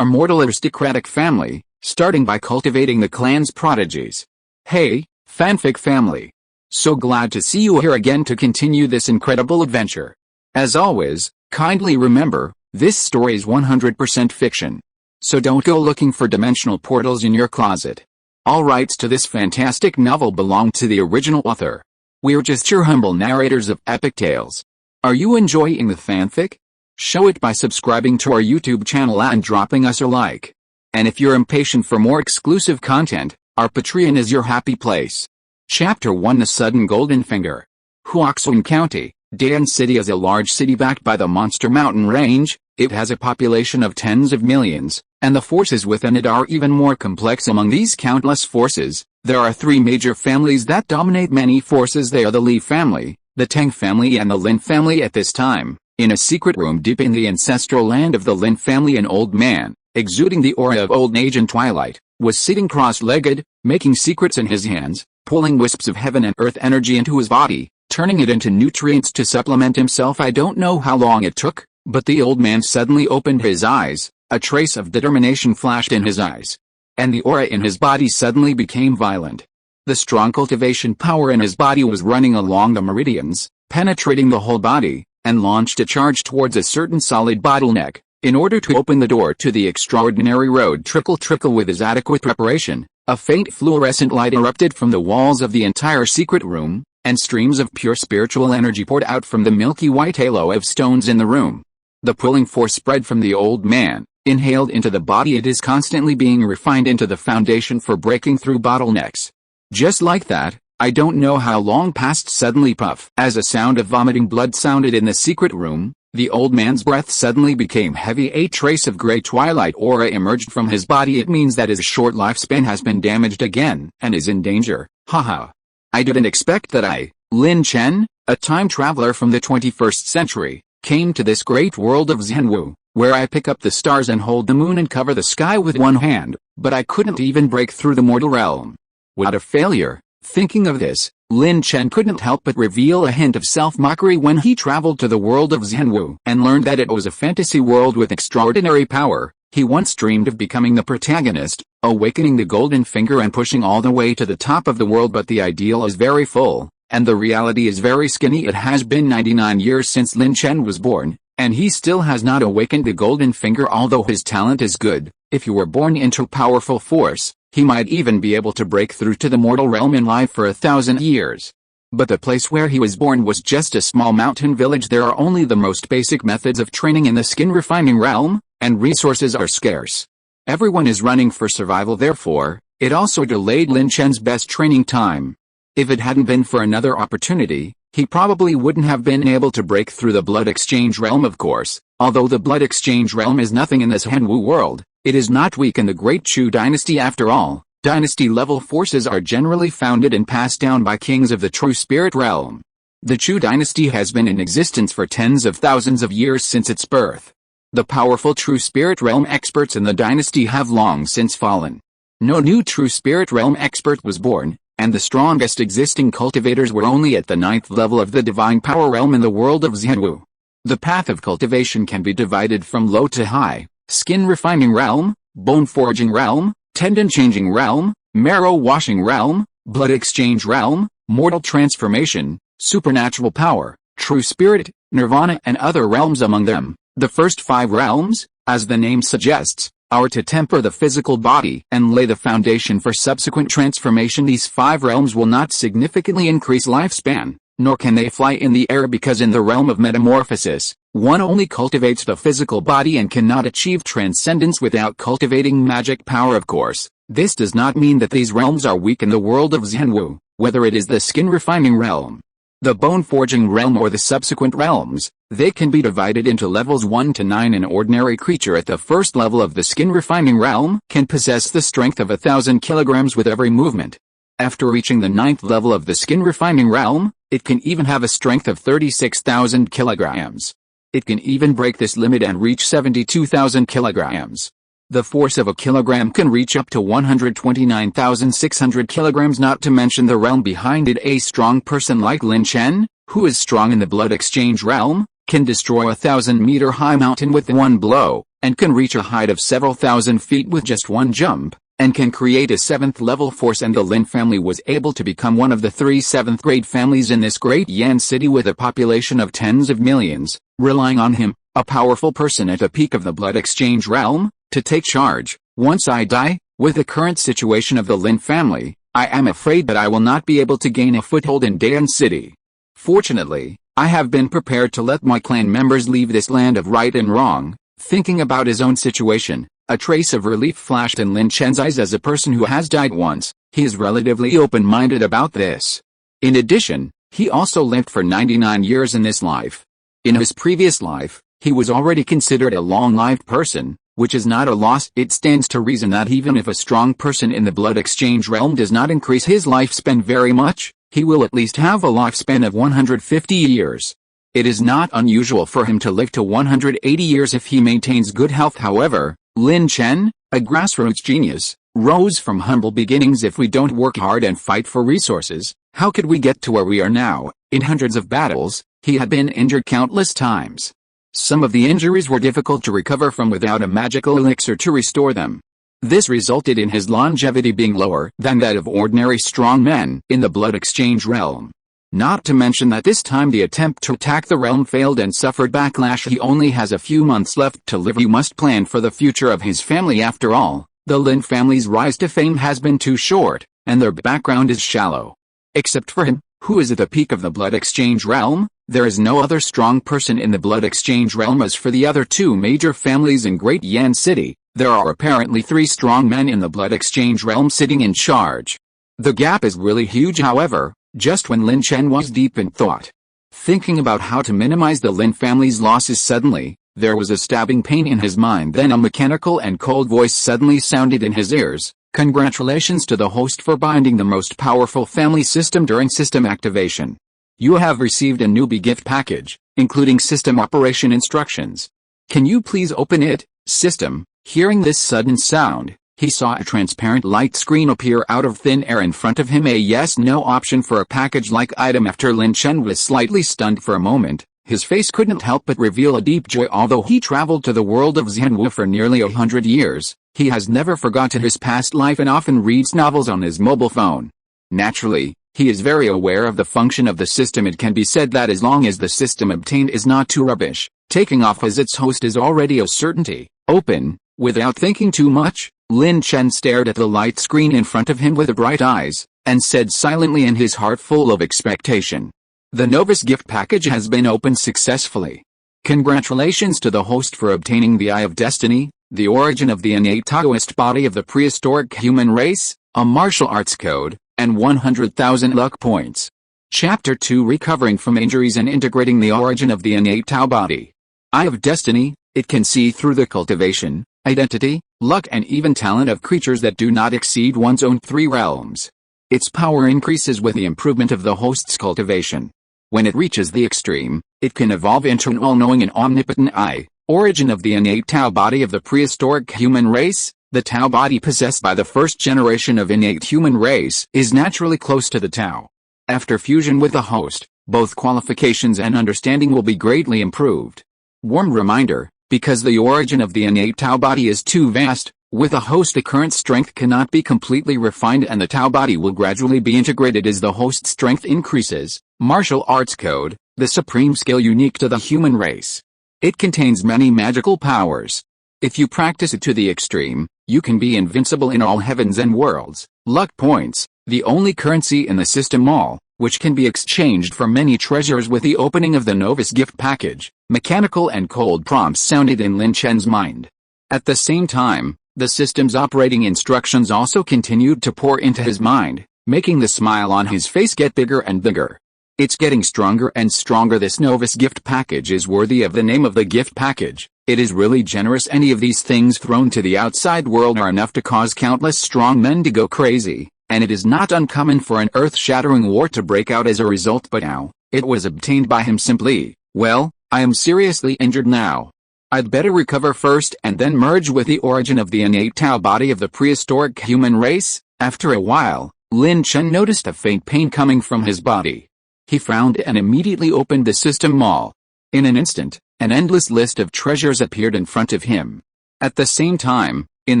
Immortal Aristocratic Family, starting by cultivating the clan's prodigies. Hey, fanfic family! So glad to see you here again to continue this incredible adventure. As always, kindly remember, this story is 100% fiction. So don't go looking for dimensional portals in your closet. All rights to this fantastic novel belong to the original author. We're just your humble narrators of epic tales. Are you enjoying the fanfic? Show it by subscribing to our YouTube channel and dropping us a like. And if you're impatient for more exclusive content, our Patreon is your happy place. Chapter 1: The Sudden Golden Finger. Huaxin County, Dayan City is a large city backed by the Monster Mountain Range. It has a population of tens of millions, and the forces within it are even more complex. Among these countless forces, there are three major families that dominate many forces. They are the Li family, the Tang family and the Lin family. At this time, in a secret room deep in the ancestral land of the Lin family, an old man, exuding the aura of old age and twilight, was sitting cross-legged, making secrets in his hands, pulling wisps of heaven and earth energy into his body, turning it into nutrients to supplement himself. I don't know how long it took, but the old man suddenly opened his eyes, a trace of determination flashed in his eyes, and the aura in his body suddenly became violent. The strong cultivation power in his body was running along the meridians, penetrating the whole body, and launched a charge towards a certain solid bottleneck. In order to open the door to the extraordinary road, trickle with his adequate preparation, a faint fluorescent light erupted from the walls of the entire secret room, and streams of pure spiritual energy poured out from the milky white halo of stones in the room. The pulling force spread from the old man, inhaled into the body. It is constantly being refined into the foundation for breaking through bottlenecks. Just like that, I don't know how long passed. Suddenly, puff, as a sound of vomiting blood sounded in the secret room, the old man's breath suddenly became heavy. A trace of gray twilight aura emerged from his body. It means that his short lifespan has been damaged again, and is in danger. Haha. I didn't expect that I, Lin Chen, a time traveler from the 21st century, came to this great world of Zhenwu, where I pick up the stars and hold the moon and cover the sky with one hand, but I couldn't even break through the mortal realm. What a failure. Thinking of this, Lin Chen couldn't help but reveal a hint of self-mockery when he traveled to the world of Zhenwu and learned that it was a fantasy world with extraordinary power. He once dreamed of becoming the protagonist, awakening the golden finger and pushing all the way to the top of the world, but the ideal is very full, and the reality is very skinny. It has been 99 years since Lin Chen was born, and he still has not awakened the golden finger. Although his talent is good, if he were born into powerful force, he might even be able to break through to the mortal realm in life for 1,000 years. But the place where he was born was just a small mountain village. There are only the most basic methods of training in the skin refining realm, and resources are scarce. Everyone is running for survival. Therefore, it also delayed Lin Chen's best training time. If it hadn't been for another opportunity, he probably wouldn't have been able to break through the blood exchange realm. Of course, although the blood exchange realm is nothing in this Zhenwu world, it is not weak in the Great Chu dynasty. After all, dynasty-level forces are generally founded and passed down by kings of the true spirit realm. The Chu dynasty has been in existence for tens of thousands of years since its birth. The powerful true spirit realm experts in the dynasty have long since fallen. No new true spirit realm expert was born, and the strongest existing cultivators were only at the 9th level of the divine power realm in the world of Zhenwu. The path of cultivation can be divided from low to high: skin refining realm, bone forging realm, tendon changing realm, marrow washing realm, blood exchange realm, mortal transformation, supernatural power, true spirit, nirvana, and other realms. Among them, the first 5 realms, as the name suggests, are to temper the physical body and lay the foundation for subsequent transformation. These 5 realms will not significantly increase lifespan, nor can they fly in the air, because in the realm of metamorphosis, one only cultivates the physical body and cannot achieve transcendence without cultivating magic power. Of course, this does not mean that these realms are weak in the world of Zhenwu, whether it is the skin refining realm, the bone forging realm, or the subsequent realms. They can be divided into levels 1 to 9. An ordinary creature at the first level of the skin refining realm can possess the strength of 1,000 kilograms with every movement. After reaching the 9th level of the skin refining realm, it can even have a strength of 36,000 kilograms. It can even break this limit and reach 72,000 kilograms. The force of a kilogram can reach up to 129,600 kilograms, not to mention the realm behind it. A strong person like Lin Chen, who is strong in the blood exchange realm, can destroy a 1,000-meter-high mountain with one blow. and can reach a height of several thousand feet with just one jump, and can create a 7th level force, and the Lin family was able to become one of the 3 7th grade families in this great Dayan City with a population of tens of millions, relying on him, a powerful person at the peak of the blood exchange realm, to take charge. Once I die, with the current situation of the Lin family, I am afraid that I will not be able to gain a foothold in Dayan City. Fortunately, I have been prepared to let my clan members leave this land of right and wrong. Thinking about his own situation, a trace of relief flashed in Lin Chen's eyes. As a person who has died once, he is relatively open-minded about this. In addition, he also lived for 99 years in this life. In his previous life, he was already considered a long-lived person, which is not a loss. It stands to reason that even if a strong person in the blood exchange realm does not increase his lifespan very much, he will at least have a lifespan of 150 years. It is not unusual for him to live to 180 years if he maintains good health. However, Lin Chen, a grassroots genius, rose from humble beginnings. If we don't work hard and fight for resources, how could we get to where we are now? In hundreds of battles, he had been injured countless times. Some of the injuries were difficult to recover from without a magical elixir to restore them. This resulted in his longevity being lower than that of ordinary strong men in the blood exchange realm. Not to mention that this time the attempt to attack the realm failed and suffered backlash. He only has a few months left to live. He must plan for the future of his family. After all, the Lin family's rise to fame has been too short, and their background is shallow. Except for him, who is at the peak of the blood exchange realm, there is no other strong person in the blood exchange realm. As for the other 2 major families in Great Dayan City, there are apparently 3 strong men in the blood exchange realm sitting in charge. The gap is really huge. However, just when Lin Chen was deep in thought, thinking about how to minimize the Lin family's losses, suddenly, there was a stabbing pain in his mind. Then a mechanical and cold voice suddenly sounded in his ears. Congratulations to the host for binding the most powerful family system during system activation. You have received a newbie gift package, including system operation instructions. Can you please open it? System. Hearing this sudden sound, he saw a transparent light screen appear out of thin air in front of him. A yes/no option for a package-like item. After Lin Chen was slightly stunned for a moment, his face couldn't help but reveal a deep joy. Although he traveled to the world of Zhenwu for nearly 100 years, he has never forgotten his past life and often reads novels on his mobile phone. Naturally, he is very aware of the function of the system. It can be said that as long as the system obtained is not too rubbish, taking off as its host is already a certainty. Open. Without thinking too much, Lin Chen stared at the light screen in front of him with bright eyes, and said silently in his heart full of expectation, "The novice gift package has been opened successfully. Congratulations to the host for obtaining the Eye of Destiny, the origin of the innate Taoist body of the prehistoric human race, a martial arts code, and 100,000 luck points." Chapter 2: Recovering from Injuries and Integrating the Origin of the Innate Tao Body. Eye of Destiny. It can see through the cultivation, identity, luck and even talent of creatures that do not exceed one's own 3 realms. Its power increases with the improvement of the host's cultivation. When it reaches the extreme, it can evolve into an all-knowing and omnipotent eye, origin of the innate Tao body of the prehistoric human race. The Tao body possessed by the first generation of innate human race is naturally close to the Tao. After fusion with the host, both qualifications and understanding will be greatly improved. Warm reminder: because the origin of the innate Tao body is too vast, with a host the current strength cannot be completely refined and the Tao body will gradually be integrated as the host's strength increases. Martial Arts Code, the supreme skill unique to the human race. It contains many magical powers. If you practice it to the extreme, you can be invincible in all heavens and worlds. Luck points, the only currency in the system all, which can be exchanged for many treasures with the opening of the novice gift package. Mechanical and cold prompts sounded in Lin Chen's mind. At the same time, the system's operating instructions also continued to pour into his mind, making the smile on his face get bigger and bigger. It's getting stronger and stronger. This novice gift package is worthy of the name of the gift package. It is really generous. Any of these things thrown to the outside world are enough to cause countless strong men to go crazy, and it is not uncommon for an earth-shattering war to break out as a result. But now, it was obtained by him simply. Well, I am seriously injured now. I'd better recover first and then merge with the origin of the innate Tao body of the prehistoric human race. After a while, Lin Chen noticed a faint pain coming from his body. He frowned and immediately opened the system mall. In an instant, an endless list of treasures appeared in front of him. At the same time, in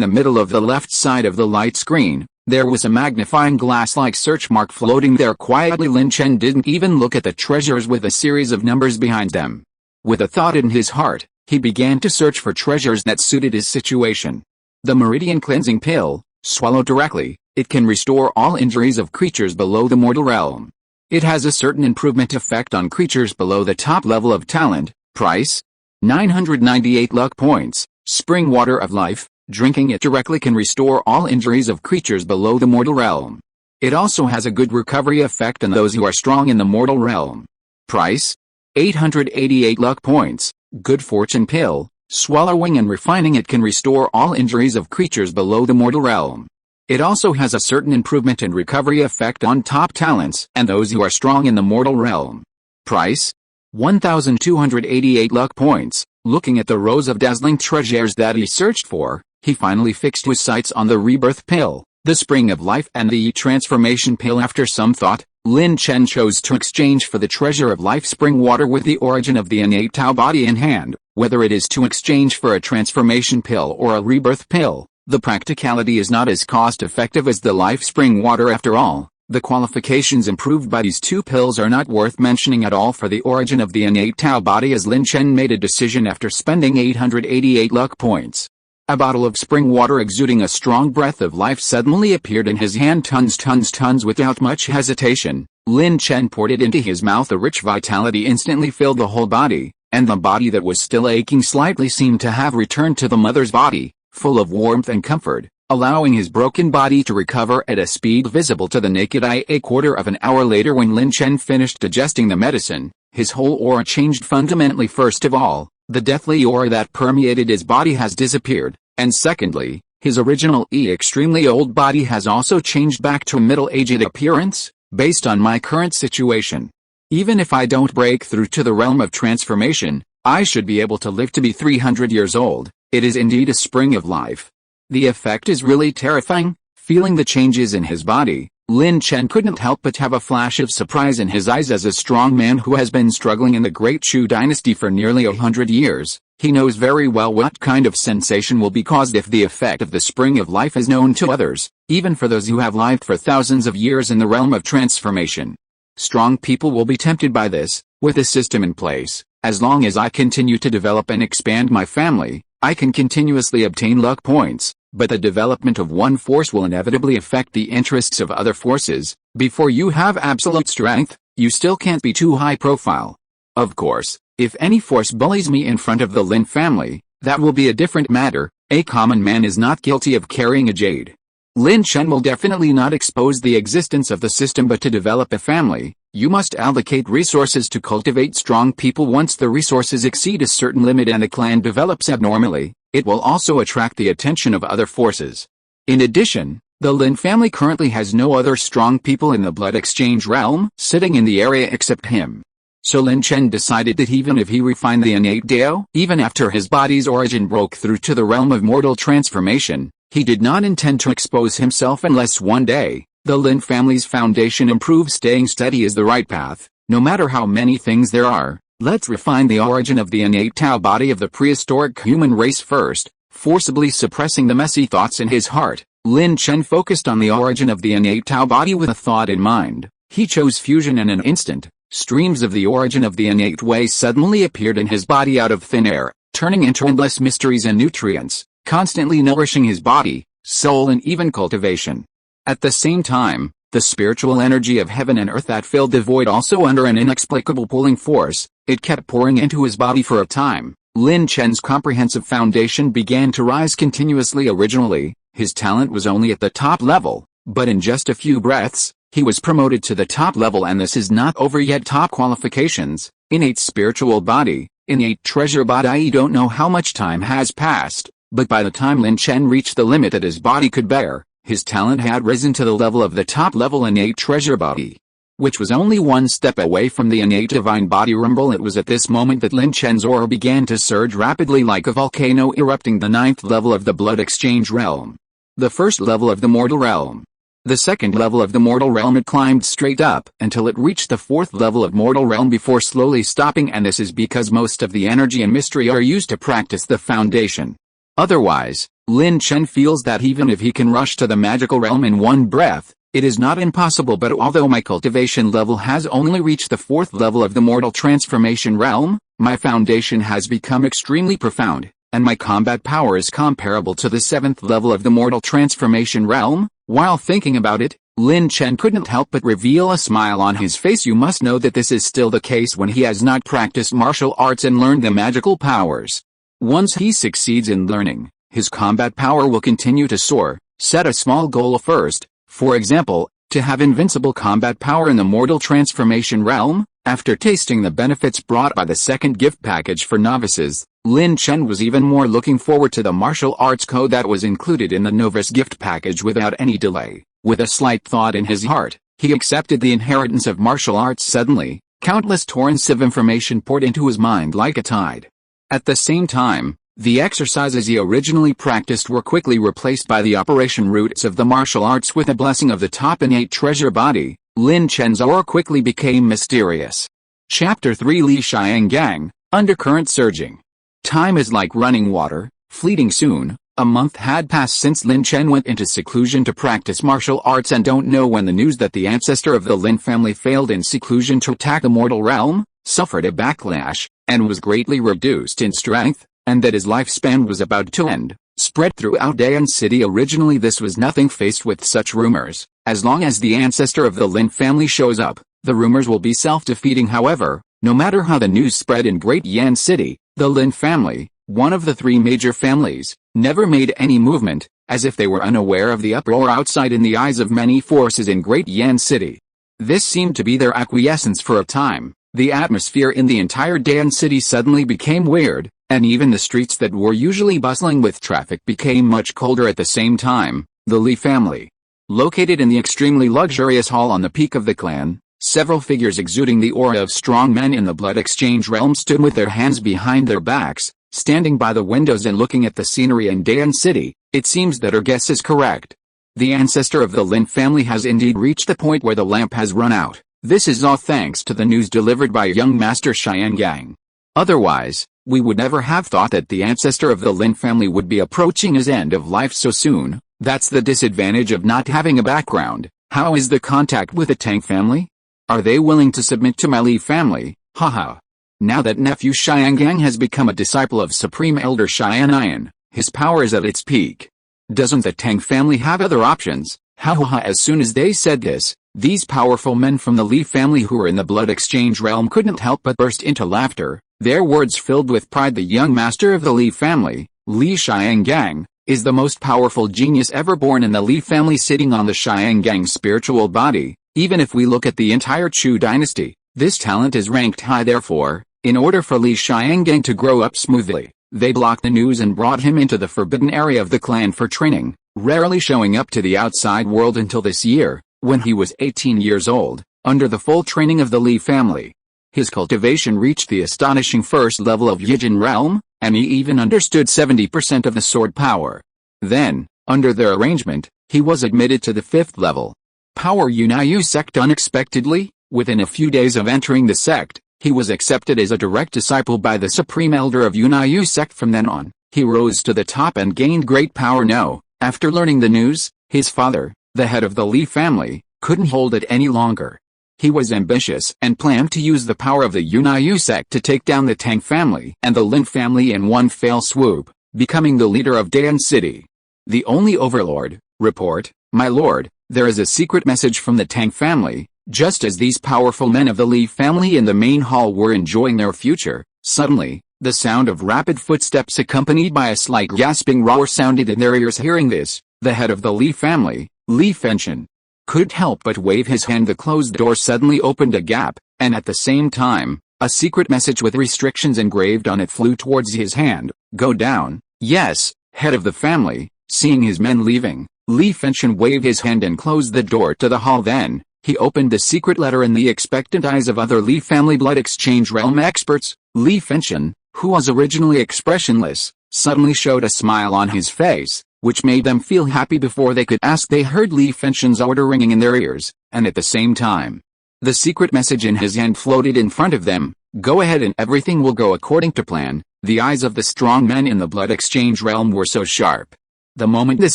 the middle of the left side of the light screen, there was a magnifying glass-like search mark floating there quietly. Lin Chen didn't even look at the treasures with a series of numbers behind them. With a thought in his heart, he began to search for treasures that suited his situation. The Meridian Cleansing Pill, swallowed directly, it can restore all injuries of creatures below the mortal realm. It has a certain improvement effect on creatures below the top level of talent. Price: 998 luck points. Spring Water of Life. Drinking it directly can restore all injuries of creatures below the mortal realm. It also has a good recovery effect on those who are strong in the mortal realm. Price: 888 luck points. Good Fortune Pill. Swallowing and refining it can restore all injuries of creatures below the mortal realm. It also has a certain improvement and recovery effect on top talents and those who are strong in the mortal realm. Price: 1,288 luck points. Looking at the rows of dazzling treasures that he searched for, he finally fixed his sights on the Rebirth Pill, the Spring of Life and the Transformation Pill. After some thought, Lin Chen chose to exchange for the Treasure of Life Spring Water with the origin of the innate Tao body in hand. Whether it is to exchange for a Transformation Pill or a Rebirth Pill, the practicality is not as cost-effective as the Life Spring Water. After all, the qualifications improved by these two pills are not worth mentioning at all for the origin of the innate Tao body, as Lin Chen made a decision after spending 888 luck points. A bottle of spring water exuding a strong breath of life suddenly appeared in his hand. Tons. Without much hesitation, Lin Chen poured it into his mouth. A rich vitality instantly filled the whole body, and the body that was still aching slightly seemed to have returned to the mother's body, full of warmth and comfort, allowing his broken body to recover at a speed visible to the naked eye. A quarter of an hour later, when Lin Chen finished digesting the medicine, his whole aura changed fundamentally. First of all, the deathly aura that permeated his body has disappeared, and secondly, his original extremely old body has also changed back to a middle-aged appearance. Based on my current situation, even if I don't break through to the realm of transformation, I should be able to live to be 300 years old. It is indeed a spring of life. The effect is really terrifying. Feeling the changes in his body, Lin Chen couldn't help but have a flash of surprise in his eyes. As a strong man who has been struggling in the Great Chu dynasty for nearly 100 years, he knows very well what kind of sensation will be caused if the effect of the spring of life is known to others, even for those who have lived for thousands of years in the realm of transformation. Strong people will be tempted by this. With a system in place, as long as I continue to develop and expand my family, I can continuously obtain luck points, but the development of one force will inevitably affect the interests of other forces. Before you have absolute strength, you still can't be too high profile. Of course, if any force bullies me in front of the Lin family, that will be a different matter. A common man is not guilty of carrying a jade. Lin Chen will definitely not expose the existence of the system, but to develop a family, you must allocate resources to cultivate strong people. Once the resources exceed a certain limit and the clan develops abnormally, it will also attract the attention of other forces. In addition, the Lin family currently has no other strong people in the blood exchange realm sitting in the area except him. So Lin Chen decided that even if he refined the innate Dao, even after his body's origin broke through to the realm of mortal transformation, he did not intend to expose himself unless one day, the Lin family's foundation improves. Staying steady is the right path, no matter how many things there are. Let's refine the origin of the innate Tao body of the prehistoric human race first. Forcibly suppressing the messy thoughts in his heart, Lin Chen focused on the origin of the innate Tao body with a thought in mind. He chose fusion in an instant. Streams of the origin of the innate way suddenly appeared in his body out of thin air, turning into endless mysteries and nutrients, constantly nourishing his body, soul and even cultivation. At the same time, the spiritual energy of heaven and earth that filled the void also under an inexplicable pulling force, it kept pouring into his body for a time. Lin Chen's comprehensive foundation began to rise continuously. Originally, his talent was only at the top level, but in just a few breaths, he was promoted to the top level. And this is not over yet. Top qualifications: innate spiritual body, innate treasure body. I don't know how much time has passed, but by the time Lin Chen reached the limit that his body could bear, his talent had risen to the level of the top level innate treasure body, which was only one step away from the innate divine body rumble. It was at this moment that Lin Chen's aura began to surge rapidly like a volcano erupting. The 9th level of the blood exchange realm. The 1st level of the mortal realm. The 2nd level of the mortal realm. It climbed straight up until it reached the 4th level of mortal realm before slowly stopping, and this is because most of the energy and mystery are used to practice the foundation. Otherwise, Lin Chen feels that even if he can rush to the magical realm in one breath, it is not impossible. But although my cultivation level has only reached the 4th level of the mortal transformation realm, my foundation has become extremely profound, and my combat power is comparable to the 7th level of the mortal transformation realm. While thinking about it, Lin Chen couldn't help but reveal a smile on his face. You must know that this is still the case when he has not practiced martial arts and learned the magical powers. Once he succeeds in learning, his combat power will continue to soar. Set a small goal first, for example, to have invincible combat power in the mortal transformation realm. After tasting the benefits brought by the second gift package for novices, Lin Chen was even more looking forward to the martial arts code that was included in the novice gift package. Without any delay, with a slight thought in his heart, he accepted the inheritance of martial arts. Suddenly, countless torrents of information poured into his mind like a tide. At the same time, the exercises he originally practiced were quickly replaced by the operation roots of the martial arts. With the blessing of the top innate treasure body, Lin Chen's aura quickly became mysterious. Chapter 3 Li Xiangang, Undercurrent Surging. Time is like running water, fleeting soon. A month had passed since Lin Chen went into seclusion to practice martial arts, and don't know when the news that the ancestor of the Lin family failed in seclusion to attack the mortal realm, suffered a backlash, and was greatly reduced in strength, and that his lifespan was about to end, spread throughout Dayan City. Originally this was nothing. Faced with such rumors, as long as the ancestor of the Lin family shows up, the rumors will be self-defeating. However, no matter how the news spread in Great Yan City, the Lin family, one of the 3 major families, never made any movement, as if they were unaware of the uproar outside in the eyes of many forces in Great Yan City. This seemed to be their acquiescence for a time. The atmosphere in the entire Dayan City suddenly became weird, and even the streets that were usually bustling with traffic became much colder. At the same time, the Li family, located in the extremely luxurious hall on the peak of the clan, several figures exuding the aura of strong men in the blood exchange realm stood with their hands behind their backs, standing by the windows and looking at the scenery in Dayan City. It seems that our guess is correct. The ancestor of the Lin family has indeed reached the point where the lamp has run out. This is all thanks to the news delivered by young Master Xiangang. Otherwise, we would never have thought that the ancestor of the Lin family would be approaching his end of life so soon. That's the disadvantage of not having a background. How is the contact with the Tang family? Are they willing to submit to my Li family? Haha. Now that nephew Xiangang has become a disciple of Supreme Elder Xianian, his power is at its peak. Doesn't the Tang family have other options? Ha. As soon as they said this, these powerful men from the Li family who were in the blood exchange realm couldn't help but burst into laughter. Their words filled with pride. The young master of the Li family, Li Xiangang, is the most powerful genius ever born in the Li family, sitting on the Xiangang spiritual body. Even if we look at the entire Chu dynasty, this talent is ranked high. Therefore, in order for Li Xiangang to grow up smoothly, they blocked the news and brought him into the forbidden area of the clan for training, rarely showing up to the outside world until this year, when he was 18 years old, under the full training of the Li family. His cultivation reached the astonishing 1st level of Yijin realm, and he even understood 70% of the sword power. Then, under their arrangement, he was admitted to the 5th level. Power Yunai sect. Unexpectedly, within a few days of entering the sect, he was accepted as a direct disciple by the Supreme Elder of Yunai sect. From then on, he rose to the top and gained great power. No, after learning the news, his father, the head of the Li family, couldn't hold it any longer. He was ambitious and planned to use the power of the Yunai sect to take down the Tang family and the Lin family in one fell swoop, becoming the leader of Dayan City. The only overlord, report, my lord, there is a secret message from the Tang family. Just as these powerful men of the Li family in the main hall were enjoying their future, suddenly, the sound of rapid footsteps accompanied by a slight gasping roar sounded in their ears. Hearing this, the head of the Li family, Li Chen, couldn't help but wave his hand. The closed door suddenly opened a gap, and at the same time, a secret message with restrictions engraved on it flew towards his hand. Go down. Yes, head of the family. Seeing his men leaving, Li Chen waved his hand and closed the door to the hall. Then, he opened the secret letter in the expectant eyes of other Li family blood exchange realm experts. Li Chen, who was originally expressionless, suddenly showed a smile on his face, which made them feel happy before they could ask. They heard Li Chen's order ringing in their ears, and at the same time, the secret message in his hand floated in front of them. Go ahead and everything will go according to plan. The eyes of the strong men in the blood exchange realm were so sharp. The moment this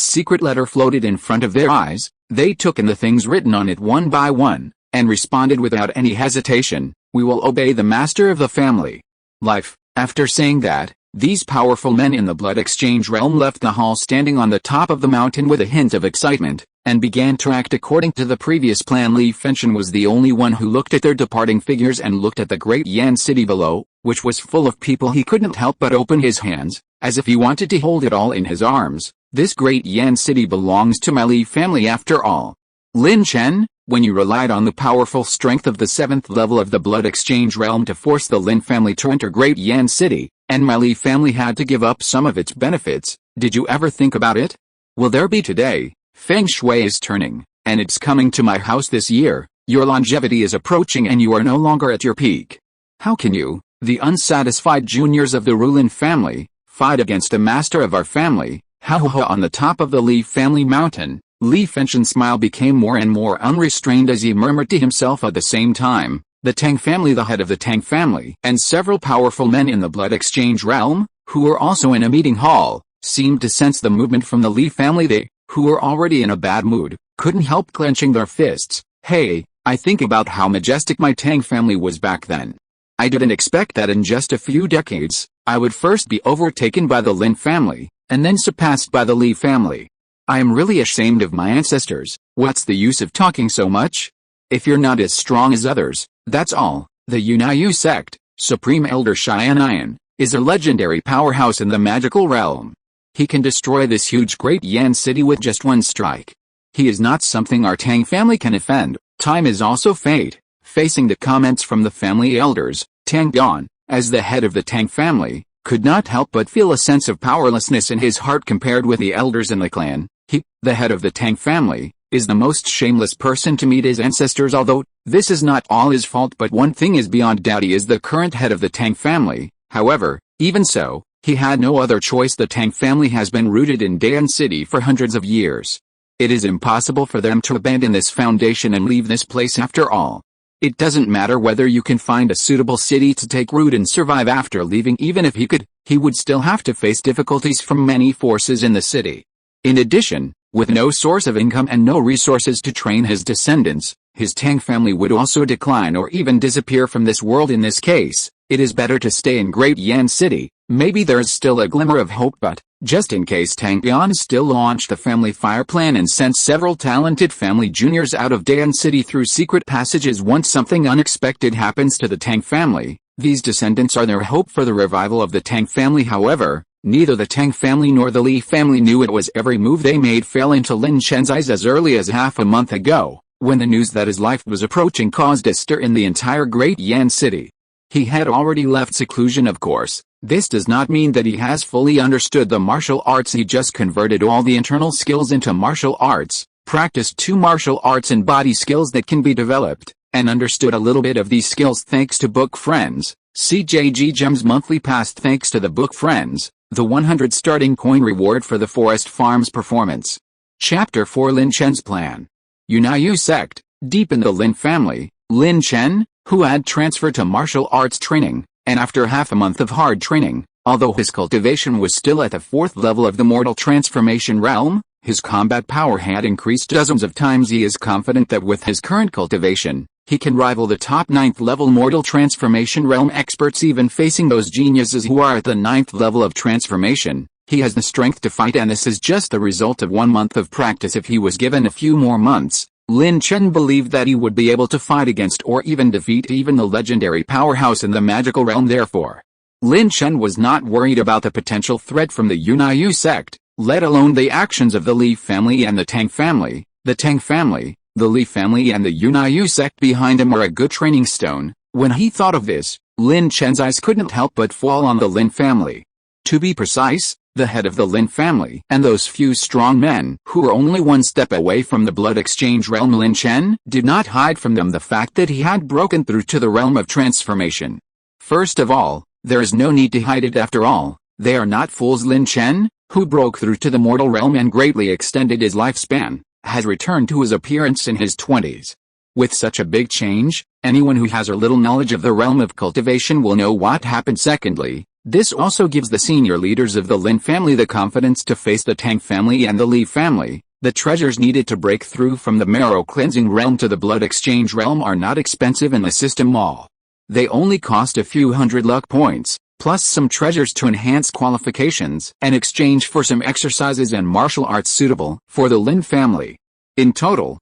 secret letter floated in front of their eyes, they took in the things written on it one by one, and responded without any hesitation, "We will obey the master of the family." Life. After saying that, these powerful men in the blood exchange realm left the hall standing on the top of the mountain with a hint of excitement, and began to act according to the previous plan. Lin Chen was the only one who looked at their departing figures and looked at the great Yan city below, which was full of people. He couldn't help but open his hands, as if he wanted to hold it all in his arms. This great Yan city belongs to my Li family after all. Lin Chen, when you relied on the powerful strength of the 7th level of the blood exchange realm to force the Lin family to enter great Yan city, and my Li family had to give up some of its benefits, did you ever think about it? Will there be today? Feng Shui is turning, and it's coming to my house this year. Your longevity is approaching and you are no longer at your peak. How can you, the unsatisfied juniors of the Rulin family, fight against the master of our family? On the top of the Li family mountain, Lin Chen's smile became more and more unrestrained as he murmured to himself at the same time, the Tang family, the head of the Tang family, and several powerful men in the blood exchange realm, who were also in a meeting hall, seemed to sense the movement from the Li family. They, who were already in a bad mood, couldn't help clenching their fists. Hey, I think about how majestic my Tang family was back then. I didn't expect that in just a few decades, I would first be overtaken by the Lin family, and then surpassed by the Li family. I am really ashamed of my ancestors. What's the use of talking so much? If you're not as strong as others, that's all. The Yunai sect, Supreme Elder Xianian, is a legendary powerhouse in the magical realm. He can destroy this huge great Yan city with just one strike. He is not something our Tang family can offend. Time is also fate. Facing the comments from the family elders, Tang Dayan, as the head of the Tang family, could not help but feel a sense of powerlessness in his heart compared with the elders in the clan. He, the head of the Tang family, is the most shameless person to meet his ancestors. Although this is not all his fault, but one thing is beyond doubt: he is the current head of the Tang family. However, even so, he had no other choice. The Tang family has been rooted in Dayan City for hundreds of years. It is impossible for them to abandon this foundation and leave this place after all. It doesn't matter whether you can find a suitable city to take root and survive after leaving. Even if he could, he would still have to face difficulties from many forces in the city. In addition, with no source of income and no resources to train his descendants, his Tang family would also decline or even disappear from this world. In this case, it is better to stay in Great Yan City. Maybe there's still a glimmer of hope, but, just in case, Tang Dayan still launched the family fire plan and sent several talented family juniors out of Dayan City through secret passages. Once something unexpected happens to the Tang family, these descendants are their hope for the revival of the Tang family. However, neither the Tang family nor the Li family knew it was every move they made fell into Lin Chen's eyes as early as half a month ago, when the news that his life was approaching caused a stir in the entire Great Yan City. He had already left seclusion, of course. This does not mean that he has fully understood the martial arts. He just converted all the internal skills into martial arts, practiced 2 martial arts and body skills that can be developed, and understood a little bit of these skills thanks to book friends. CJG Gems monthly pass. Thanks to the book friends, the 100 starting coin reward for the Forest Farms performance. Chapter 4: Lin Chen's plan. Yunai sect. Deep in the Lin family, Lin Chen, who had transferred to martial arts training, and after half a month of hard training, although his cultivation was still at the 4th level of the mortal transformation realm, his combat power had increased dozens of times. He is confident that with his current cultivation, he can rival the top 9th level mortal transformation realm experts. Even facing those geniuses who are at the 9th level of transformation, he has the strength to fight, and this is just the result of 1 month of practice. If he was given a few more months, Lin Chen believed that he would be able to fight against or even defeat even the legendary powerhouse in the magical realm. Therefore, Lin Chen was not worried about the potential threat from the Yunai sect, let alone the actions of the Li family and the Tang family. The Tang family, the Li family and the Yunai sect behind him are a good training stone. When he thought of this, Lin Chen's eyes couldn't help but fall on the Lin family. To be precise, the head of the Lin family, and those few strong men who were only 1 step away from the blood exchange realm. Lin Chen did not hide from them the fact that he had broken through to the realm of transformation. First of all, there is no need to hide it. After all, they are not fools. Lin Chen, who broke through to the mortal realm and greatly extended his lifespan, has returned to his appearance in his 20s. With such a big change, anyone who has a little knowledge of the realm of cultivation will know what happened. Secondly, This also gives the senior leaders of the Lin family the confidence to face the Tang family and the Li family. The treasures needed to break through from the marrow cleansing realm to the blood exchange realm are not expensive in the system mall. They only cost a few hundred luck points, plus some treasures to enhance qualifications and exchange for some exercises and martial arts suitable for the Lin family. In total,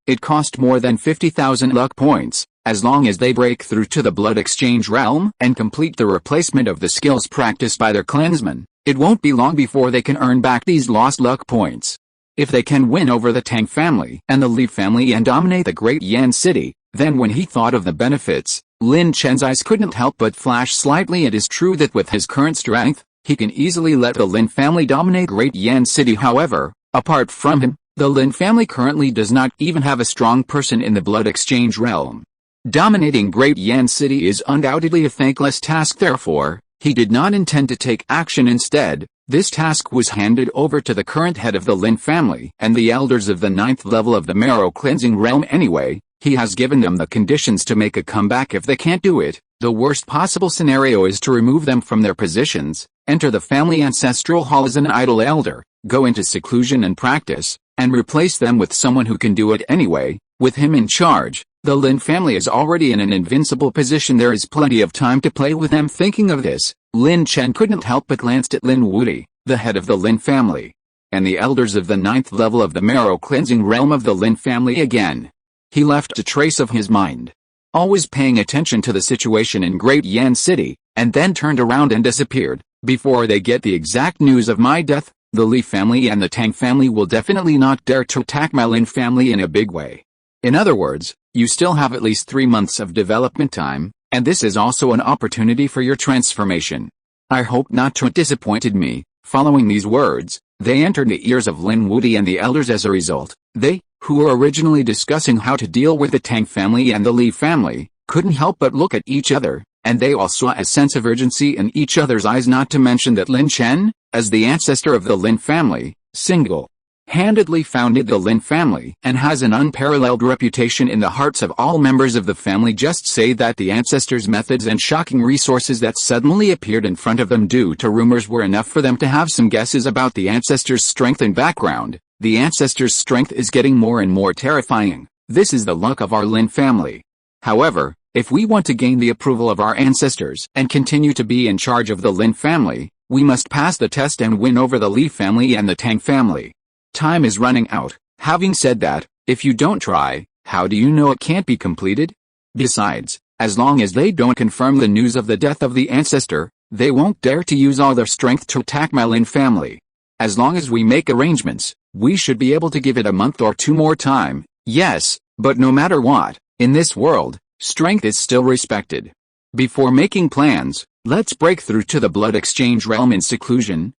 it cost more than 50,000 luck points, as long as they break through to the blood exchange realm and complete the replacement of the skills practiced by their clansmen. It won't be long before they can earn back these lost luck points. If they can win over the Tang family and the Li family and dominate the great Dayan City, then when he thought of the benefits, Lin Chen's eyes couldn't help but flash slightly. It is true that with his current strength, he can easily let the Lin family dominate great Dayan City. However, apart from him, the Lin family currently does not even have a strong person in the blood exchange realm. Dominating great Dayan City is undoubtedly a thankless task. Therefore, he did not intend to take action. Instead, this task was handed over to the current head of the Lin family and the elders of the 9th level of the marrow cleansing realm. Anyway, he has given them the conditions to make a comeback. If they can't do it, the worst possible scenario is to remove them from their positions, enter the family ancestral hall as an idle elder, go into seclusion and practice, and replace them with someone who can do it anyway. With him in charge, the Lin family is already in an invincible position. There is plenty of time to play with them. Thinking of this, Lin Chen couldn't help but glanced at Lin Wuti, the head of the Lin family, and the elders of the 9th level of the marrow cleansing realm of the Lin family again. He left a trace of his mind, always paying attention to the situation in Great Dayan City, and then turned around and disappeared. Before they get the exact news of my death, the Li family and the Tang family will definitely not dare to attack my Lin family in a big way. In other words, you still have at least 3 months of development time, and this is also an opportunity for your transformation. I hope not to. It disappointed me. Following these words, they entered the ears of Lin Wuti and the elders. As a result, they, who were originally discussing how to deal with the Tang family and the Li family, couldn't help but look at each other, and they all saw a sense of urgency in each other's eyes. Not to mention that Lin Chen, as the ancestor of the Lin family, single-handedly founded the Lin family and has an unparalleled reputation in the hearts of all members of the family. Just say that the ancestors' methods and shocking resources that suddenly appeared in front of them due to rumors were enough for them to have some guesses about the ancestors' strength and background. The ancestors' strength is getting more and more terrifying. This is the luck of our Lin family. However, if we want to gain the approval of our ancestors and continue to be in charge of the Lin family, we must pass the test and win over the Li family and the Tang family. Time is running out. Having said that, if you don't try, how do you know it can't be completed? Besides, as long as they don't confirm the news of the death of the ancestor, they won't dare to use all their strength to attack my Lin family. As long as we make arrangements, we should be able to give it a month or 2 more time. Yes, but no matter what, in this world, strength is still respected. Before making plans, let's break through to the blood exchange realm in seclusion.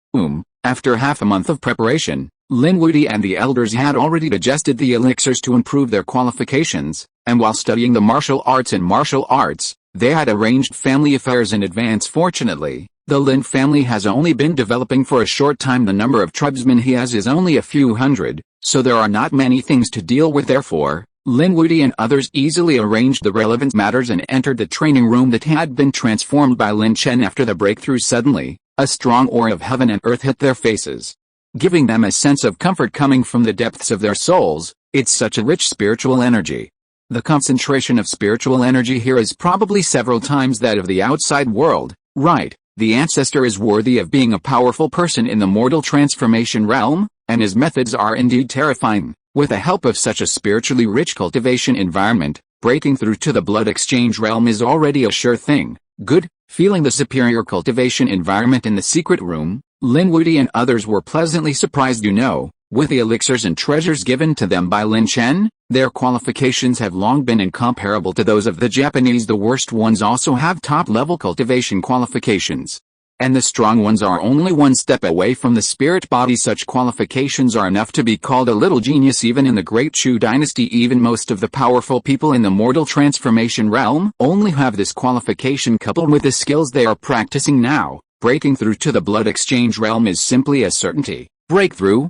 After half a month of preparation, Lin Wuti and the elders had already digested the elixirs to improve their qualifications, and while studying the martial arts, they had arranged family affairs in advance. Fortunately, the Lin family has only been developing for a short time. The number of tribesmen he has is only a few hundred, so there are not many things to deal with. Therefore, Lin Wuti and others easily arranged the relevant matters and entered the training room that had been transformed by Lin Chen after the breakthrough. Suddenly, a strong aura of heaven and earth hit their faces, giving them a sense of comfort coming from the depths of their souls. It's such a rich spiritual energy. The concentration of spiritual energy here is probably several times that of the outside world. Right, the ancestor is worthy of being a powerful person in the mortal transformation realm, and his methods are indeed terrifying. With the help of such a spiritually rich cultivation environment, breaking through to the blood exchange realm is already a sure thing. Good. Feeling the superior cultivation environment in the secret room, Lin Wuti and others were pleasantly surprised. With the elixirs and treasures given to them by Lin Chen, their qualifications have long been incomparable to those of the Japanese. The worst ones also have top-level cultivation qualifications, and the strong ones are only one step away from the spirit body. Such qualifications are enough to be called a little genius. Even in the Great Chu dynasty, even most of the powerful people in the mortal transformation realm only have this qualification coupled with the skills they are practicing now. Breaking through to the blood exchange realm is simply a certainty. Breakthrough.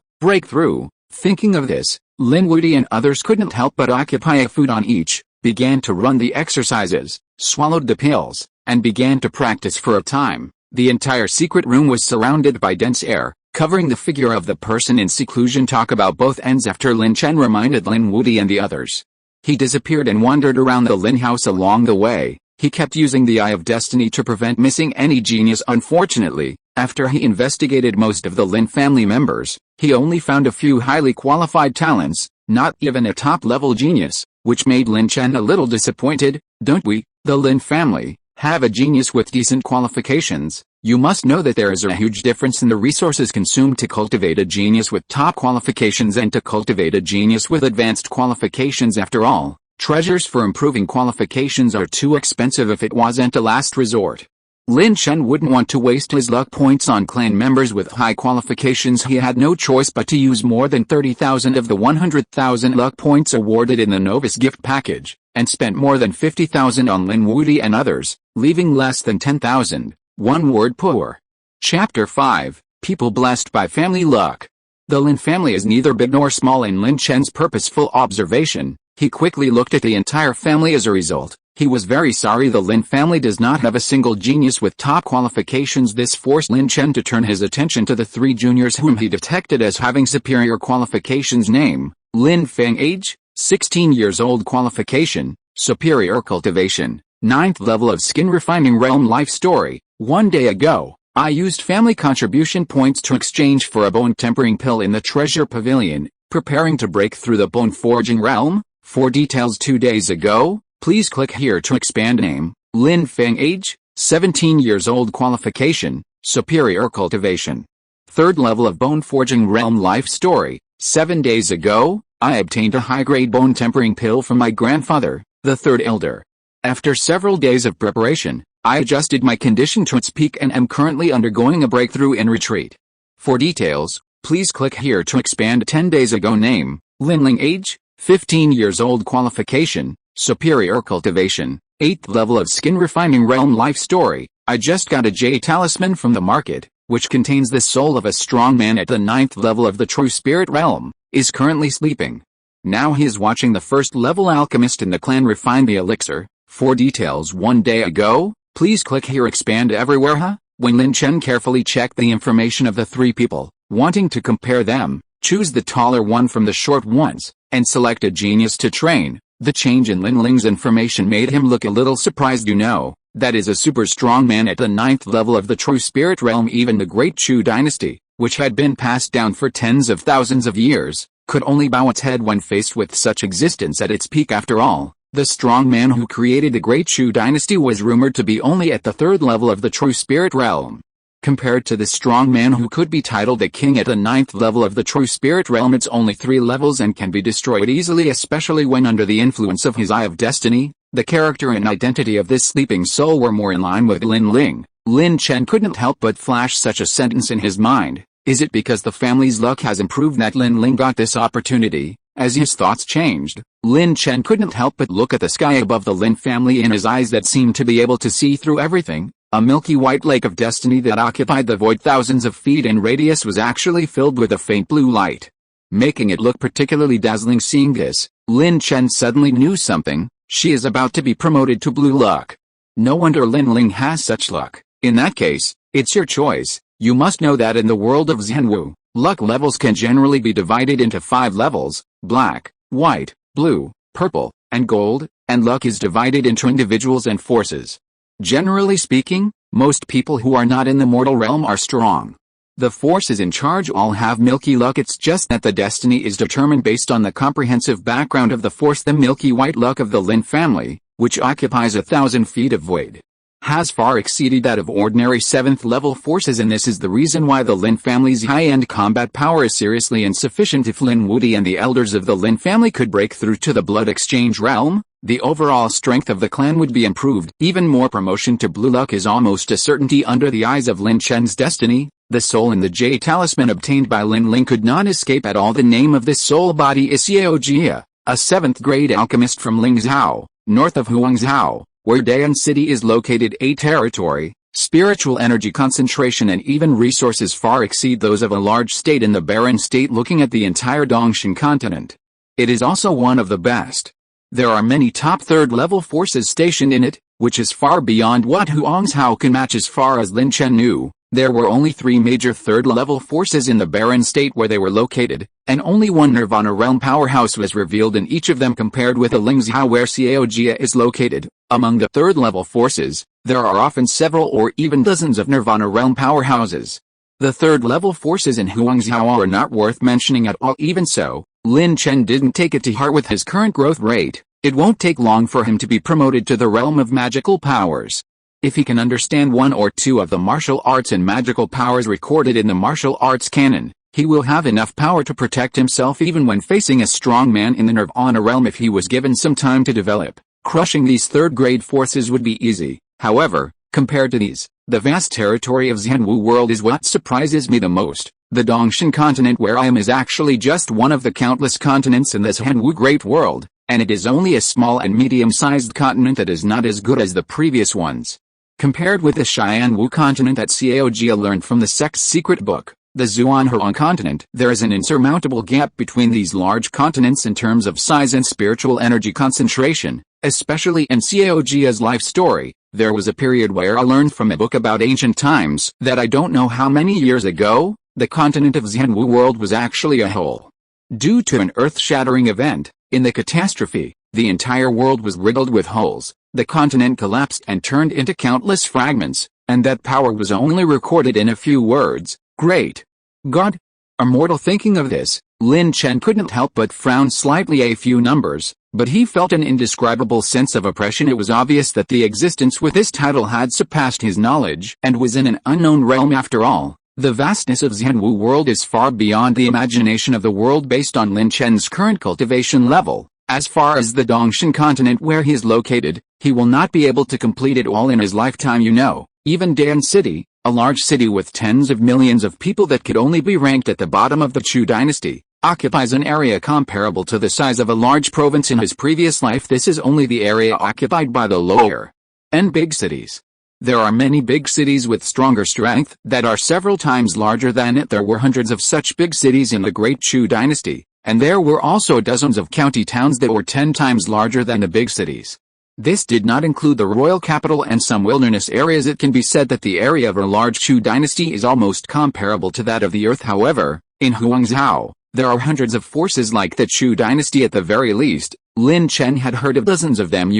Thinking of this, Lin Wuti and others couldn't help but occupy a foot on each, began to run the exercises, swallowed the pills, and began to practice for a time. The entire secret room was surrounded by dense air, covering the figure of the person in seclusion. Talk about both ends after Lin Chen reminded Lin Wuti and the others. He disappeared and wandered around the Lin house along the way. He kept using the Eye of Destiny to prevent missing any genius. Unfortunately, after he investigated most of the Lin family members, he only found a few highly qualified talents, not even a top-level genius, which made Lin Chen a little disappointed. Don't we, the Lin family, have a genius with decent qualifications? You must know that there is a huge difference in the resources consumed to cultivate a genius with top qualifications and to cultivate a genius with advanced qualifications. After all, treasures for improving qualifications are too expensive if it wasn't a last resort. Lin Chen wouldn't want to waste his luck points on clan members with high qualifications. He had no choice but to use more than 30,000 of the 100,000 luck points awarded in the novice gift package, and spent more than 50,000 on Lin Wuti and others, leaving less than 10,000. One word: poor. Chapter 5, People Blessed by Family Luck. The Lin family is neither big nor small. In Lin Chen's purposeful observation, he quickly looked at the entire family. As a result, he was very sorry the Lin family does not have a single genius with top qualifications. This forced Lin Chen to turn his attention to the three juniors whom he detected as having superior qualifications. Name: Lin Feng. Age: 16 years old. Qualification: superior cultivation. 9th level of skin refining realm. Life story: one day ago, I used family contribution points to exchange for a bone tempering pill in the treasure pavilion, preparing to break through the bone forging realm. For details: 2 days ago. Please click here to expand. Name: Lin Feng. Age: 17 years old. Qualification: superior cultivation. 3rd level of bone forging realm. Life story: 7 days ago, I obtained a high-grade bone tempering pill from my grandfather, the 3rd elder. After several days of preparation, I adjusted my condition to its peak and am currently undergoing a breakthrough in retreat. For details, please click here to expand. 10 days ago. Name: Lin Ling. Age: 15 years old. Qualification: superior cultivation. 8th level of skin refining realm. Life story: I just got a jade talisman from the market, which contains the soul of a strong man at the 9th level of the true spirit realm, is currently sleeping. Now he is watching the 1st level alchemist in the clan refine the elixir. For details: 1 day ago. Please click here. Expand everywhere. When Lin Chen carefully checked the information of the three people, wanting to compare them, choose the taller one from the short ones, and select a genius to train. The change in Lin Ling's information made him look a little surprised. You know, that is a super strong man at the 9th level of the true spirit realm. Even the great Chu dynasty, which had been passed down for tens of thousands of years, could only bow its head when faced with such existence at its peak. After all, the strong man who created the great Chu dynasty was rumored to be only at the 3rd level of the true spirit realm. Compared to the strong man who could be titled a king at the 9th level of the true spirit realm, it's only 3 levels and can be destroyed easily, especially when under the influence of his Eye of Destiny. The character and identity of this sleeping soul were more in line with Lin Ling. Lin Chen couldn't help but flash such a sentence in his mind: is it because the family's luck has improved that Lin Ling got this opportunity? As his thoughts changed, Lin Chen couldn't help but look at the sky above the Lin family in his eyes that seemed to be able to see through everything. A milky white lake of destiny that occupied the void thousands of feet in radius was actually filled with a faint blue light, making it look particularly dazzling. Seeing this, Lin Chen suddenly knew something: she is about to be promoted to blue luck. No wonder Lin Ling has such luck. In that case, it's your choice. You must know that in the world of Zhenwu, luck levels can generally be divided into 5 levels: black, white, blue, purple, and gold, and luck is divided into individuals and forces. Generally speaking, most people who are not in the mortal realm are strong. The forces in charge all have milky luck. It's just that the destiny is determined based on the comprehensive background of the force. The milky white luck of the Lin family, which occupies 1,000 feet of void, has far exceeded that of ordinary 7th level forces, and this is the reason why the Lin family's high-end combat power is seriously insufficient. If Lin Wuti and the elders of the Lin family could break through to the blood exchange realm, the overall strength of the clan would be improved. Even more, promotion to blue luck is almost a certainty under the eyes of Lin Chen's destiny. The soul in the jade talisman obtained by Lin Ling could not escape at all. The name of this soul body is Xiao Jia, a 7th grade alchemist from Lingzhou, north of Huangzhou, where Dayan City is located. A territory, spiritual energy concentration and even resources far exceed those of a large state in the barren state looking at the entire Dongshan continent. It is also one of the best. There are many top 3rd level forces stationed in it, which is far beyond what Huangzhou can match. As far as Lin Chen knew, there were only 3 major third-level forces in the barren state where they were located, and only one Nirvana realm powerhouse was revealed in each of them compared with the Lingzhou where Xiaojia is located. Among the third-level forces, there are often several or even dozens of Nirvana realm powerhouses. The third-level forces in Huangzhou are not worth mentioning at all. Even so, Lin Chen didn't take it to heart. With his current growth rate, it won't take long for him to be promoted to the realm of magical powers. If he can understand 1 or 2 of the martial arts and magical powers recorded in the martial arts canon, he will have enough power to protect himself even when facing a strong man in the Nirvana realm if he was given some time to develop. Crushing these third-grade forces would be easy. However, compared to these, the vast territory of Zhenwu world is what surprises me the most. The Dongshan continent where I am is actually just one of the countless continents in the Zhenwu great world, and it is only a small and medium-sized continent that is not as good as the previous ones. Compared with the Xianwu continent that Xiaojia learned from the sect's secret book, the Zhuanhong continent, there is an insurmountable gap between these large continents in terms of size and spiritual energy concentration, especially in Xiaojia's life story. There was a period where I learned from a book about ancient times that I don't know how many years ago, the continent of Zhenwu world was actually a hole. Due to an earth-shattering event, in the catastrophe, the entire world was riddled with holes. The continent collapsed and turned into countless fragments, and that power was only recorded in a few words. Great God! Immortal. Thinking of this, Lin Chen couldn't help but frown slightly. A few numbers, but he felt an indescribable sense of oppression. It was obvious that the existence with this title had surpassed his knowledge and was in an unknown realm after all. The vastness of Zhenwu world is far beyond the imagination of the world based on Lin Chen's current cultivation level. As far as the Dongshan continent where he is located, he will not be able to complete it all in his lifetime. Even Dayan City, a large city with tens of millions of people that could only be ranked at the bottom of the Chu dynasty, occupies an area comparable to the size of a large province in his previous life. This is only the area occupied by the lower and big cities. There are many big cities with stronger strength that are several times larger than it. There were hundreds of such big cities in the Great Chu dynasty, and there were also dozens of county towns that were 10 times larger than the big cities. This did not include the royal capital and some wilderness areas. It can be said that the area of a large Chu dynasty is almost comparable to that of the earth. However, in Huangzhou, there are hundreds of forces like the Chu dynasty at the very least. Lin Chen had heard of dozens of them.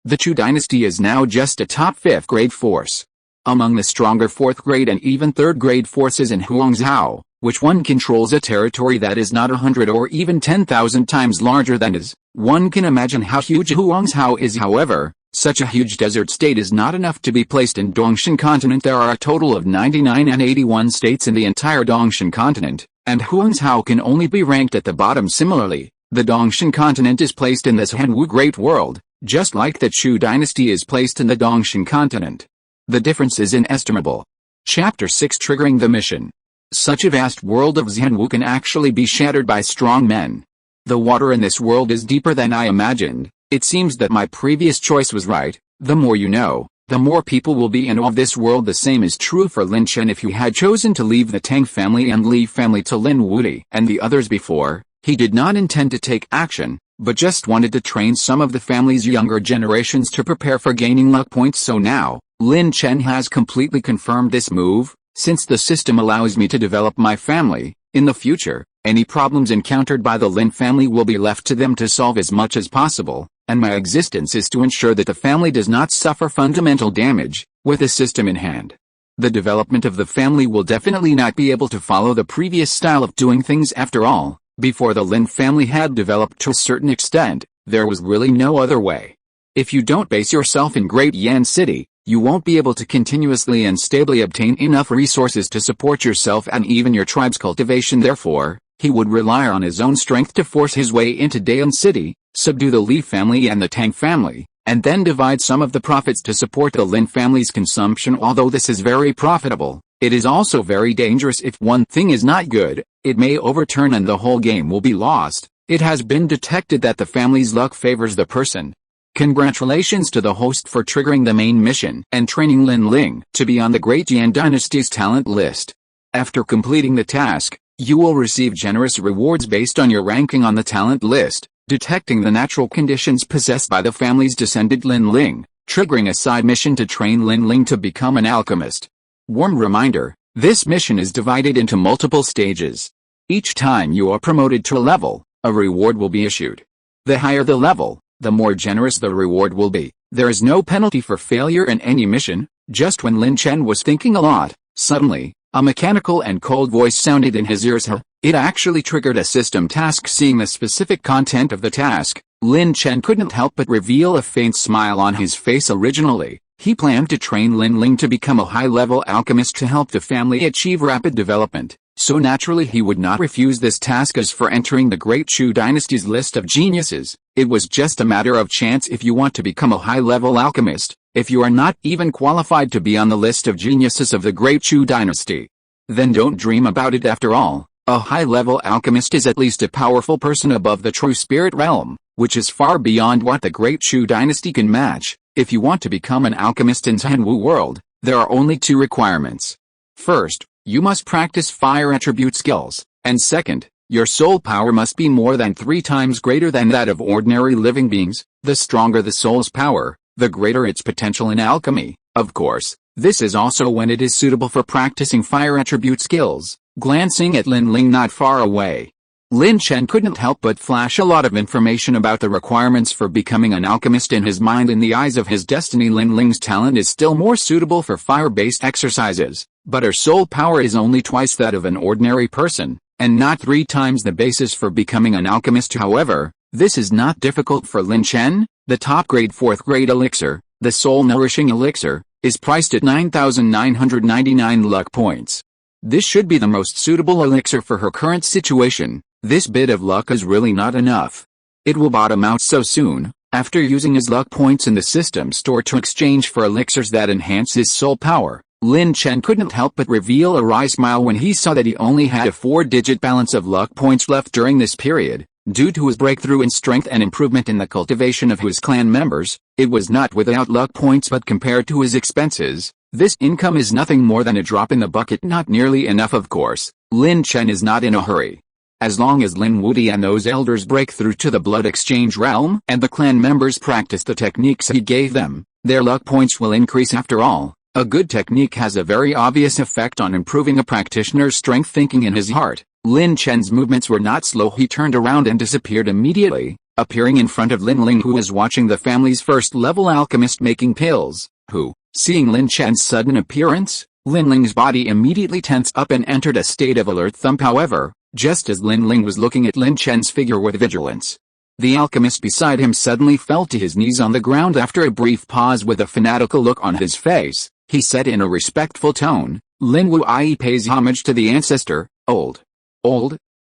The Chu dynasty is now just a top 5th grade force. Among the stronger 4th grade and even 3rd grade forces in Huangzhou, which one controls a territory that is not 100 or even 10,000 times larger than his. One can imagine how huge Huangzhou is. However, such a huge desert state is not enough to be placed in Dongshan continent. There are a total of 99 and 81 states in the entire Dongshan continent, and Huangzhou can only be ranked at the bottom. Similarly, the Dongshan continent is placed in the Zhenwu Great World, just like the Chu dynasty is placed in the Dongshan continent. The difference is inestimable. Chapter 6: Triggering the Mission. Such a vast world of Zhenwu can actually be shattered by strong men. The water in this world is deeper than I imagined. It seems that my previous choice was right. The more you know, the more people will be in awe of this world. The same is true for Lin Chen. If he had chosen to leave the Tang family and Li family to Lin Wudi and the others before, he did not intend to take action, but just wanted to train some of the family's younger generations to prepare for gaining luck points. So now, Lin Chen has completely confirmed this move. Since the system allows me to develop my family, in the future, any problems encountered by the Lin family will be left to them to solve as much as possible, and my existence is to ensure that the family does not suffer fundamental damage. With the system in hand, the development of the family will definitely not be able to follow the previous style of doing things. After all, before the Lin family had developed to a certain extent, there was really no other way. If you don't base yourself in Great Yan City, you won't be able to continuously and stably obtain enough resources to support yourself and even your tribe's cultivation. Therefore, he would rely on his own strength to force his way into Dayan City, subdue the Li family and the Tang family, and then divide some of the profits to support the Lin family's consumption. Although this is very profitable, it is also very dangerous. If one thing is not good, it may overturn and the whole game will be lost. It has been detected that the family's luck favors the person. Congratulations to the host for triggering the main mission and training Lin Ling to be on the Great Yan Dynasty's talent list. After completing the task, you will receive generous rewards based on your ranking on the talent list. Detecting the natural conditions possessed by the family's descendant Lin Ling, triggering a side mission to train Lin to become an alchemist. Warm reminder, this mission is divided into multiple stages. Each time you are promoted to a level, a reward will be issued. The higher the level, the more generous the reward will be. There is no penalty for failure in any mission. Just when Lin Chen was thinking a lot, suddenly, a mechanical and cold voice sounded in his ears. It actually triggered a system task. Seeing the specific content of the task, Lin Chen couldn't help but reveal a faint smile on his face. Originally, he planned to train Lin to become a high-level alchemist to help the family achieve rapid development, so naturally he would not refuse this task. As for entering the Great Chu Dynasty's list of geniuses, it was just a matter of chance. If you want to become a high-level alchemist, if you are not even qualified to be on the list of geniuses of the Great Chu Dynasty, then don't dream about it. After all, a high-level alchemist is at least a powerful person above the true spirit realm, which is far beyond what the Great Chu Dynasty can match. If you want to become an alchemist in Zhenwu world, there are only two requirements. First, you must practice fire attribute skills, and second, your soul power must be more than 3 times greater than that of ordinary living beings. The stronger the soul's power, the greater its potential in alchemy. Of course, this is also when it is suitable for practicing fire attribute skills. Glancing at Lin not far away, Lin Chen couldn't help but flash a lot of information about the requirements for becoming an alchemist in his mind. In the eyes of his destiny, Lin's talent is still more suitable for fire-based exercises, but her soul power is only twice that of an ordinary person, and not 3 times the basis for becoming an alchemist. However, this is not difficult for Lin Chen. The top-grade 4th-grade elixir, the soul-nourishing elixir, is priced at 9,999 luck points. This should be the most suitable elixir for her current situation. This bit of luck is really not enough. It will bottom out so soon, after using his luck points in the system store to exchange for elixirs that enhance his soul power. Lin Chen couldn't help but reveal a wry smile when he saw that he only had a 4-digit balance of luck points left during this period. Due to his breakthrough in strength and improvement in the cultivation of his clan members, it was not without luck points, but compared to his expenses, this income is nothing more than a drop in the bucket. Not nearly enough. Of course, Lin Chen is not in a hurry. As long as Lin Wuti and those elders break through to the blood exchange realm and the clan members practice the techniques he gave them, their luck points will increase. After all, a good technique has a very obvious effect on improving a practitioner's strength. Thinking in his heart, Lin Chen's movements were not slow. He turned around and disappeared immediately, appearing in front of Lin who was watching the family's first-level alchemist making pills, who, seeing Lin Chen's sudden appearance, Ling's body immediately tensed up and entered a state of alert thump. However, just as Lin was looking at Lin Chen's figure with vigilance, the alchemist beside him suddenly fell to his knees on the ground. After a brief pause with a fanatical look on his face, he said in a respectful tone, "Lin Wu pays homage to the ancestor, old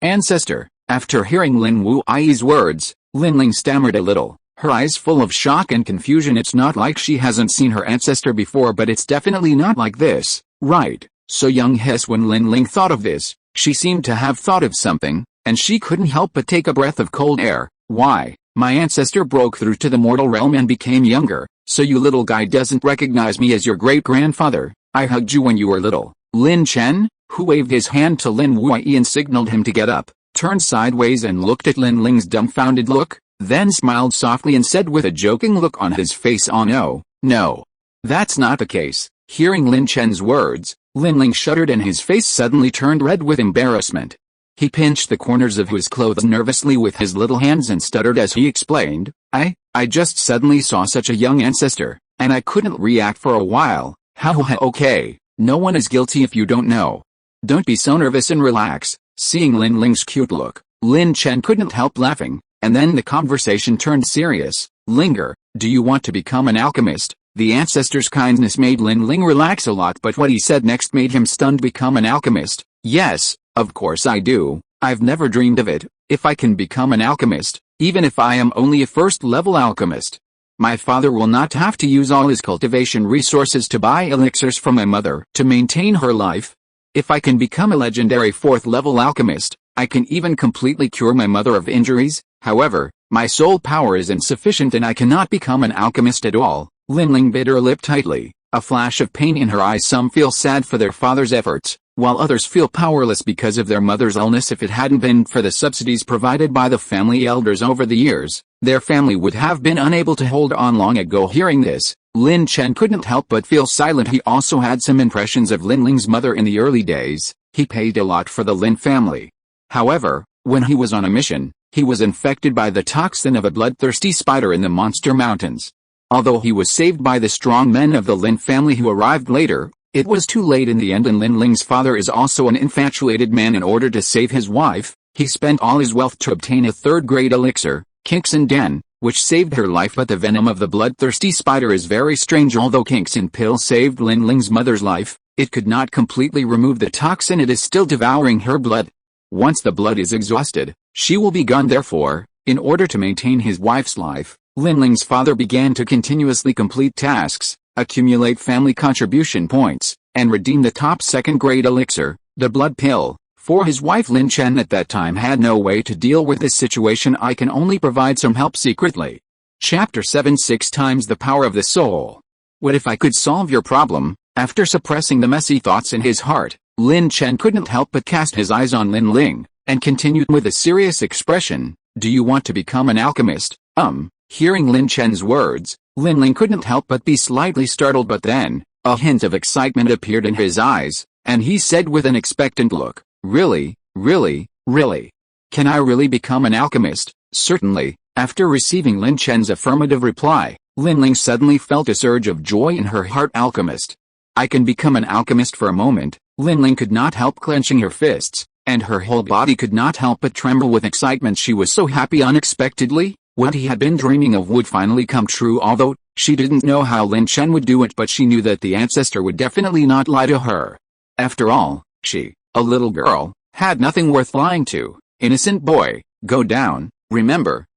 ancestor." After hearing Lin Wu's words, Lin stammered a little, her eyes full of shock and confusion. It's not like she hasn't seen her ancestor before, but it's definitely not like this, right? So young. When Lin thought of this, she seemed to have thought of something, and she couldn't help but take a breath of cold air. Why, my ancestor broke through to the mortal realm and became younger, so you little guy doesn't recognize me as your great-grandfather? I hugged you when you were little. Lin Chen, who waved his hand to Lin Wu and signaled him to get up, turned sideways and looked at Ling's dumbfounded look, then smiled softly and said with a joking look on his face, "Oh no, that's not the case." Hearing Lin Chen's words, Lin shuddered and his face suddenly turned red with embarrassment. He pinched the corners of his clothes nervously with his little hands and stuttered as he explained, I just suddenly saw such a young ancestor, and I couldn't react for a while. Okay, no one is guilty if you don't know. Don't be so nervous and relax." Seeing Ling's cute look, Lin Chen couldn't help laughing, and then the conversation turned serious. "Linger, do you want to become an alchemist?" The ancestor's kindness made Lin relax a lot, but what he said next made him stunned. "Become an alchemist? Yes, of course I do. I've never dreamed of it. If I can become an alchemist, even if I am only a first-level alchemist, my father will not have to use all his cultivation resources to buy elixirs from my mother to maintain her life. If I can become a legendary 4th-level alchemist, I can even completely cure my mother of injuries. However, my soul power is insufficient and I cannot become an alchemist at all." Lin bit her lip tightly, a flash of pain in her eyes. Some feel sad for their father's efforts, while others feel powerless because of their mother's illness. If it hadn't been for the subsidies provided by the family elders over the years, their family would have been unable to hold on long ago. Hearing this, Lin Chen couldn't help but feel silent. He also had some impressions of Lin Ling's mother in the early days. He paid a lot for the Lin family. However, when he was on a mission, he was infected by the toxin of a bloodthirsty spider in the Monster Mountains. Although he was saved by the strong men of the Lin family who arrived later, it was too late in the end, and Lin Ling's father is also an infatuated man. In order to save his wife, he spent all his wealth to obtain a third-grade elixir, Kinksin Den, which saved her life. But the venom of the bloodthirsty spider is very strange. Although Kinksin pill saved Lin Ling's mother's life, it could not completely remove the toxin. It is still devouring her blood. Once the blood is exhausted, she will be gone. Therefore, in order to maintain his wife's life, Lin Ling's father began to continuously complete tasks, accumulate family contribution points, and redeem the top second-grade elixir, the blood pill, for his wife. Lin Chen at that time had no way to deal with this situation. I can only provide some help secretly. Chapter 7 6 times the power of the soul. What if I could solve your problem? After suppressing the messy thoughts in his heart, Lin Chen couldn't help but cast his eyes on Lin Ling, and continued with a serious expression, "Do you want to become an alchemist?" Hearing Lin Chen's words, Lin Ling couldn't help but be slightly startled, but then, a hint of excitement appeared in his eyes, and he said with an expectant look, "Really, really, really? Can I really become an alchemist?" "Certainly." After receiving Lin Chen's affirmative reply, Lin Ling suddenly felt a surge of joy in her heart. "Alchemist? I can become an alchemist." For a moment, Lin Ling could not help clenching her fists, and her whole body could not help but tremble with excitement. She was so happy. Unexpectedly, what he had been dreaming of would finally come true. Although she didn't know how Lin Chen would do it, but she knew that the ancestor would definitely not lie to her. After all, she, a little girl, had nothing worth lying to. "Innocent boy, go down. Remember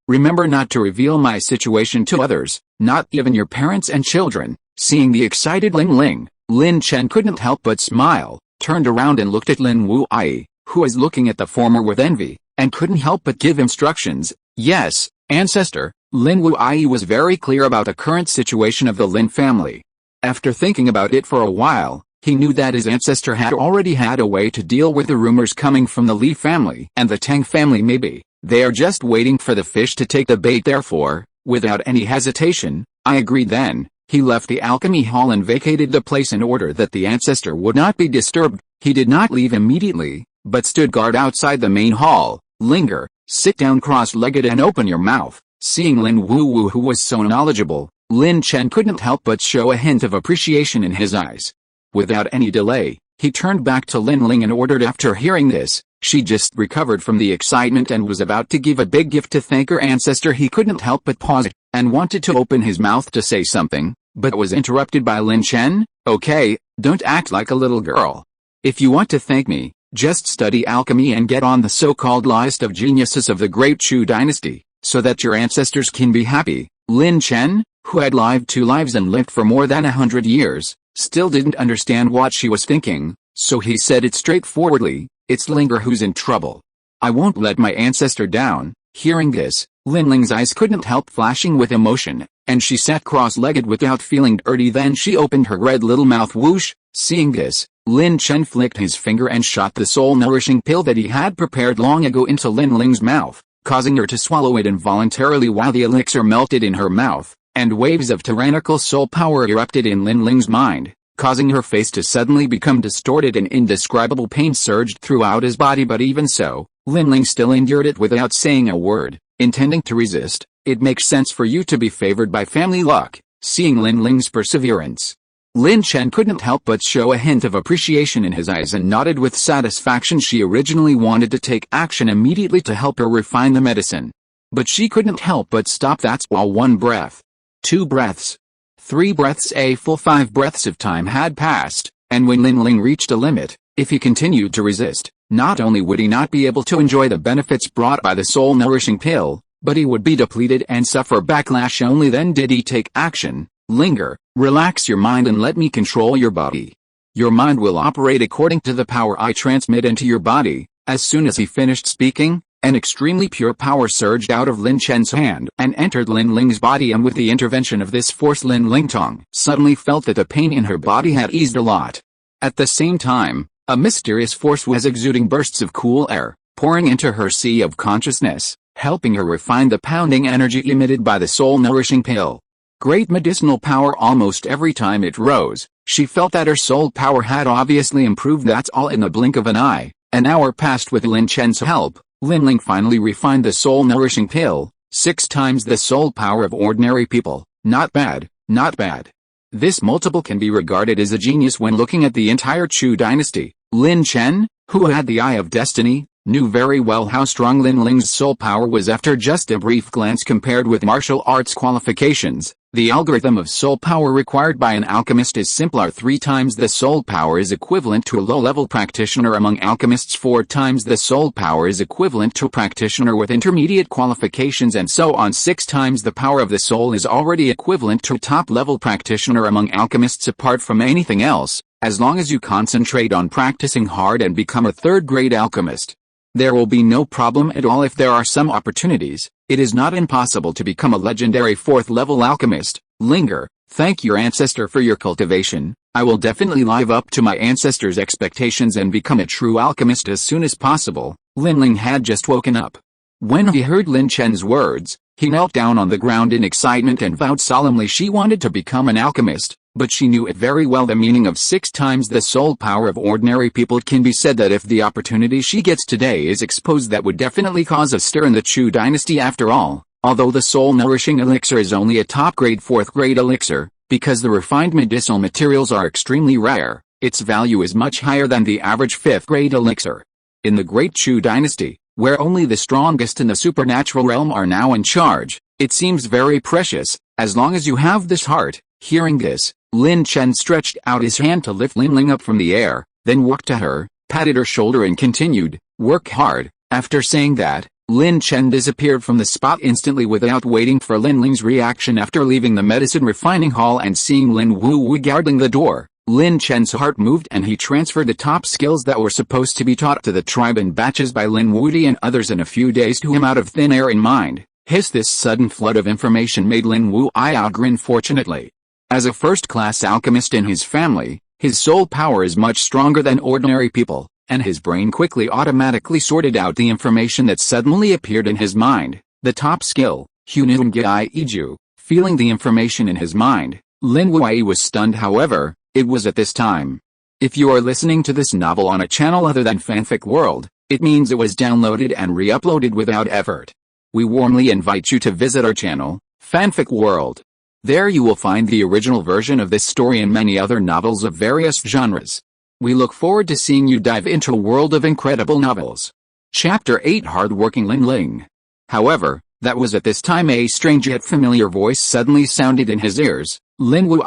not to reveal my situation to others, not even your parents and children." Seeing the excited Ling, Lin Chen couldn't help but smile, turned around and looked at Lin Wuai, who was looking at the former with envy, and couldn't help but give instructions. "Yes, ancestor." Lin Wuai was very clear about the current situation of the Lin family. After thinking about it for a while, he knew that his ancestor had already had a way to deal with the rumors coming from the Li family and the Tang family. Maybe they are just waiting for the fish to take the bait. Therefore, without any hesitation, I agreed. Then he left the alchemy hall and vacated the place in order that the ancestor would not be disturbed. He did not leave immediately, but stood guard outside the main hall. "Linger, sit down cross-legged and open your mouth." Seeing Lin Wu, who was so knowledgeable, Lin Chen couldn't help but show a hint of appreciation in his eyes. Without any delay, he turned back to Lin Ling and ordered. After hearing this, she just recovered from the excitement and was about to give a big gift to thank her ancestor. He couldn't help but pause, and wanted to open his mouth to say something, but was interrupted by Lin Chen. "Okay, don't act like a little girl. If you want to thank me, just study alchemy and get on the so-called list of geniuses of the Great Chu dynasty, so that your ancestors can be happy." Lin Chen, who had lived 2 lives and lived for more than 100 years, still didn't understand what she was thinking, so he said it straightforwardly, "It's Linger who's in trouble. I won't let my ancestor down." Hearing this, Lin Ling's eyes couldn't help flashing with emotion, and she sat cross-legged without feeling dirty. Then she opened her red little mouth. Whoosh! Seeing this, Lin Chen flicked his finger and shot the soul-nourishing pill that he had prepared long ago into Lin Ling's mouth, causing her to swallow it involuntarily while the elixir melted in her mouth, and waves of tyrannical soul power erupted in Lin Ling's mind, causing her face to suddenly become distorted, and indescribable pain surged throughout his body. But even so, Lin Ling still endured it without saying a word, intending to resist. "It makes sense for you to be favored by family luck." Seeing Lin Ling's perseverance, Lin Chen couldn't help but show a hint of appreciation in his eyes and nodded with satisfaction. She originally wanted to take action immediately to help her refine the medicine, but she couldn't help but stop. That's while 1 breath, 2 breaths, 3 breaths, a full 5 breaths of time had passed, and when Lin Ling reached a limit, if he continued to resist, not only would he not be able to enjoy the benefits brought by the soul-nourishing pill, but he would be depleted and suffer backlash. Only then did he take action. "Linger, relax your mind and let me control your body. Your mind will operate according to the power I transmit into your body." As soon as he finished speaking, an extremely pure power surged out of Lin Chen's hand and entered Lin Ling's body, and with the intervention of this force, Lin Lingtong suddenly felt that the pain in her body had eased a lot. At the same time, a mysterious force was exuding bursts of cool air, pouring into her sea of consciousness, helping her refine the pounding energy emitted by the soul-nourishing pill. Great medicinal power almost every time it rose. She felt that her soul power had obviously improved. That's all in the blink of an eye. An hour passed with Lin Chen's help. Lin finally refined the soul-nourishing pill, 6 times the soul power of ordinary people. Not bad, not bad. This multiple can be regarded as a genius when looking at the entire Chu dynasty. Lin Chen, who had the eye of destiny, knew very well how strong Lin Ling's soul power was. After just a brief glance compared with martial arts qualifications, the algorithm of soul power required by an alchemist is simpler. 3 times the soul power is equivalent to a low-level practitioner among alchemists. 4 times the soul power is equivalent to a practitioner with intermediate qualifications, and so on. 6 times the power of the soul is already equivalent to a top-level practitioner among alchemists. Apart from anything else, as long as you concentrate on practicing hard and become a third-grade alchemist, there will be no problem at all. If there are some opportunities, it is not impossible to become a legendary 4th-level alchemist. Linger, thank your ancestor for your cultivation. I will definitely live up to my ancestor's expectations and become a true alchemist as soon as possible. Lin Ling had just woken up. When he heard Lin Chen's words, he knelt down on the ground in excitement and vowed solemnly she wanted to become an alchemist. But she knew it very well, the meaning of 6 times the soul power of ordinary people. It can be said that if the opportunity she gets today is exposed, that would definitely cause a stir in the Chu dynasty. After all, although the soul-nourishing elixir is only a top-grade 4th-grade elixir, because the refined medicinal materials are extremely rare, its value is much higher than the average 5th-grade elixir. In the Great Chu dynasty, where only the strongest in the supernatural realm are now in charge, it seems very precious, as long as you have this heart. Hearing this, Lin Chen stretched out his hand to lift Lin Ling up from the air, then walked to her, patted her shoulder and continued, "Work hard." After saying that, Lin Chen disappeared from the spot instantly without waiting for Lin Ling's reaction. After leaving the medicine refining hall and seeing Lin Wu guarding the door, Lin Chen's heart moved and he transferred the top skills that were supposed to be taught to the tribe in batches by Lin Wu and others in a few days to him out of thin air. In mind, this sudden flood of information made Lin Wu grin. Fortunately, as a first-class alchemist in his family, his soul power is much stronger than ordinary people, and his brain quickly automatically sorted out the information that suddenly appeared in his mind. The top skill, Hunungai Iju. Feeling the information in his mind, Lin Wu was stunned. However, it was at this time. If you are listening to this novel on a channel other than Fanfic World, it means it was downloaded and re-uploaded without effort. We warmly invite you to visit our channel, Fanfic World. There you will find the original version of this story and many other novels of various genres. We look forward to seeing you dive into a world of incredible novels. Chapter 8, Hardworking Lin Ling. However, that was at this time a strange yet familiar voice suddenly sounded in his ears. "Lin Wu,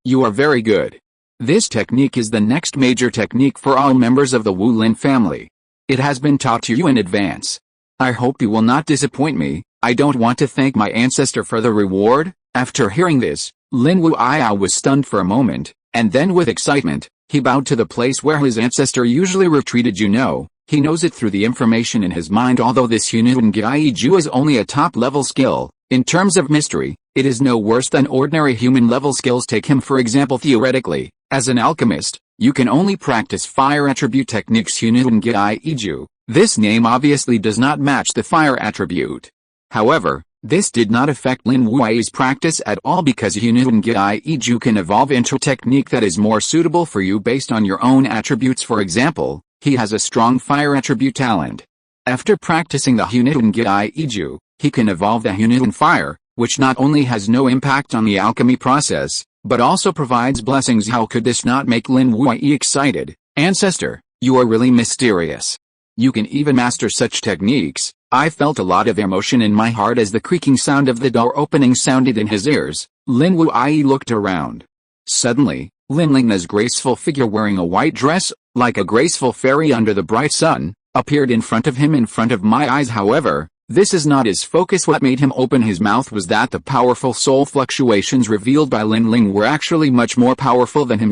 you are very good. This technique is the next major technique for all members of the Wu Lin family. It has been taught to you in advance. I hope you will not disappoint me. I don't want to thank my ancestor for the reward." After hearing this, Lin Wu was stunned for a moment, and then with excitement, he bowed to the place where his ancestor usually retreated. He knows it through the information in his mind. Although this Hunungai Iju is only a top-level skill, in terms of mystery, it is no worse than ordinary human-level skills. Take him for example. Theoretically, as an alchemist, you can only practice fire attribute techniques. Hunungai Iju. This name obviously does not match the fire attribute. However, this did not affect Lin Wu's practice at all, because Hunungai Iju can evolve into a technique that is more suitable for you based on your own attributes. For example, he has a strong fire attribute talent. After practicing the Hunungai Iju, he can evolve the Hunun fire, which not only has no impact on the alchemy process, but also provides blessings. How could this not make Lin Wu excited? "Ancestor, you are really mysterious. You can even master such techniques." I felt a lot of emotion in my heart as the creaking sound of the door opening sounded in his ears. Lin Wu looked around. Suddenly, Lin Ling's graceful figure wearing a white dress, like a graceful fairy under the bright sun, appeared in front of him in front of my eyes. However, this is not his focus. What made him open his mouth was that the powerful soul fluctuations revealed by Lin Ling were actually much more powerful than him.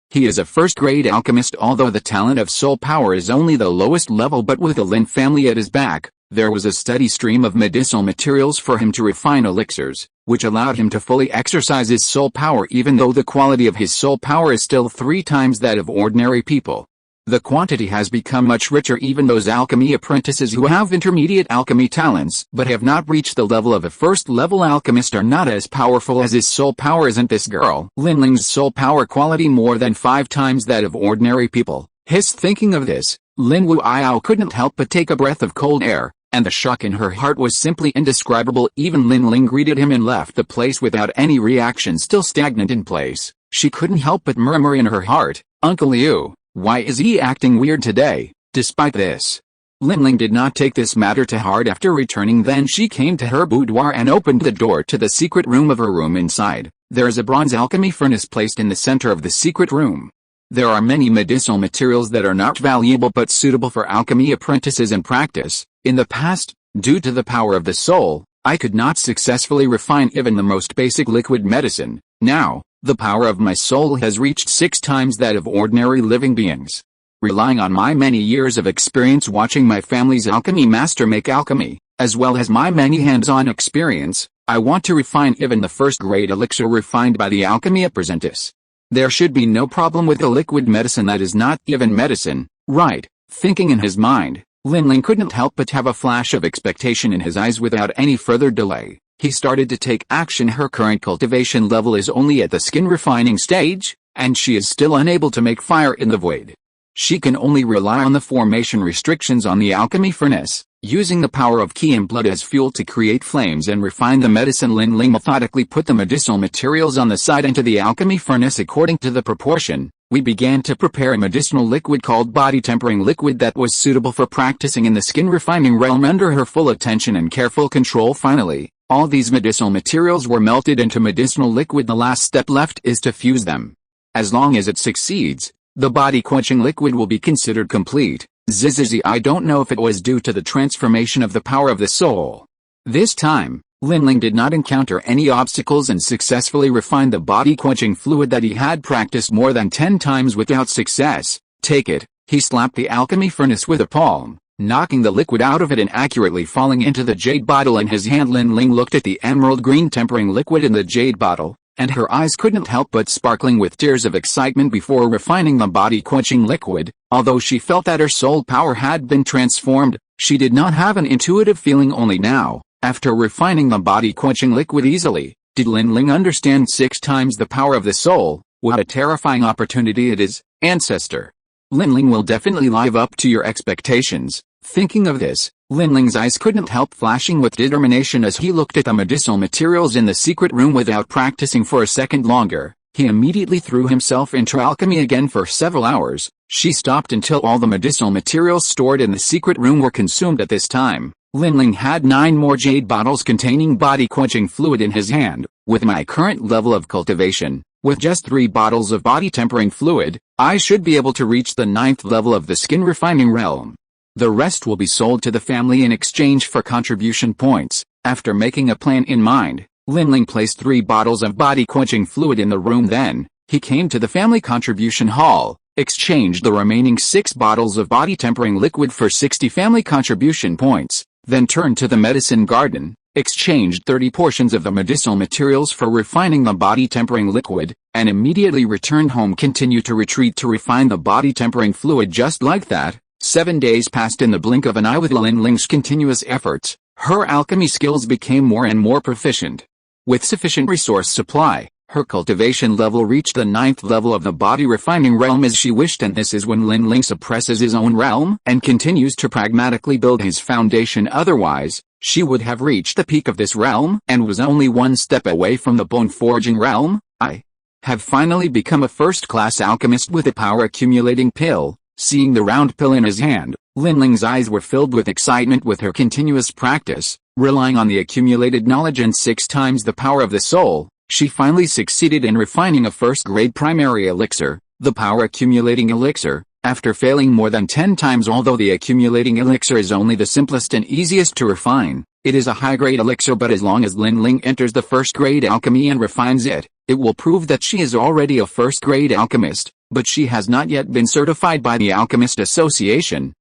He is a first-grade alchemist, although the talent of soul power is only the lowest level. But with the Lin family at his back, there was a steady stream of medicinal materials for him to refine elixirs, which allowed him to fully exercise his soul power, even though the quality of his soul power is still 3 times that of ordinary people. The quantity has become much richer. Even those alchemy apprentices who have intermediate alchemy talents but have not reached the level of a first-level alchemist are not as powerful as his soul power. Isn't this girl Linling's soul power quality more than 5 times that of ordinary people? Thinking of this, Lin Wu Ao couldn't help but take a breath of cold air, and the shock in her heart was simply indescribable. Even Linling greeted him and left the place without any reaction. Still stagnant in place, she couldn't help but murmur in her heart, "Uncle Liu, why is he acting weird today?" Despite this, Linling did not take this matter to heart. After returning, then she came to her boudoir and opened the door to the secret room of her room. Inside, there is a bronze alchemy furnace placed in the center of the secret room. There are many medicinal materials that are not valuable but suitable for alchemy apprentices in practice. In the past, due to the power of the soul, I could not successfully refine even the most basic liquid medicine. Now, the power of my soul has reached 6 times that of ordinary living beings. Relying on my many years of experience watching my family's alchemy master make alchemy, as well as my many hands-on experience, I want to refine even the first-grade elixir refined by the alchemy apprentice. There should be no problem with a liquid medicine that is not even medicine, right? Thinking in his mind, Linling couldn't help but have a flash of expectation in his eyes. Without any further delay, he started to take action. Her current cultivation level is only at the skin refining stage, and she is still unable to make fire in the void. She can only rely on the formation restrictions on the alchemy furnace, using the power of qi and blood as fuel to create flames and refine the medicine. Linling methodically put the medicinal materials on the side into the alchemy furnace according to the proportion. We began to prepare a medicinal liquid called body tempering liquid that was suitable for practicing in the skin refining realm under her full attention and careful control. Finally, all these medicinal materials were melted into medicinal liquid. The last step left is to fuse them. As long as it succeeds, the body quenching liquid will be considered complete. I don't know if it was due to the transformation of the power of the soul. This time, Linling did not encounter any obstacles and successfully refined the body quenching fluid that he had practiced more than 10 times without success. Take it. He slapped the alchemy furnace with a palm, knocking the liquid out of it and accurately falling into the jade bottle in his hand. Linling looked at the emerald green tempering liquid in the jade bottle, and her eyes couldn't help but sparkling with tears of excitement before refining the body-quenching liquid. Although she felt that her soul power had been transformed, she did not have an intuitive feeling. Only now, after refining the body-quenching liquid easily, did Linling understand 6 times the power of the soul. What a terrifying opportunity it is, ancestor. Linling will definitely live up to your expectations. Thinking of this, Linling's eyes couldn't help flashing with determination as he looked at the medicinal materials in the secret room. Without practicing for a second longer, he immediately threw himself into alchemy again. For several hours, she stopped until all the medicinal materials stored in the secret room were consumed. At this time, Linling had 9 more jade bottles containing body-quenching fluid in his hand. With my current level of cultivation, with just 3 bottles of body-tempering fluid, I should be able to reach the 9th level of the skin refining realm. The rest will be sold to the family in exchange for contribution points. After making a plan in mind, Linling placed 3 bottles of body-quenching fluid in the room. Then, he came to the family contribution hall, exchanged the remaining 6 bottles of body-tempering liquid for 60 family contribution points, then turned to the medicine garden, exchanged 30 portions of the medicinal materials for refining the body-tempering liquid, and immediately returned home. Continued to retreat to refine the body-tempering fluid. Just like that, 7 days passed in the blink of an eye. With Linling's continuous efforts, her alchemy skills became more and more proficient. With sufficient resource supply, her cultivation level reached the 9th level of the body refining realm as she wished. And this is when Linling suppresses his own realm and continues to pragmatically build his foundation. Otherwise, she would have reached the peak of this realm and was only 1 step away from the bone forging realm. I have finally become a first-class alchemist with a power accumulating pill. Seeing the round pill in his hand, Linling's eyes were filled with excitement. With her continuous practice, relying on the accumulated knowledge and 6 times the power of the soul, she finally succeeded in refining a first-grade primary elixir, the power accumulating elixir, after failing more than 10 times. Although the accumulating elixir is only the simplest and easiest to refine, it is a high-grade elixir. But as long as Linling enters the first-grade alchemy and refines it, it will prove that she is already a first-grade alchemist. But she has not yet been certified by the Alchemist Association.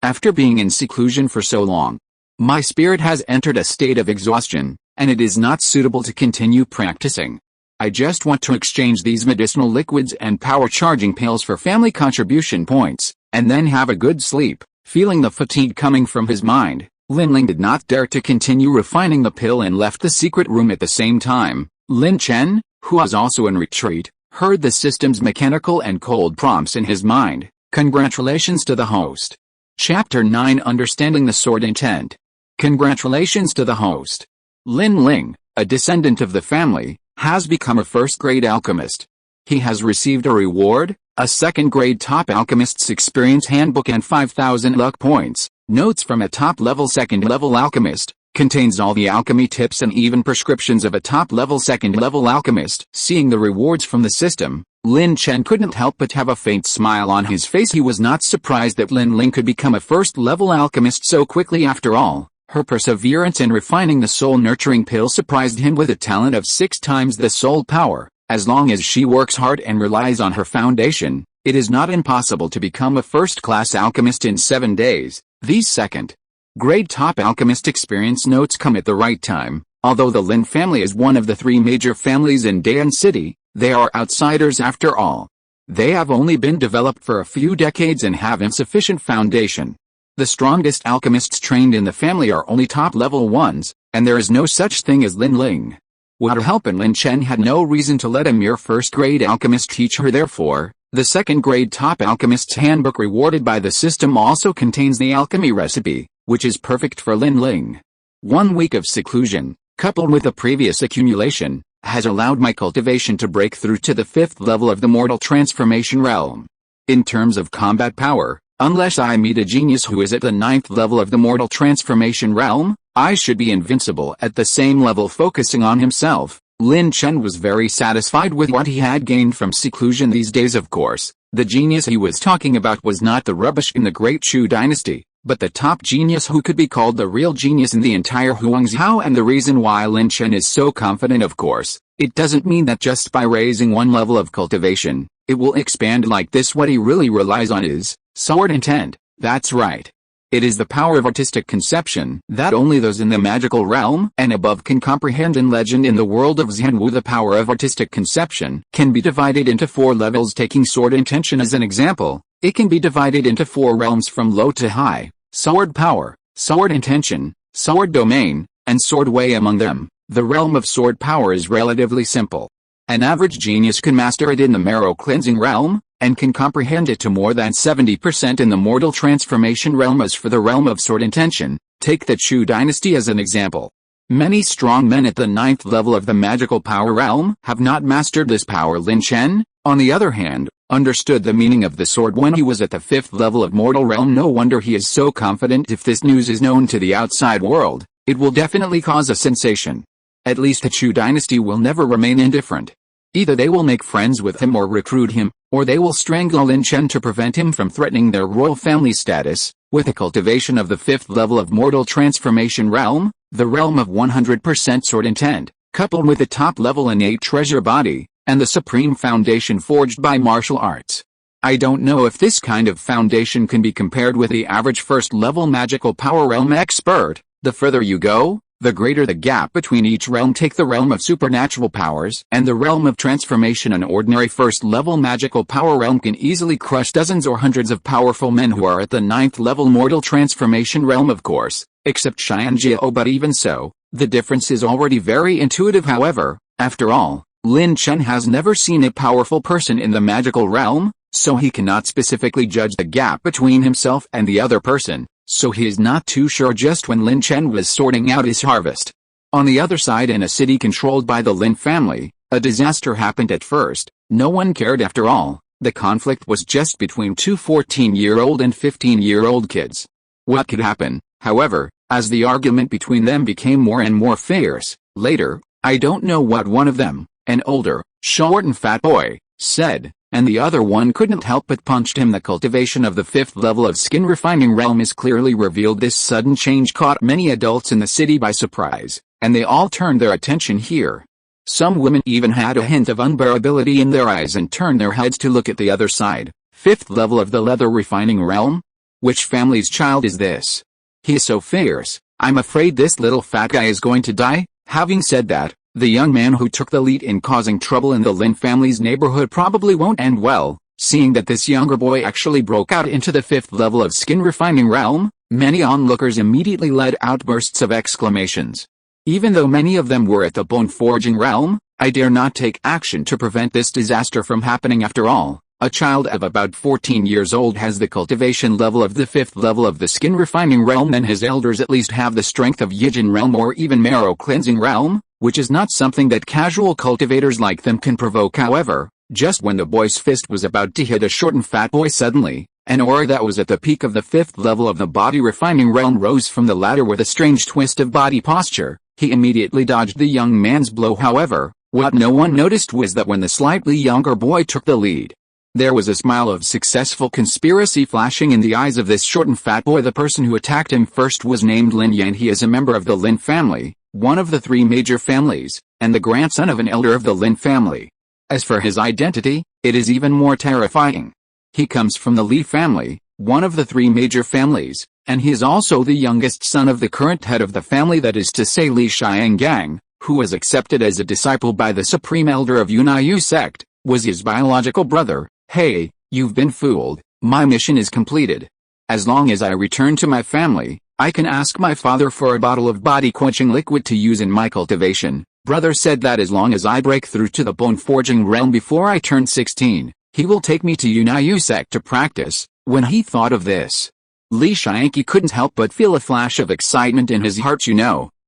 After being in seclusion for so long, my spirit has entered a state of exhaustion, and it is not suitable to continue practicing. I just want to exchange these medicinal liquids and power charging pills for family contribution points. and then have a good sleep. Feeling the fatigue coming from his mind, Lin Ling did not dare to continue refining the pill and left the secret room at the same time. Lin Chen, who was also in retreat, heard the system's mechanical and cold prompts in his mind. Congratulations to the host. Chapter 9, Understanding the Sword Intent. Congratulations to the host. Lin Ling, a descendant of the family, has become a first-grade alchemist. He has received a reward, a second-grade top alchemist's experience handbook and 5,000 luck points. Notes from a top-level second-level alchemist. Contains all the alchemy tips and even prescriptions of a top-level second-level alchemist. Seeing the rewards from the system, Lin Chen couldn't help but have a faint smile on his face. He was not surprised that Lin Ling could become a first-level alchemist so quickly. After all, her perseverance in refining the soul-nurturing pill surprised him with a talent of 6 times the soul power. As long as she works hard and relies on her foundation, it is not impossible to become a first-class alchemist in 7 days. These second-grade top alchemist experience notes come at the right time. Although the Lin family is one of the 3 major families in Dayan City, they are outsiders after all. They have only been developed for a few decades and have insufficient foundation. The strongest alchemists trained in the family are only top-level ones, and there is no such thing as Lin Ling. Without help, and Lin Chen had no reason to let a mere first-grade alchemist teach her. Therefore, the second-grade top alchemist's handbook rewarded by the system also contains the alchemy recipe, which is perfect for Lin Ling. 1 week of seclusion, coupled with a previous accumulation, has allowed my cultivation to break through to the 5th level of the mortal transformation realm. In terms of combat power, unless I meet a genius who is at the 9th level of the mortal transformation realm, I should be invincible at the same level. Focusing on himself, Lin Chen was very satisfied with what he had gained from seclusion these days. Of course, the genius he was talking about was not the rubbish in the Great Chu dynasty, but the top genius who could be called the real genius in the entire Huangzhou. And the reason why Lin Chen is so confident, of course, it doesn't mean that just by raising 1 level of cultivation, it will expand like this. What he really relies on is sword intent. That's right. It is the power of artistic conception that only those in the magical realm and above can comprehend. In legend, in the world of Zhenwu, the power of artistic conception can be divided into 4 levels. Taking sword intention as an example, it can be divided into 4 realms from low to high: sword power, sword intention, sword domain, and sword way. Among them, the realm of sword power is relatively simple. An average genius can master it in the marrow cleansing realm, and can comprehend it to more than 70% in the mortal transformation realm. As for the realm of sword intention, take the Chu dynasty as an example. Many strong men at the 9th level of the magical power realm have not mastered this power. Lin Chen, on the other hand, understood the meaning of the sword when he was at the 5th level of mortal realm. No wonder he is so confident. If this news is known to the outside world, it will definitely cause a sensation. At least the Chu dynasty will never remain indifferent. Either they will make friends with him or recruit him, or they will strangle Lin Chen to prevent him from threatening their royal family status. With the cultivation of the 5th level of mortal transformation realm, the realm of 100% sword intent, coupled with the top-level innate treasure body, and the supreme foundation forged by martial arts. I don't know if this kind of foundation can be compared with the average first-level magical power realm expert. The further you go, the greater the gap between each realm. Take the realm of supernatural powers and the realm of transformation. An ordinary first-level magical power realm can easily crush dozens or hundreds of powerful men who are at the 9th level mortal transformation realm, of course, except Xianjiao. But even so, the difference is already very intuitive. However, after all, Lin Chen has never seen a powerful person in the magical realm, so he cannot specifically judge the gap between himself and the other person. So he is not too sure just when Lin Chen was sorting out his harvest. On the other side, in a city controlled by the Lin family, a disaster happened. At first, no one cared. After all, the conflict was just between 2 14-year-old and 15-year-old kids. What could happen, however, as the argument between them became more and more fierce? Later, I don't know what one of them, an older, short and fat boy, said, and the other one couldn't help but punched him. The cultivation of the 5th level of skin refining realm is clearly revealed. This sudden change caught many adults in the city by surprise, and they all turned their attention here. Some women even had a hint of unbearability in their eyes and turned their heads to look at the other side. 5th level of the leather refining realm? Which family's child is this? He is so fierce, I'm afraid this little fat guy is going to die. Having said that, the young man who took the lead in causing trouble in the Lin family's neighborhood probably won't end well. Seeing that this younger boy actually broke out into the 5th level of skin refining realm, many onlookers immediately let outbursts of exclamations. Even though many of them were at the bone forging realm, I dare not take action to prevent this disaster from happening. After all, a child of about 14 years old has the cultivation level of the 5th level of the skin refining realm, and his elders at least have the strength of Yijin realm or even marrow cleansing realm, which is not something that casual cultivators like them can provoke. However, just when the boy's fist was about to hit a short and fat boy, suddenly, an aura that was at the peak of the 5th level of the body refining realm rose from the ladder with a strange twist of body posture. He immediately dodged the young man's blow. However, what no one noticed was that when the slightly younger boy took the lead, there was a smile of successful conspiracy flashing in the eyes of this short and fat boy. The person who attacked him first was named Lin Chen. He is a member of the Lin family, one of the 3 major families, and the grandson of an elder of the Lin family. As for his identity, it is even more terrifying. He comes from the Li family, one of the 3 major families, and he is also the youngest son of the current head of the family, that is to say Li Xianggang, who was accepted as a disciple by the supreme elder of Yunai sect, was his biological brother. Hey, you've been fooled. My mission is completed. As long as I return to my family, I can ask my father for a bottle of body-quenching liquid to use in my cultivation. Brother said that as long as I break through to the bone forging realm before I turn 16, he will take me to Yunai sect to practice. When he thought of this, Li Xiangqi couldn't help but feel a flash of excitement in his heart.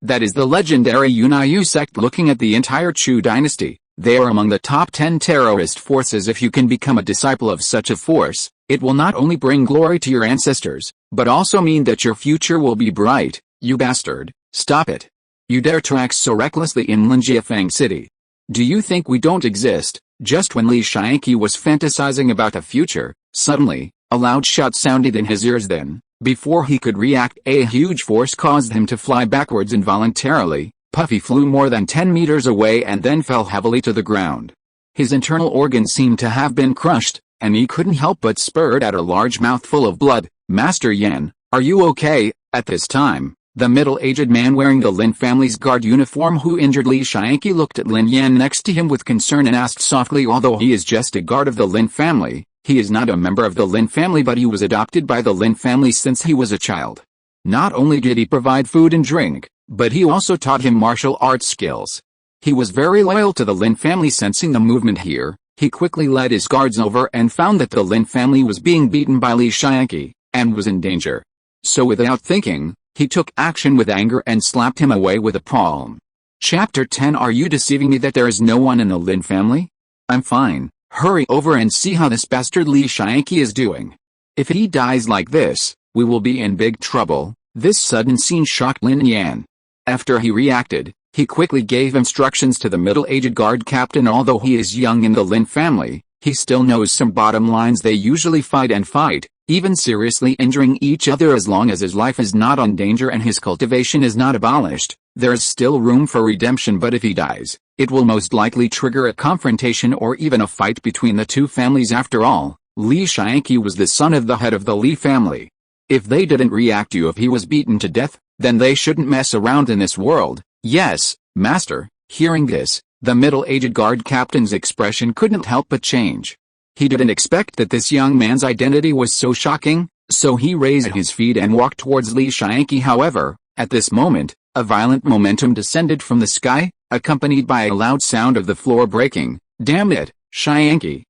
That is the legendary Yunai sect. Looking at the entire Chu dynasty, they are among the top 10 terrorist forces. If you can become a disciple of such a force, it will not only bring glory to your ancestors, but also mean that your future will be bright. You bastard, stop it. You dare to act so recklessly in Dayan City. Do you think we don't exist? Just when Li Xiangqi was fantasizing about the future, suddenly, a loud shout sounded in his ears. Then, before he could react, a huge force caused him to fly backwards involuntarily. Puffy flew more than 10 meters away and then fell heavily to the ground. His internal organs seemed to have been crushed, and he couldn't help but spurt out a large mouthful of blood. Master Yan, are you okay? At this time, the middle-aged man wearing the Lin family's guard uniform who injured Li Xiangqi looked at Lin Yan next to him with concern and asked softly, although he is just a guard of the Lin family, he is not a member of the Lin family, but he was adopted by the Lin family since he was a child. Not only did he provide food and drink, but he also taught him martial arts skills. He was very loyal to the Lin family. Sensing the movement here, he quickly led his guards over and found that the Lin family was being beaten by Li Xiangqi, and was in danger. So without thinking, he took action with anger and slapped him away with a palm. Chapter 10. Are you deceiving me that there is no one in the Lin family? I'm fine. Hurry over and see how this bastard Li Xiangqi is doing. If he dies like this, we will be in big trouble. This sudden scene shocked Lin Yan. After he reacted, he quickly gave instructions to the middle-aged guard captain. Although he is young in the Lin family, he still knows some bottom lines. They usually fight, even seriously injuring each other. As long as his life is not in danger and his cultivation is not abolished, there is still room for redemption. But if he dies, it will most likely trigger a confrontation or even a fight between the 2 families. After all, Li Xiangqi was the son of the head of the Li family. If they didn't react to if he was beaten to death, then they shouldn't mess around in this world. Yes, master. Hearing this, the middle-aged guard captain's expression couldn't help but change. He didn't expect that this young man's identity was so shocking, so he raised his feet and walked towards Li Xiangqi. However, at this moment, a violent momentum descended from the sky, accompanied by a loud sound of the floor breaking. Damn it, Xiangqi,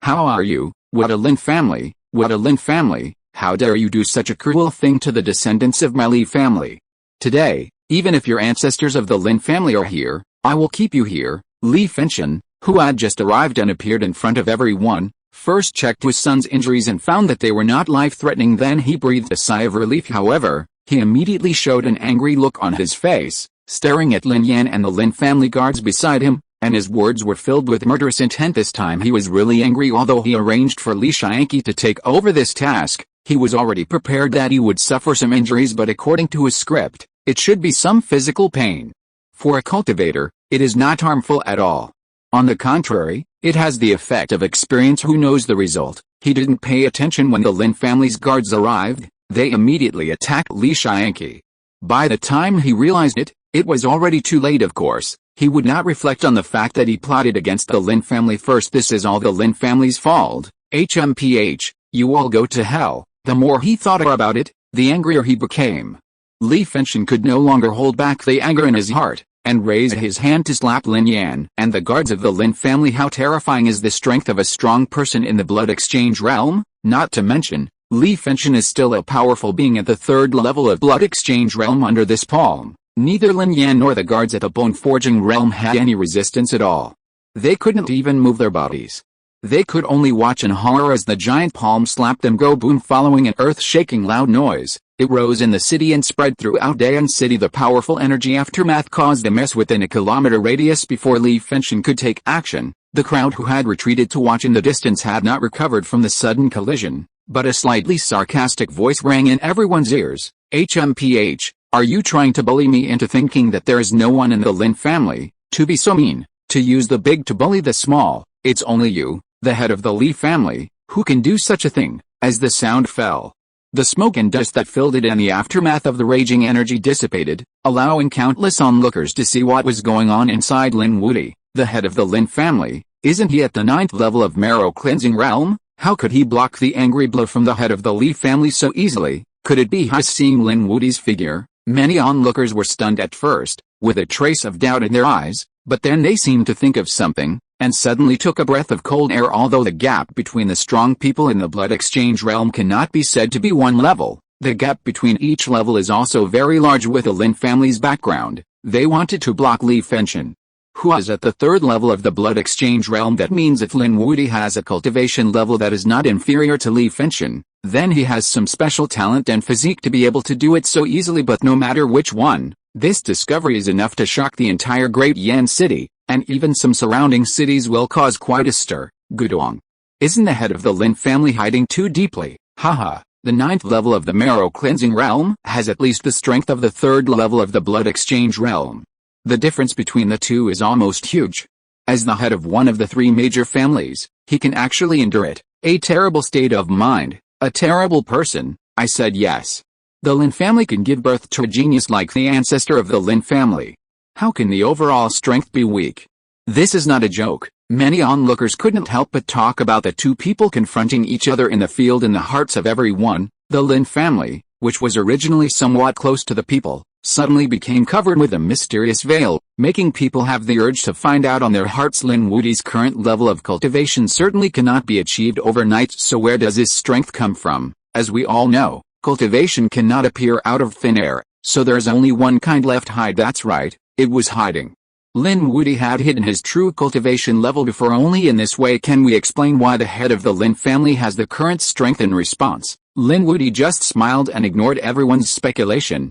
how are you? What a Lin family, what a Lin family. How dare you do such a cruel thing to the descendants of my Li family? Today, even if your ancestors of the Lin family are here, I will keep you here. Li Fenchen, who had just arrived and appeared in front of everyone, first checked his son's injuries and found that they were not life-threatening. Then he breathed a sigh of relief. However, he immediately showed an angry look on his face, staring at Lin Yan and the Lin family guards beside him, and his words were filled with murderous intent. This time he was really angry. Although he arranged for Li Xiangqi to take over this task, he was already prepared that he would suffer some injuries, but according to his script, it should be some physical pain. For a cultivator, it is not harmful at all. On the contrary, it has the effect of experience. Who knows the result? He didn't pay attention when the Lin family's guards arrived. They immediately attacked Li Xiangqi. By the time he realized it, it was already too late. Of course, He would not reflect on the fact that he plotted against the Lin family first. This is all the Lin family's fault. HMPH, you all go to hell. The more he thought about it, the angrier he became. Li Fengchen could no longer hold back the anger in his heart, and raised his hand to slap Lin Yan and the guards of the Lin family. How terrifying is the strength of a strong person in the blood exchange realm? Not to mention, Li Fengchen is still a powerful being at the third level of blood exchange realm. Under this palm, neither Lin Yan nor the guards at the bone forging realm had any resistance at all. They couldn't even move their bodies. They could only watch in horror as the giant palm slapped them go boom, following an earth-shaking loud noise. It rose in the city and spread throughout Dayan City. The powerful energy aftermath caused a mess within a kilometer radius before Li Fengchen could take action. The crowd who had retreated to watch in the distance had not recovered from the sudden collision, but a slightly sarcastic voice rang in everyone's ears. HMPH, are you trying to bully me into thinking that there is no one in the Lin family? To be so mean, to use the big to bully the small. It's only you, the head of the Li family, who can do such a thing. As the sound fell, the smoke and dust that filled it and the aftermath of the raging energy dissipated, allowing countless onlookers to see what was going on inside Lin Wuti, the head of the Lin family. Isn't he at the 9th level of marrow cleansing realm? How could he block the angry blow from the head of the Li family so easily? Could it be his seeing Lin Wuti's figure? Many onlookers were stunned at first, with a trace of doubt in their eyes, but then they seemed to think of something, and suddenly took a breath of cold air. Although the gap between the strong people in the blood exchange realm cannot be said to be one level, the gap between each level is also very large. With the Lin family's background, they wanted to block Li Fengchen, who is at the 3rd level of the blood exchange realm. That means if Lin Wuti has a cultivation level that is not inferior to Li Fengchen, then he has some special talent and physique to be able to do it so easily. But no matter which one, this discovery is enough to shock the entire Great Yan City, and even some surrounding cities will cause quite a stir. Gudong. Isn't the head of the Lin family hiding too deeply? Haha, the 9th level of the marrow cleansing realm has at least the strength of the 3rd level of the blood exchange realm. The difference between the two is almost huge. As the head of one of the 3 major families, he can actually endure it. A terrible state of mind, a terrible person. I said yes. The Lin family can give birth to a genius like the ancestor of the Lin family. How can the overall strength be weak? This is not a joke. Many onlookers couldn't help but talk about the two people confronting each other in the field. In the hearts of everyone, the Lin family, which was originally somewhat close to the people, suddenly became covered with a mysterious veil, making people have the urge to find out on their hearts. Lin Wuti's current level of cultivation certainly cannot be achieved overnight, so where does his strength come from? As we all know, cultivation cannot appear out of thin air, so there's only one kind left: hide. That's right. It was hiding. Lin Wuti had hidden his true cultivation level before. Only in this way can we explain why the head of the Lin family has the current strength. In response, Lin Wuti just smiled and ignored everyone's speculation.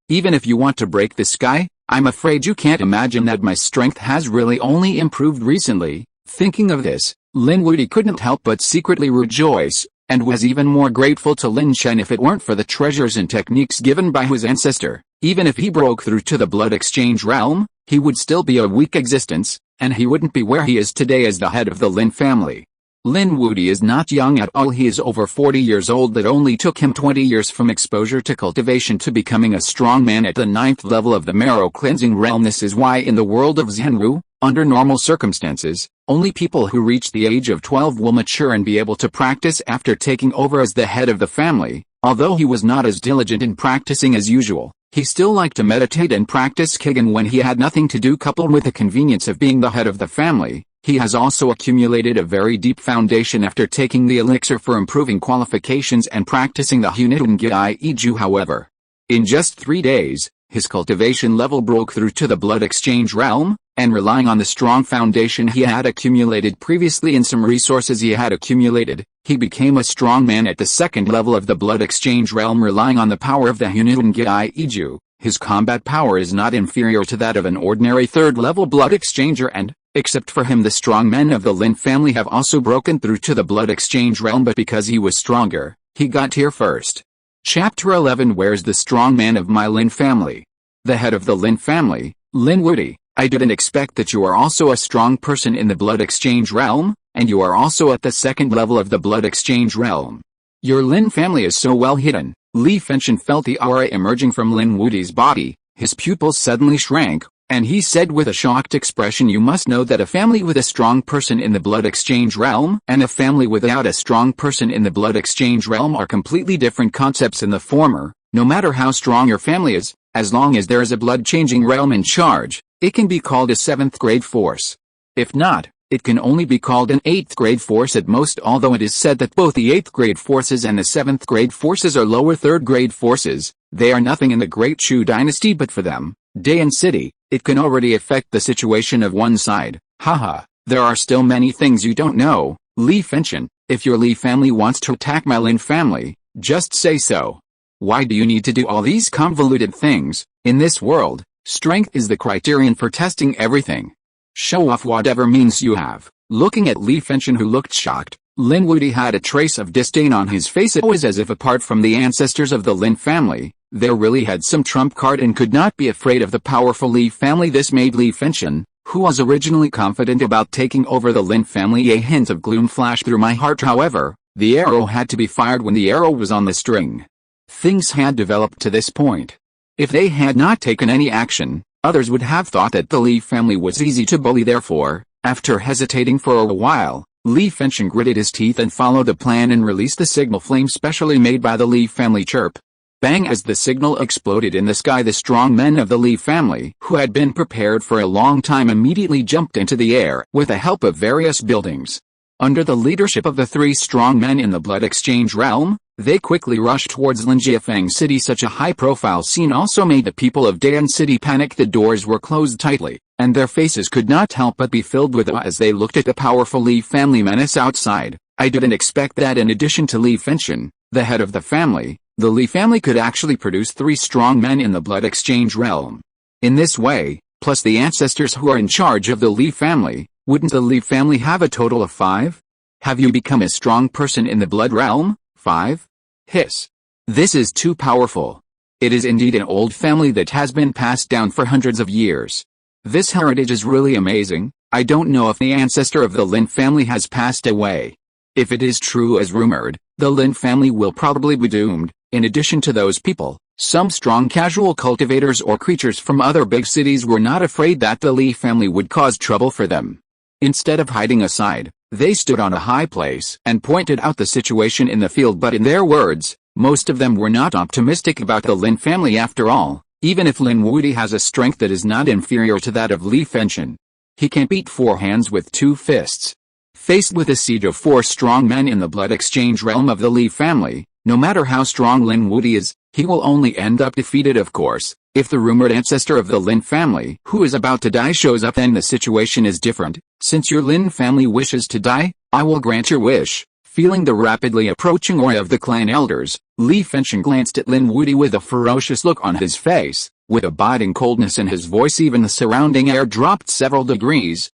Even if you want to break the sky, I'm afraid you can't imagine that my strength has really only improved recently. Thinking of this, Lin Wuti couldn't help but secretly rejoice, and was even more grateful to Lin Chen. If it weren't for the treasures and techniques given by his ancestor, even if he broke through to the blood exchange realm, he would still be a weak existence, and he wouldn't be where he is today as the head of the Lin family. Lin Wuti is not young at all. He is over 40 years old. That only took him 20 years from exposure to cultivation to becoming a strong man at the 9th level of the marrow cleansing realm. This is why in the world of Zhenwu, under normal circumstances, only people who reach the age of 12 will mature and be able to practice after taking over as the head of the family. Although he was not as diligent in practicing as usual, he still liked to meditate and practice Qigong when he had nothing to do. Coupled with the convenience of being the head of the family, he has also accumulated a very deep foundation after taking the elixir for improving qualifications and practicing the Hunitun. However, in just 3 days, his cultivation level broke through to the blood exchange realm, and relying on the strong foundation he had accumulated previously and some resources he had accumulated, he became a strong man at the 2nd level of the blood exchange realm. Relying on the power of the Hunitun, his combat power is not inferior to that of an ordinary 3rd level blood exchanger, and, except for him, the strong men of the Lin family have also broken through to the blood exchange realm. But because he was stronger, he got here first. Chapter 11. Where's the strong man of my Lin family? The head of the Lin family, Lin Wuti. I didn't expect that you are also a strong person in the blood exchange realm, and you are also at the 2nd level of the blood exchange realm. Your Lin family is so well hidden. Li Fengchen felt the aura emerging from Lin Wuti's body. His pupils suddenly shrank, And he said with a shocked expression, "You must know that a family with a strong person in the blood exchange realm and a family without a strong person in the blood exchange realm are completely different concepts. In the former, no matter how strong your family is, as long as there is a blood-changing realm in charge, it can be called a 7th grade force. If not, it can only be called an 8th grade force at most, although it is said that both the 8th grade forces and the 7th grade forces are lower 3rd grade forces. They are nothing in the Great Chu dynasty, but for them, Dayan City, it can already affect the situation of one side. Haha, there are still many things you don't know, Li Fenchen. If your Li family wants to attack my Lin family, just say so. Why do you need to do all these convoluted things? In this world, strength is the criterion for testing everything. Show off whatever means you have." Looking at Li Fenchen, who looked shocked, Lin Wuti had a trace of disdain on his face. It was as if apart from the ancestors of the Lin family, there really had some trump card and could not be afraid of the powerful Li family. This made Li Fenchen, who was originally confident about taking over the Lin family, a hint of gloom flashed through my heart. However, the arrow had to be fired when the arrow was on the string. Things had developed to this point. If they had not taken any action, others would have thought that the Li family was easy to bully. Therefore, after hesitating for a while, Li Fenchen gritted his teeth and followed the plan and released the signal flame specially made by the Li family. Chirp. Bang! As the signal exploded in the sky, the strong men of the Li family, who had been prepared for a long time, immediately jumped into the air with the help of various buildings. Under the leadership of the 3 strong men in the blood exchange realm, they quickly rushed towards Linjiafang City. Such a high-profile scene also made the people of Dayan City panic. The doors were closed tightly, and their faces could not help but be filled with awe as they looked at the powerful Li family menace outside. I didn't expect that in addition to Li Fenchen, the head of the family, the Li family could actually produce 3 strong men in the blood exchange realm. In this way, plus the ancestors who are in charge of the Li family, wouldn't the Li family have a total of 5? Have you become a strong person in the blood realm? 5? Hiss. This is too powerful. It is indeed an old family that has been passed down for hundreds of years. This heritage is really amazing. I don't know if the ancestor of the Lin family has passed away. If it is true as rumored, the Lin family will probably be doomed. In addition to those people, some strong casual cultivators or creatures from other big cities were not afraid that the Li family would cause trouble for them. Instead of hiding aside, they stood on a high place and pointed out the situation in the field. But in their words, most of them were not optimistic about the Lin family. After all, even if Lin Wuti has a strength that is not inferior to that of Li Fenchen, he can't beat 4 hands with 2 fists. Faced with a siege of 4 strong men in the blood exchange realm of the Li family, no matter how strong Lin Wuti is, he will only end up defeated. Of course, if the rumored ancestor of the Lin family who is about to die shows up, then the situation is different. Since your Lin family wishes to die, I will grant your wish. Feeling the rapidly approaching aura of the clan elders, Li Fenchen glanced at Lin Wuti with a ferocious look on his face. With a biting coldness in his voice, even the surrounding air dropped several degrees.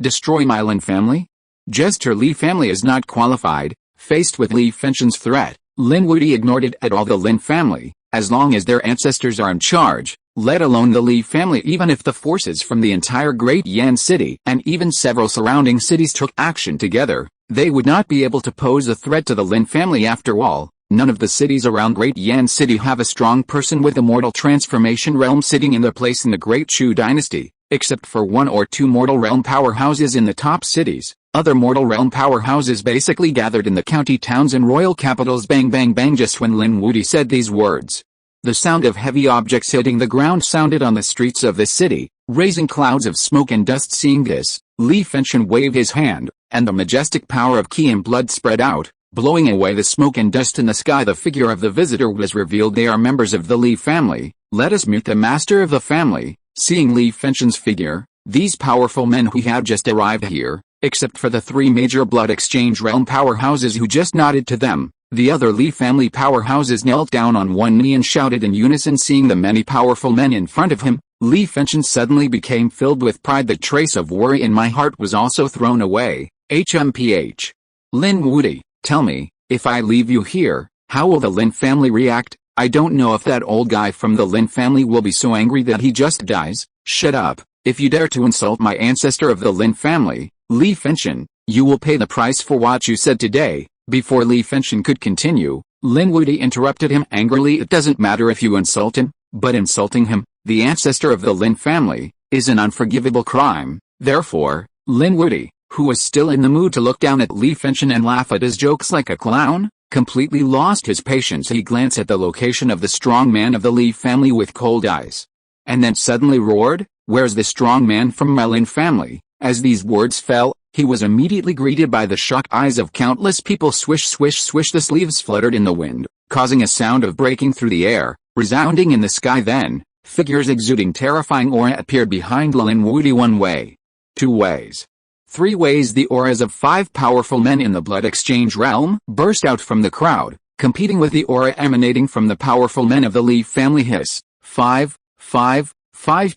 Destroy my Lin family? Just her Li family is not qualified. Faced with Li Fenchen's threat, Lin Wuti ignored it at all. The Lin family, as long as their ancestors are in charge, let alone the Li family, even if the forces from the entire Great Yan City and even several surrounding cities took action together, they would not be able to pose a threat to the Lin family. After all, none of the cities around Great Yan City have a strong person with a mortal transformation realm sitting in their place in the Great Chu dynasty, except for 1 or 2 mortal realm powerhouses in the top cities. Other mortal realm powerhouses basically gathered in the county towns and royal capitals. Bang bang bang! Just when Lin Wuti said these words, the sound of heavy objects hitting the ground sounded on the streets of the city, raising clouds of smoke and dust. Seeing this, Li Fenchen waved his hand, and the majestic power of Qi and blood spread out, blowing away the smoke and dust in the sky. The figure of the visitor was revealed. They are members of the Li family. Let us meet the master of the family. Seeing Li Fenchen's figure, these powerful men who have just arrived here, except for the 3 major blood exchange realm powerhouses who just nodded to them, the other Li family powerhouses knelt down on one knee and shouted in unison. Seeing the many powerful men in front of him, Li Fenchen suddenly became filled with pride. The trace of worry in my heart was also thrown away. HMPH. Lin Wuti, tell me, if I leave you here, how will the Lin family react? I don't know if that old guy from the Lin family will be so angry that he just dies. Shut up. If you dare to insult my ancestor of the Lin family, Li Fenchen, you will pay the price for what you said today. Before Li Fenchen could continue, Lin Wuti interrupted him angrily. It doesn't matter if you insult him, but insulting him, the ancestor of the Lin family, is an unforgivable crime. Therefore, Lin Wuti, who was still in the mood to look down at Li Fengchen and laugh at his jokes like a clown, completely lost his patience. He glanced at the location of the strong man of the Li family with cold eyes. And then suddenly roared, "Where's the strong man from my Lin family?" As these words fell, he was immediately greeted by the shocked eyes of countless people. Swish swish swish, the sleeves fluttered in the wind, causing a sound of breaking through the air, resounding in the sky. Then, figures exuding terrifying aura appeared behind Lin Wuti. 1 way. 2 ways. 3 ways. The auras of 5 powerful men in the blood exchange realm burst out from the crowd, competing with the aura emanating from the powerful men of the Li family. Hiss. 5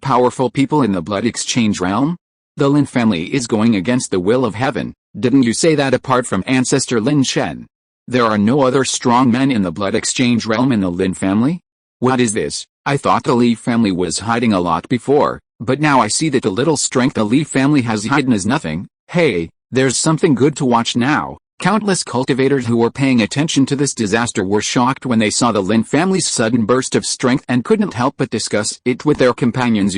powerful people in the blood exchange realm? The Lin family is going against the will of heaven. Didn't you say that apart from ancestor Lin Chen, there are no other strong men in the blood exchange realm in the Lin family? What is this? I thought the Li family was hiding a lot before, but now I see that the little strength the Li family has hidden is nothing. Hey, there's something good to watch now. Countless cultivators who were paying attention to this disaster were shocked when they saw the Lin family's sudden burst of strength and couldn't help but discuss it with their companions.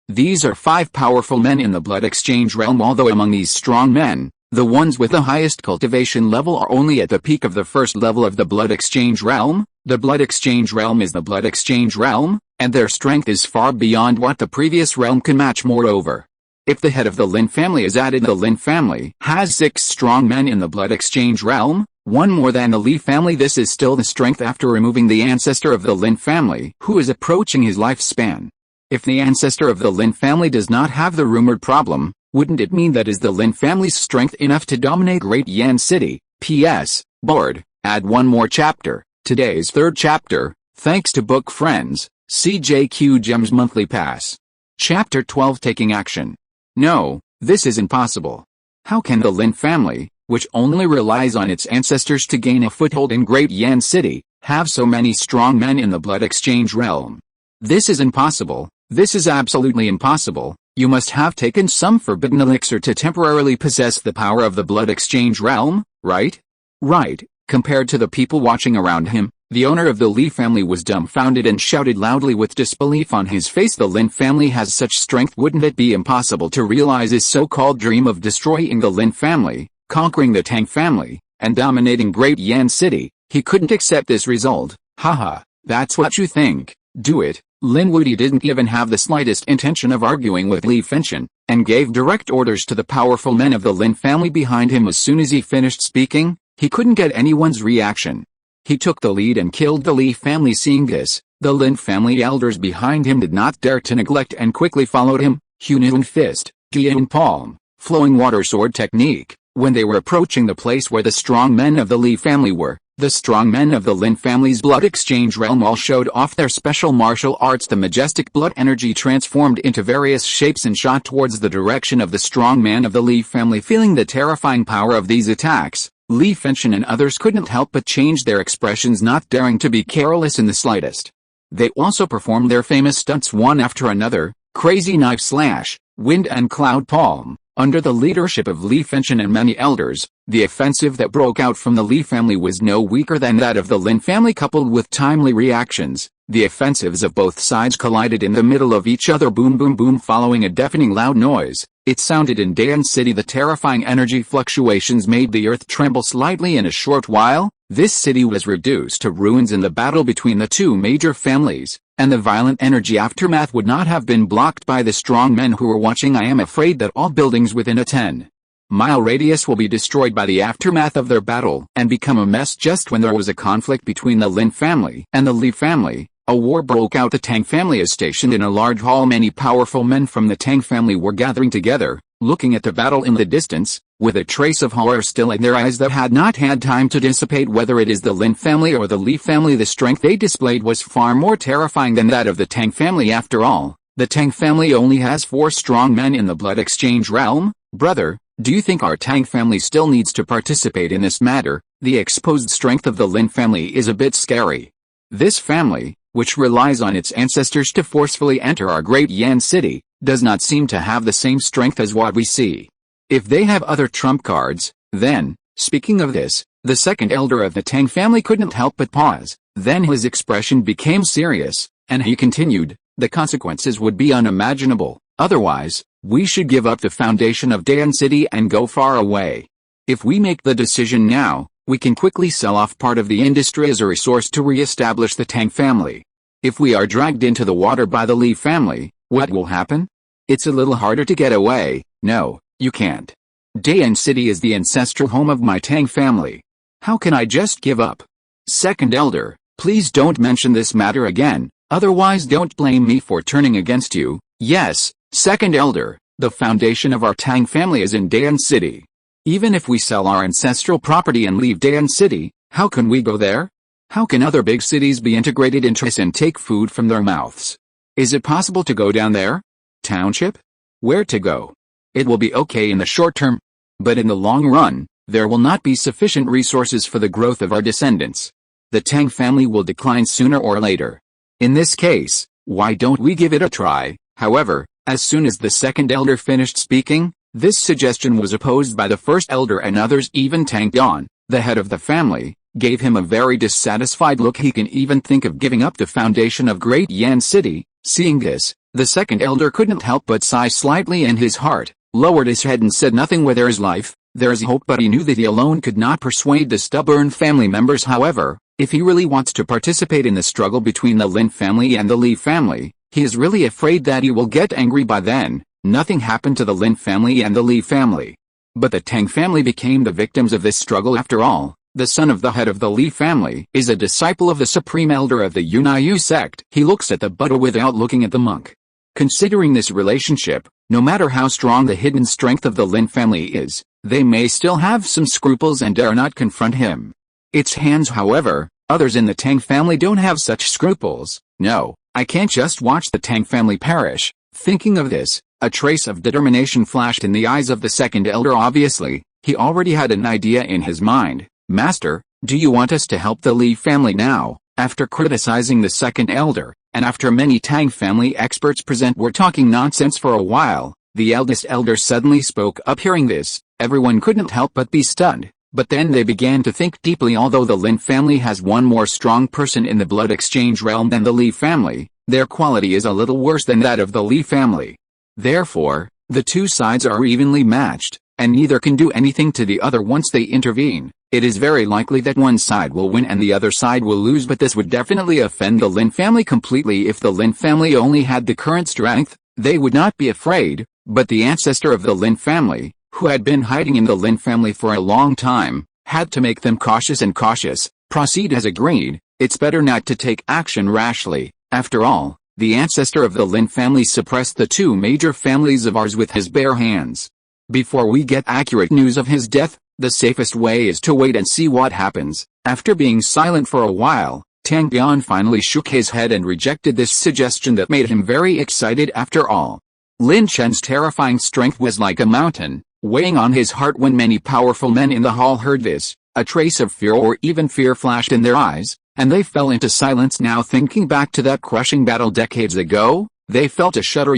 These are 5 powerful men in the blood exchange realm, although among these strong men, the ones with the highest cultivation level are only at the peak of the first level of the blood exchange realm. The blood exchange realm is the blood exchange realm, and their strength is far beyond what the previous realm can match. Moreover, if the head of the Lin family is added, the Lin family has 6 strong men in the blood exchange realm, 1 more than the Li family. This is still the strength after removing the ancestor of the Lin family, who is approaching his lifespan. If the ancestor of the Lin family does not have the rumored problem, wouldn't it mean that is the Lin family's strength enough to dominate Great Yan City? P.S. Bored. Add 1 more chapter. Today's 3rd chapter, thanks to Book Friends, CJQ Gems Monthly Pass. Chapter 12, Taking Action. No, this is impossible. How can the Lin family, which only relies on its ancestors to gain a foothold in Great Yan City, have so many strong men in the blood exchange realm? This is impossible. This is absolutely impossible. You must have taken some forbidden elixir to temporarily possess the power of the blood exchange realm, right? Right. Compared to the people watching around him, the owner of the Li family was dumbfounded and shouted loudly with disbelief on his face. The Lin family has such strength. Wouldn't it be impossible to realize his so-called dream of destroying the Lin family, conquering the Tang family, and dominating Great Yan City? He couldn't accept this result. Haha, that's what you think. Do it. Lin Wuti didn't even have the slightest intention of arguing with Li Fengchen, and gave direct orders to the powerful men of the Lin family behind him. As soon as he finished speaking, he couldn't get anyone's reaction. He took the lead and killed the Li family. Seeing this, the Lin family elders behind him did not dare to neglect and quickly followed him. Hunan fist, Gian palm, flowing water sword technique. When they were approaching the place where the strong men of the Li family were, the strong men of the Lin family's blood exchange realm all showed off their special martial arts. The majestic blood energy transformed into various shapes and shot towards the direction of the strong man of the Li family. Feeling the terrifying power of these attacks, Li Fengchen and others couldn't help but change their expressions, not daring to be careless in the slightest. They also performed their famous stunts one after another: crazy knife slash, wind and cloud palm. Under the leadership of Li Fengchen and many elders, the offensive that broke out from the Li family was no weaker than that of the Lin family. Coupled with timely reactions, the offensives of both sides collided in the middle of each other. Boom boom boom. Following a deafening loud noise, it sounded in Dayan City. The terrifying energy fluctuations made the earth tremble slightly. In a short while, this city was reduced to ruins in the battle between the 2 major families, and the violent energy aftermath would not have been blocked by the strong men who were watching. I am afraid that all buildings within a 10-mile radius will be destroyed by the aftermath of their battle and become a mess. Just when there was a conflict between the Lin family and the Li family, a war broke out. The Tang family is stationed in a large hall. Many powerful men from the Tang family were gathering together, looking at the battle in the distance, with a trace of horror still in their eyes that had not had time to dissipate. Whether it is the Lin family or the Li family, the strength they displayed was far more terrifying than that of the Tang family. After all, the Tang family only has 4 strong men in the blood exchange realm. Brother, do you think our Tang family still needs to participate in this matter? The exposed strength of the Lin family is a bit scary. This family, which relies on its ancestors to forcefully enter our Great Yan City, does not seem to have the same strength as what we see. If they have other trump cards, then, speaking of this, the second elder of the Tang family couldn't help but pause. Then his expression became serious, and he continued, the consequences would be unimaginable. Otherwise, we should give up the foundation of Dayan City and go far away. If we make the decision now, we can quickly sell off part of the industry as a resource to re-establish the Tang family. If we are dragged into the water by the Li family, what will happen? It's a little harder to get away. No, you can't. Dayan City is the ancestral home of my Tang family. How can I just give up? Second Elder, please don't mention this matter again, otherwise don't blame me for turning against you. Yes, Second Elder, the foundation of our Tang family is in Dayan City. Even if we sell our ancestral property and leave Dayan City, how can we go there? How can other big cities be integrated into us and take food from their mouths? Is it possible to go down there? Township? Where to go? It will be okay in the short term, but in the long run, there will not be sufficient resources for the growth of our descendants. The Tang family will decline sooner or later. In this case, why don't we give it a try? However, as soon as the second elder finished speaking, this suggestion was opposed by the first elder and others. Even Tang Dayan, the head of the family, gave him a very dissatisfied look. He can even think of giving up the foundation of Great Yan City. Seeing this, the second elder couldn't help but sigh slightly in his heart, lowered his head and said nothing. Where there is life, there is hope. But he knew that he alone could not persuade the stubborn family members. However, if he really wants to participate in the struggle between the Lin family and the Li family, he is really afraid that he will get angry. By then, nothing happened to the Lin family and the Li family. But the Tang family became the victims of this struggle. After all, the son of the head of the Li family is a disciple of the supreme elder of the Yunai sect. He looks at the Buddha without looking at the monk. Considering this relationship, no matter how strong the hidden strength of the Lin family is, they may still have some scruples and dare not confront him. Its hands, however, others in the Tang family don't have such scruples. No, I can't just watch the Tang family perish. Thinking of this, a trace of determination flashed in the eyes of the second elder. Obviously, he already had an idea in his mind. Master, do you want us to help the Li family now? After criticizing the second elder, and after many Tang family experts were talking nonsense for a while, the eldest elder suddenly spoke up. Hearing this, everyone couldn't help but be stunned. But then they began to think deeply. Although the Lin family has one more strong person in the blood exchange realm than the Li family, their quality is a little worse than that of the Li family. Therefore, the two sides are evenly matched, and neither can do anything to the other. Once they intervene, it is very likely that one side will win and the other side will lose. But this would definitely offend the Lin family completely. If the Lin family only had the current strength, they would not be afraid, but the ancestor of the Lin family, who had been hiding in the Lin family for a long time, had to make them cautious. And cautious. Proceed has agreed. It's better not to take action rashly. After all, the ancestor of the Lin family suppressed the two major families of ours with his bare hands. Before we get accurate news of his death, the safest way is to wait and see what happens. After being silent for a while, Tang Dayan finally shook his head and rejected this suggestion that made him very excited. After all, Lin Chen's terrifying strength was like a mountain, weighing on his heart. When many powerful men in the hall heard this, a trace of fear or even fear flashed in their eyes, and they fell into silence. Now thinking back to that crushing battle decades ago, they felt a shudder.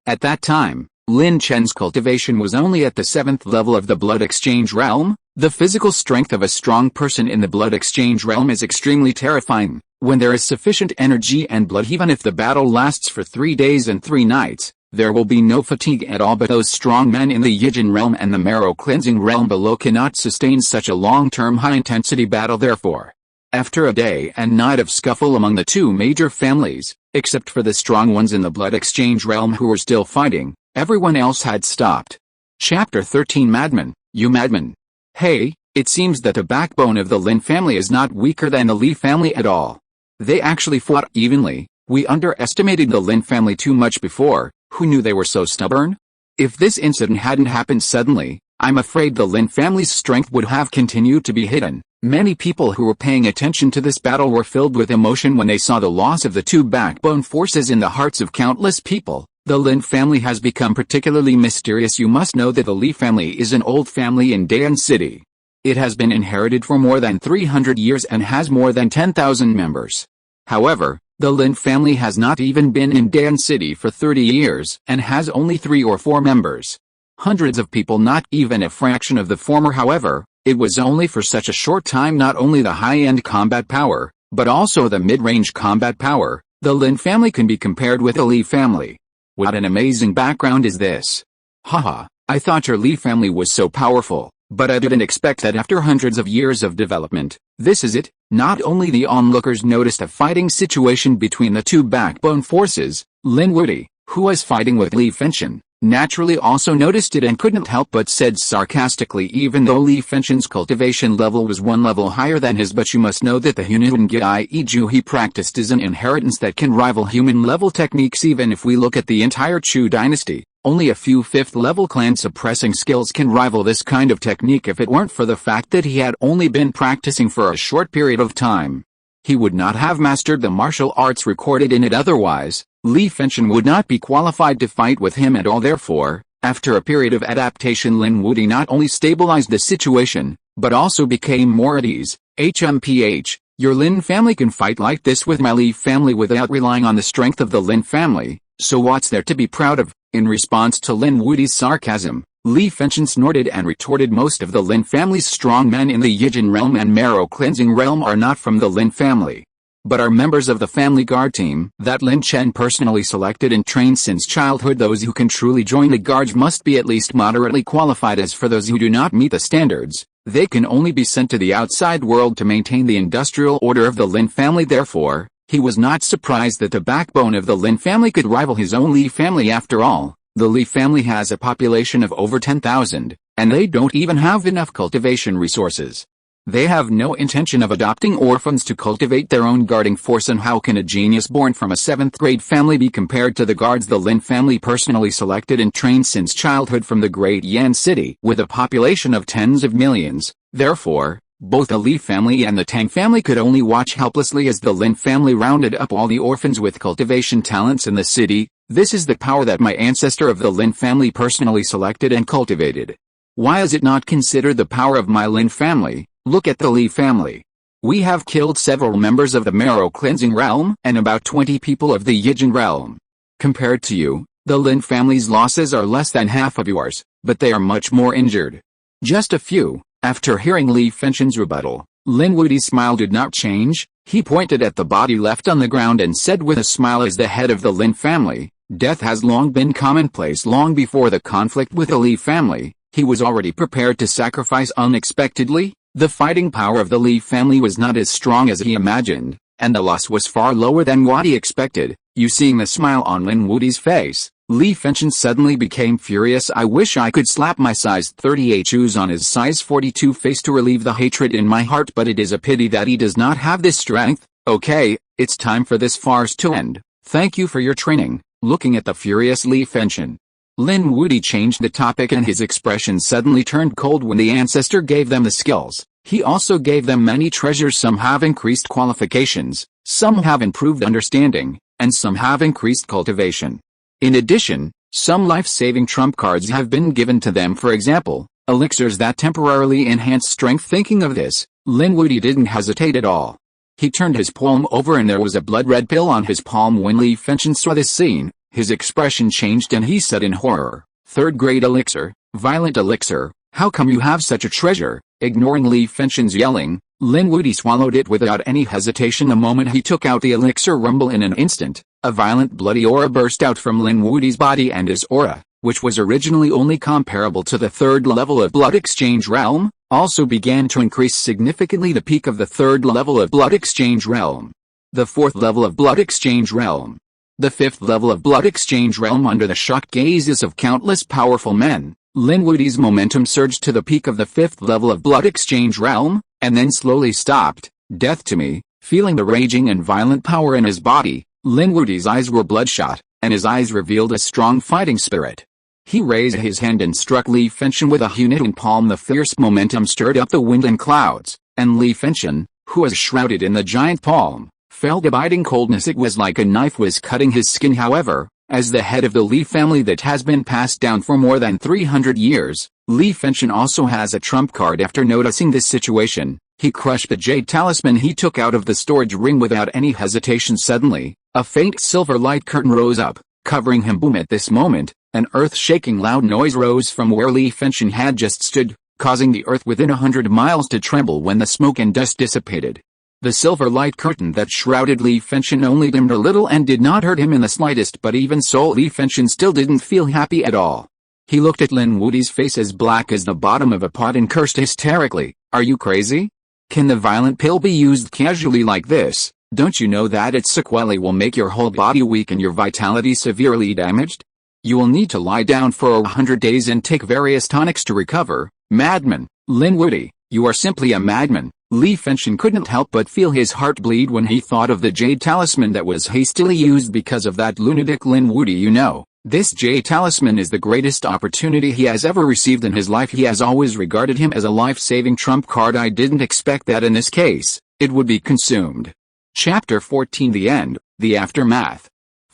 At that time, Lin Chen's cultivation was only at the 7th level of the blood exchange realm. The physical strength of a strong person in the blood exchange realm is extremely terrifying. When there is sufficient energy and blood, even if the battle lasts for 3 days and 3 nights, there will be no fatigue at all. But those strong men in the Yijin realm and the marrow cleansing realm below cannot sustain such a long-term high-intensity battle. Therefore, after a day and night of scuffle among the two major families, except for the strong ones in the blood exchange realm who were still fighting, everyone else had stopped. Chapter 13. Madman, you madman. Hey, it seems that the backbone of the Lin family is not weaker than the Li family at all. They actually fought evenly. We underestimated the Lin family too much before. Who knew they were so stubborn? If this incident hadn't happened suddenly, I'm afraid the Lin family's strength would have continued to be hidden. Many people who were paying attention to this battle were filled with emotion when they saw the loss of the two backbone forces in the hearts of countless people. The Lin family has become particularly mysterious. You must know that the Li family is an old family in Dayan City. It has been inherited for more than 300 years and has more than 10,000 members. However, the Lin family has not even been in Dayan City for 30 years and has only 3 or 4 members. Hundreds of people, not even a fraction of the former. However, it was only for such a short time. Not only the high-end combat power, but also the mid-range combat power. The Lin family can be compared with the Li family. What an amazing background is this. Haha, I thought your Li family was so powerful, but I didn't expect that after hundreds of years of development. This is it. Not only the onlookers noticed a fighting situation between the two backbone forces, Lin Wuti, who was fighting with Li Fengchen, naturally also noticed it and couldn't help but said sarcastically, even though Li Fengchen's cultivation level was one level higher than his, but you must know that the Hunungi Iju he practiced is an inheritance that can rival human-level techniques. Even if we look at the entire Chu dynasty, only a few 5th-level clan-suppressing skills can rival this kind of technique. If it weren't for the fact that he had only been practicing for a short period of time, he would not have mastered the martial arts recorded in it. Otherwise, Li Fengchen would not be qualified to fight with him at all. Therefore, after a period of adaptation, Lin Wuti not only stabilized the situation, but also became more at ease. HMPH, your Lin family can fight like this with my Li family without relying on the strength of the Lin family, so what's there to be proud of? In response to Lin Wuti's sarcasm, Li Fengchen snorted and retorted, most of the Lin family's strong men in the Yijin realm and marrow cleansing realm are not from the Lin family, but are members of the family guard team that Lin Chen personally selected and trained since childhood. Those who can truly join the guards must be at least moderately qualified. As for those who do not meet the standards, they can only be sent to the outside world to maintain the industrial order of the Lin family. Therefore, he was not surprised that the backbone of the Lin family could rival his own Li family. After all, the Li family has a population of over 10,000, and they don't even have enough cultivation resources. They have no intention of adopting orphans to cultivate their own guarding force, and how can a genius born from a 7th-grade family be compared to the guards the Lin family personally selected and trained since childhood from the great Dayan City with a population of tens of millions? Therefore, both the Li family and the Tang family could only watch helplessly as the Lin family rounded up all the orphans with cultivation talents in the city. This is the power that my ancestor of the Lin family personally selected and cultivated. Why is it not considered the power of my Lin family? Look at the Li family. We have killed several members of the marrow cleansing realm and about 20 people of the Yijin realm. Compared to you, the Lin family's losses are less than half of yours, but they are much more injured. Just a few. After hearing Li Fengchen's rebuttal, Lin Wuti's smile did not change. He pointed at the body left on the ground and said with a smile, as the head of the Lin family, death has long been commonplace. Long before the conflict with the Li family, he was already prepared to sacrifice unexpectedly. The fighting power of the Li family was not as strong as he imagined, and the loss was far lower than what he expected. Seeing the smile on Lin Wuti's face, Li Fengchen suddenly became furious. I wish I could slap my size 38 shoes on his size 42 face to relieve the hatred in my heart, but it is a pity that he does not have this strength. Okay, it's time for this farce to end. Thank you for your training. Looking at the furious Li Fengchen, Lin Wuti changed the topic and his expression suddenly turned cold. When the ancestor gave them the skills, he also gave them many treasures. Some have increased qualifications, some have improved understanding, and some have increased cultivation. In addition, some life-saving trump cards have been given to them, for example, elixirs that temporarily enhance strength. Thinking of this, Lin Wuti didn't hesitate at all. He turned his palm over and there was a blood-red pill on his palm. When Li Fengchen saw this scene, his expression changed and he said in horror, "Third-grade elixir, violent elixir, how come you have such a treasure?" Ignoring Li Fengchen's yelling, Lin Wuti swallowed it without any hesitation. The moment he took out the elixir rumble, in an instant, a violent bloody aura burst out from Lin Wuti's body, and his aura, which was originally only comparable to the 3rd level of blood exchange realm, also began to increase significantly. The peak of the 3rd level of blood exchange realm, the 4th level of blood exchange realm, the 5th level of blood exchange realm. Under the shocked gazes of countless powerful men, Lin Wuti's momentum surged to the peak of the 5th level of blood exchange realm, and then slowly stopped. Death to me. Feeling the raging and violent power in his body, Lin Wuti's eyes were bloodshot, and his eyes revealed a strong fighting spirit. He raised his hand and struck Li Fengchen with a Hunun palm. The fierce momentum stirred up the wind and clouds, and Li Fengchen, who was shrouded in the giant palm, felt a biting coldness. It was like a knife was cutting his skin. However, as the head of the Li family that has been passed down for more than 300 years, Li Fengchen also has a trump card. After noticing this situation, he crushed the jade talisman he took out of the storage ring without any hesitation. Suddenly, a faint silver light curtain rose up, covering him. Boom! At this moment, an earth-shaking loud noise rose from where Li Fengchen had just stood, causing the earth within 100 miles to tremble. When the smoke and dust dissipated, The silver light curtain that shrouded Li Fengchen only dimmed a little and did not hurt him in the slightest, but even so Li Fengchen still didn't feel happy at all. He looked at Lin Wudi's face as black as the bottom of a pot and cursed hysterically. Are you crazy? Can the violent pill be used casually like this? Don't you know that its sequelae will make your whole body weak and your vitality severely damaged? You will need to lie down for 100 days and take various tonics to recover. Madman, Lin Wudi, you are simply a madman. Li Fengchen couldn't help but feel his heart bleed when he thought of the jade talisman that was hastily used because of that lunatic Lin Wudi. You know, this jade talisman is the greatest opportunity he has ever received in his life. He has always regarded him as a life-saving trump card. I didn't expect that in this case, it would be consumed. Chapter 14 The End, The Aftermath.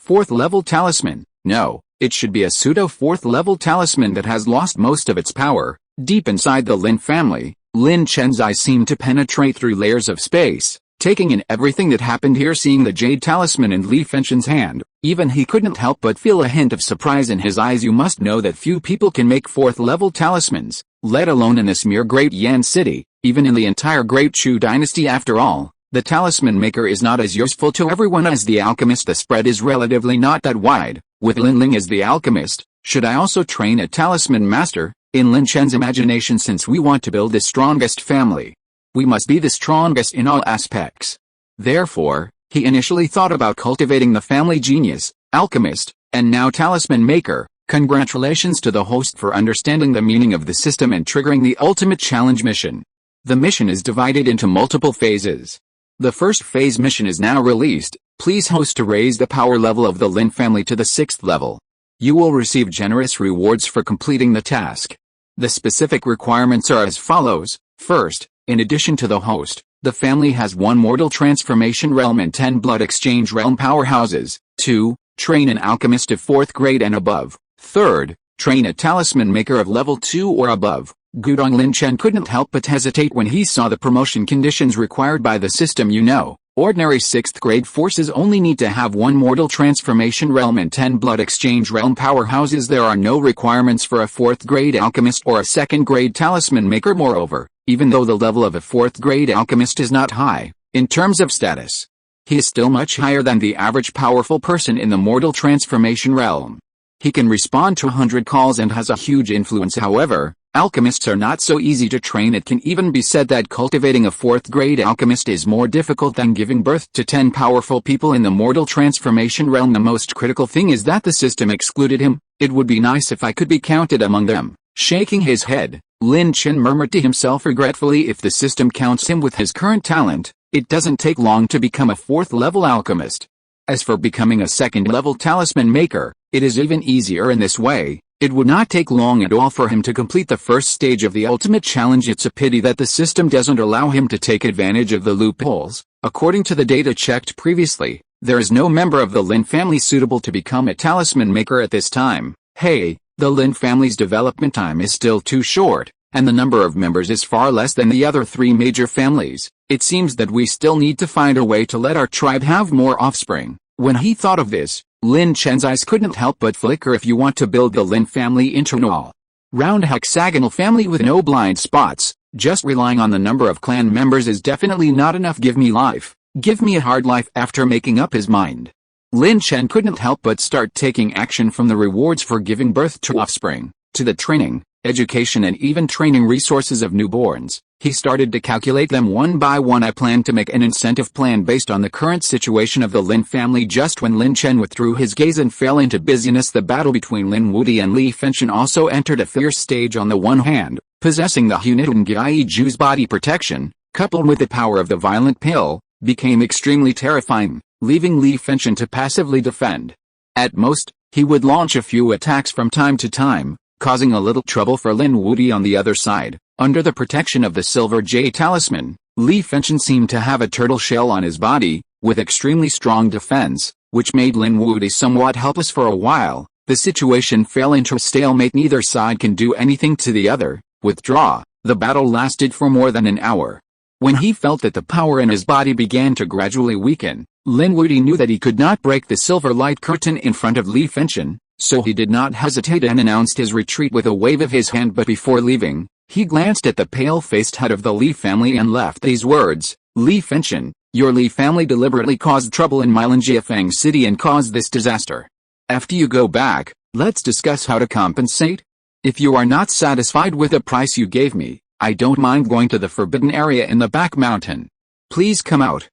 4th level talisman. No, it should be a pseudo 4th level talisman that has lost most of its power. Deep inside the Lin family, Lin Chen's eyes seemed to penetrate through layers of space, taking in everything that happened here. Seeing the jade talisman in Li Fengchen's hand, even he couldn't help but feel a hint of surprise in his eyes. You must know that few people can make 4th level talismans, let alone in this mere great Dayan City, even in the entire Great Chu dynasty. After all, the talisman maker is not as useful to everyone as the alchemist. The spread is relatively not that wide. With Lin Ling as the alchemist, should I also train a talisman master? In Lin Chen's imagination, since we want to build the strongest family, we must be the strongest in all aspects. Therefore, he initially thought about cultivating the family genius, alchemist, and now talisman maker. Congratulations to the host for understanding the meaning of the system and triggering the ultimate challenge mission. The mission is divided into multiple phases. The first phase mission is now released. Please host to raise the power level of the Lin family to the 6th level. You will receive generous rewards for completing the task. The specific requirements are as follows. First, in addition to the host, the family has 1 mortal transformation realm and 10 blood exchange realm powerhouses. 2. Train an alchemist of 4th grade and above. Third, train a talisman maker of level 2 or above. Gudong Lin Chen couldn't help but hesitate when he saw the promotion conditions required by the system. You know, ordinary 6th grade forces only need to have 1 mortal transformation realm and 10 blood exchange realm powerhouses. There are no requirements for a 4th grade alchemist or a 2nd grade talisman maker. Moreover, even though the level of a 4th grade alchemist is not high, in terms of status, he is still much higher than the average powerful person in the mortal transformation realm. He can respond to 100 calls and has a huge influence. However, alchemists are not so easy to train. It can even be said that cultivating a 4th grade alchemist is more difficult than giving birth to 10 powerful people in the mortal transformation realm. The most critical thing is that the system excluded him. It would be nice if I could be counted among them. Shaking his head, Lin Chen murmured to himself regretfully. If the system counts him with his current talent, it doesn't take long to become a 4th level alchemist. As for becoming a 2nd level talisman maker, it is even easier in this way. It would not take long at all for him to complete the first stage of the ultimate challenge. It's a pity that the system doesn't allow him to take advantage of the loopholes. According to the data checked previously, there is no member of the Lin family suitable to become a talisman maker at this time. Hey, the Lin family's development time is still too short, and the number of members is far less than the other 3 major families. It seems that we still need to find a way to let our tribe have more offspring. When he thought of this, Lin Chen's eyes couldn't help but flicker. If you want to build the Lin family into an all-round hexagonal family with no blind spots, just relying on the number of clan members is definitely not enough. Give me life. Give me a hard life. After making up his mind, Lin Chen couldn't help but start taking action, from the rewards for giving birth to offspring, to the training, education and even training resources of newborns. He started to calculate them one by one. I planned to make an incentive plan based on the current situation of the Lin family. Just when Lin Chen withdrew his gaze and fell into busyness, the battle between Lin Wudi and Li Fengchen also entered a fierce stage. On the one hand, possessing the Hunitun Gai Ju's body protection, coupled with the power of the violent pill, became extremely terrifying, leaving Li Fengchen to passively defend. At most, he would launch a few attacks from time to time, causing a little trouble for Lin Wudi. On the other side, under the protection of the silver jade talisman, Li Fengchen seemed to have a turtle shell on his body, with extremely strong defense, which made Lin Wudi somewhat helpless for a while. The situation fell into a stalemate. Neither side can do anything to the other. Withdraw. The battle lasted for more than an hour. When he felt that the power in his body began to gradually weaken, Lin Wudi knew that he could not break the silver light curtain in front of Li Fengchen, so he did not hesitate and announced his retreat with a wave of his hand. But before leaving, he glanced at the pale-faced head of the Li family and left these words, "Li Fengchen, Your Li family deliberately caused trouble in Dayan City and caused this disaster. After you go back, let's discuss how to compensate. If you are not satisfied with the price you gave me, I don't mind going to the forbidden area in the back mountain. Please come out.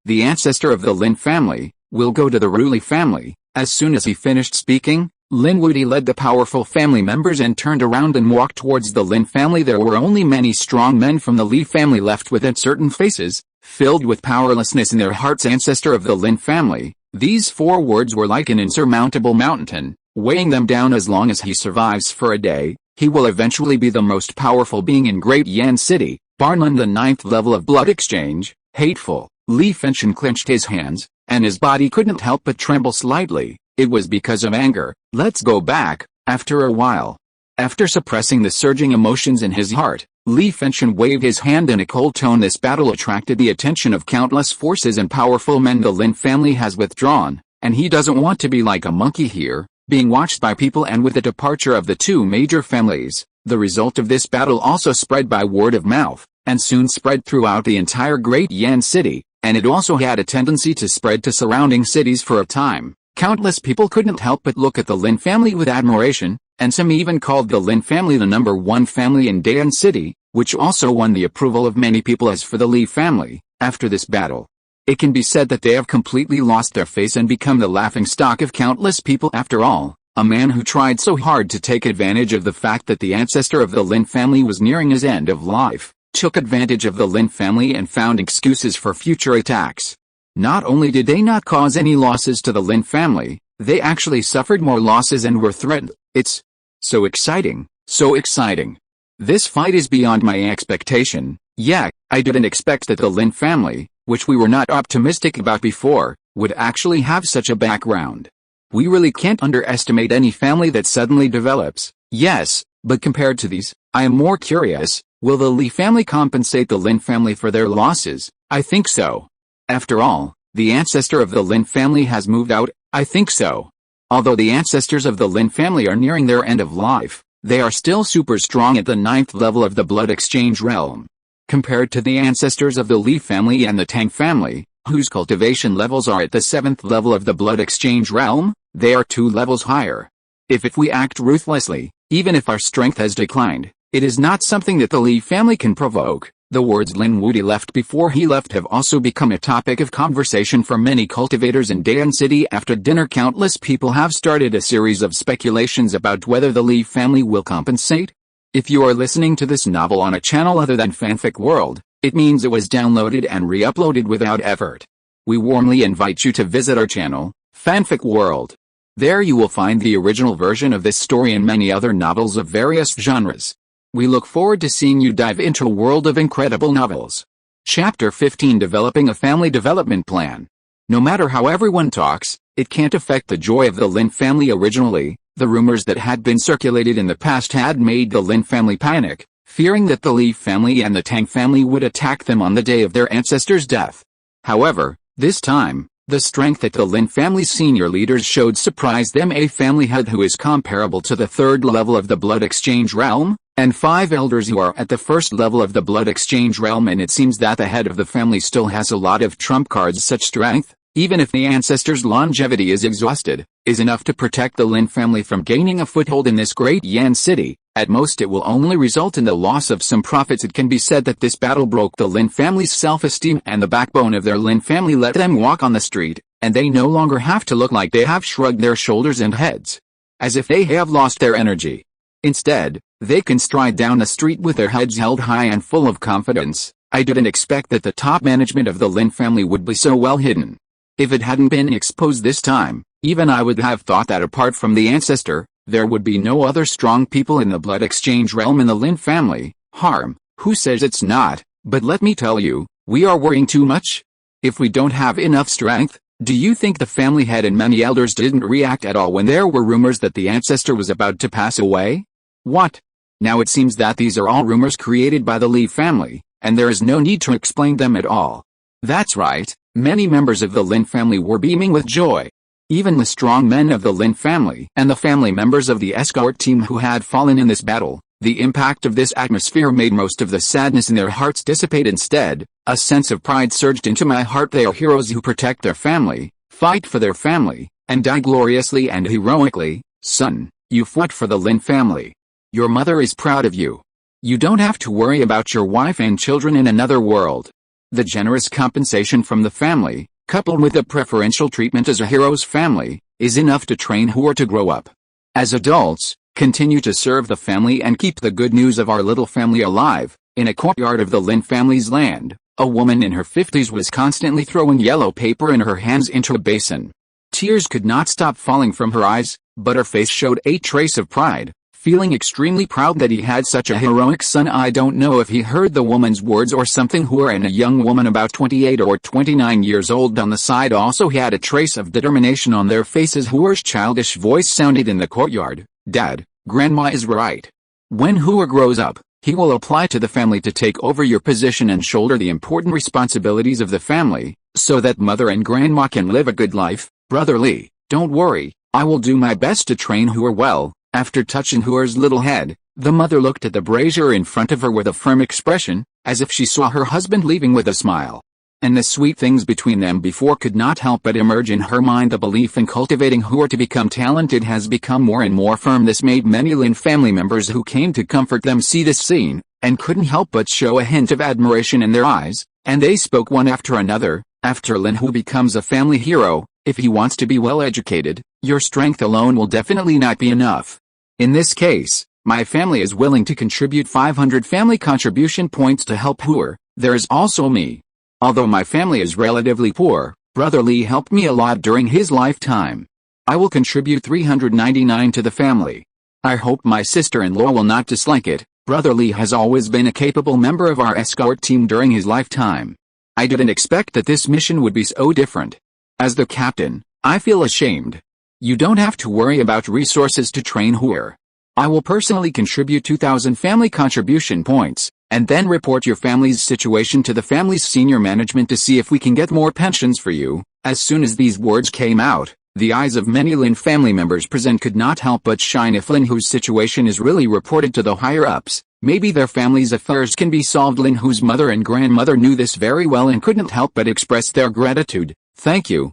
The ancestor of the Lin family, will go to the Ruli family. As soon as he finished speaking, Lin Wudi led the powerful family members and turned around and walked towards the Lin family. There were only many strong men from the Li family left with uncertain faces, filled with powerlessness in their hearts. Ancestor of the Lin family, these 4 words were like an insurmountable mountain, weighing them down. As long as he survives for a day, he will eventually be the most powerful being in Great Yan City, bar none. The 9th level of blood exchange, hateful. Li Chen clenched his hands, and his body couldn't help but tremble slightly. It was because of anger. Let's go back. After a while, after suppressing the surging emotions in his heart, Li Chen waved his hand in a cold tone. This battle attracted the attention of countless forces and powerful men. The Lin family has withdrawn, and he doesn't want to be like a monkey here, being watched by people. And with the departure of the 2 major families, the result of this battle also spread by word of mouth, and soon spread throughout the entire Great Yan City, and it also had a tendency to spread to surrounding cities. For a time, countless people couldn't help but look at the Lin family with admiration, and some even called the Lin family the #1 family in Dayan City, which also won the approval of many people. As for the Li family, after this battle, it can be said that they have completely lost their face and become the laughingstock of countless people. After all, a man who tried so hard to take advantage of the fact that the ancestor of the Lin family was nearing his end of life, took advantage of the Lin family and found excuses for future attacks. Not only did they not cause any losses to the Lin family, they actually suffered more losses and were threatened. It's so exciting, so exciting. This fight is beyond my expectation. Yeah, I didn't expect that the Lin family, which we were not optimistic about before, would actually have such a background. We really can't underestimate any family that suddenly develops. Yes, but compared to these, I am more curious. Will the Li family compensate the Lin family for their losses? I think so. After all, the ancestor of the Lin family has moved out. I think so. Although the ancestors of the Lin family are nearing their end of life, they are still super strong at the 9th level of the blood exchange realm. Compared to the ancestors of the Li family and the Tang family, whose cultivation levels are at the 7th level of the blood exchange realm, they are 2 levels higher. If we act ruthlessly, even if our strength has declined, it is not something that the Li family can provoke. The words Lin Wudi left before he left have also become a topic of conversation for many cultivators in Dayan City. After dinner, countless people have started a series of speculations about whether the Li family will compensate. If you are listening to this novel on a channel other than Fanfic World, it means it was downloaded and re-uploaded without effort. We warmly invite you to visit our channel, Fanfic World. There you will find the original version of this story and many other novels of various genres. We look forward to seeing you dive into a world of incredible novels. Chapter 15: Developing a Family Development Plan. No matter how everyone talks, it can't affect the joy of the Lin family. Originally, the rumors that had been circulated in the past had made the Lin family panic, fearing that the Li family and the Tang family would attack them on the day of their ancestors' death. However, this time, the strength that the Lin family's senior leaders showed surprised them. A family head who is comparable to the 3rd level of the blood exchange realm, and 5 elders who are at the 1st level of the blood exchange realm, and it seems that the head of the family still has a lot of trump cards. Such strength, even if the ancestor's longevity is exhausted, is enough to protect the Lin family from gaining a foothold in this great Yan City. At most it will only result in the loss of some profits. It can be said that this battle broke the Lin family's self-esteem and the backbone of their Lin family. Let them walk on the street, and they no longer have to look like they have shrugged their shoulders and heads, as if they have lost their energy. Instead, they can stride down the street with their heads held high and full of confidence. I didn't expect that the top management of the Lin family would be so well hidden. If it hadn't been exposed this time, even I would have thought that apart from the ancestor, there would be no other strong people in the blood exchange realm in the Lin family. Harm, who says it's not? But let me tell you, we are worrying too much. If we don't have enough strength, do you think the family head and many elders didn't react at all when there were rumors that the ancestor was about to pass away? What? Now it seems that these are all rumors created by the Li family, and there is no need to explain them at all. That's right, many members of the Lin family were beaming with joy. Even the strong men of the Lin family and the family members of the escort team who had fallen in this battle, The impact of this atmosphere made most of the sadness in their hearts dissipate. Instead, a sense of pride surged into my heart. They are heroes who protect their family, fight for their family, and die gloriously and heroically. Son, you fought for the Lin family. Your mother is proud of you. You don't have to worry about your wife and children in another world. The generous compensation from the family, coupled with the preferential treatment as a hero's family, is enough to train Hua to grow up. As adults, continue to serve the family and keep the good news of our little family alive. In a courtyard of the Lin family's land, a woman in her 50s was constantly throwing yellow paper in her hands into a basin. Tears could not stop falling from her eyes, but her face showed a trace of pride, feeling extremely proud that he had such a heroic son. I don't know if he heard the woman's words or something. Hua and a young woman about 28 or 29 years old on the side also had a trace of determination on their faces. Hua's childish voice sounded in the courtyard. Dad, Grandma is right. When Hua grows up, he will apply to the family to take over your position and shoulder the important responsibilities of the family, so that Mother and Grandma can live a good life. Brother Li, don't worry, I will do my best to train Hua well. After touching Hua's little head, the mother looked at the brazier in front of her with a firm expression, as if she saw her husband leaving with a smile. And the sweet things between them before could not help but emerge in her mind. The belief in cultivating Hua to become talented has become more and more firm. This made many Lin family members who came to comfort them see this scene, and couldn't help but show a hint of admiration in their eyes, and they spoke one after another. After Lin Hu becomes a family hero, if he wants to be well educated, your strength alone will definitely not be enough. In this case, my family is willing to contribute 500 family contribution points to help Hua. There is also me. Although my family is relatively poor, Brother Li helped me a lot during his lifetime. I will contribute 399 to the family. I hope my sister-in-law will not dislike it. Brother Li has always been a capable member of our escort team during his lifetime. I didn't expect that this mission would be so different. As the captain, I feel ashamed. You don't have to worry about resources to train Hua. I will personally contribute 2,000 family contribution points, and then report your family's situation to the family's senior management to see if we can get more pensions for you. As soon as these words came out, the eyes of many Lin family members present could not help but shine. If Lin Hu's situation is really reported to the higher-ups, maybe their family's affairs can be solved. Lin Hu's mother and grandmother knew this very well and couldn't help but express their gratitude. Thank you,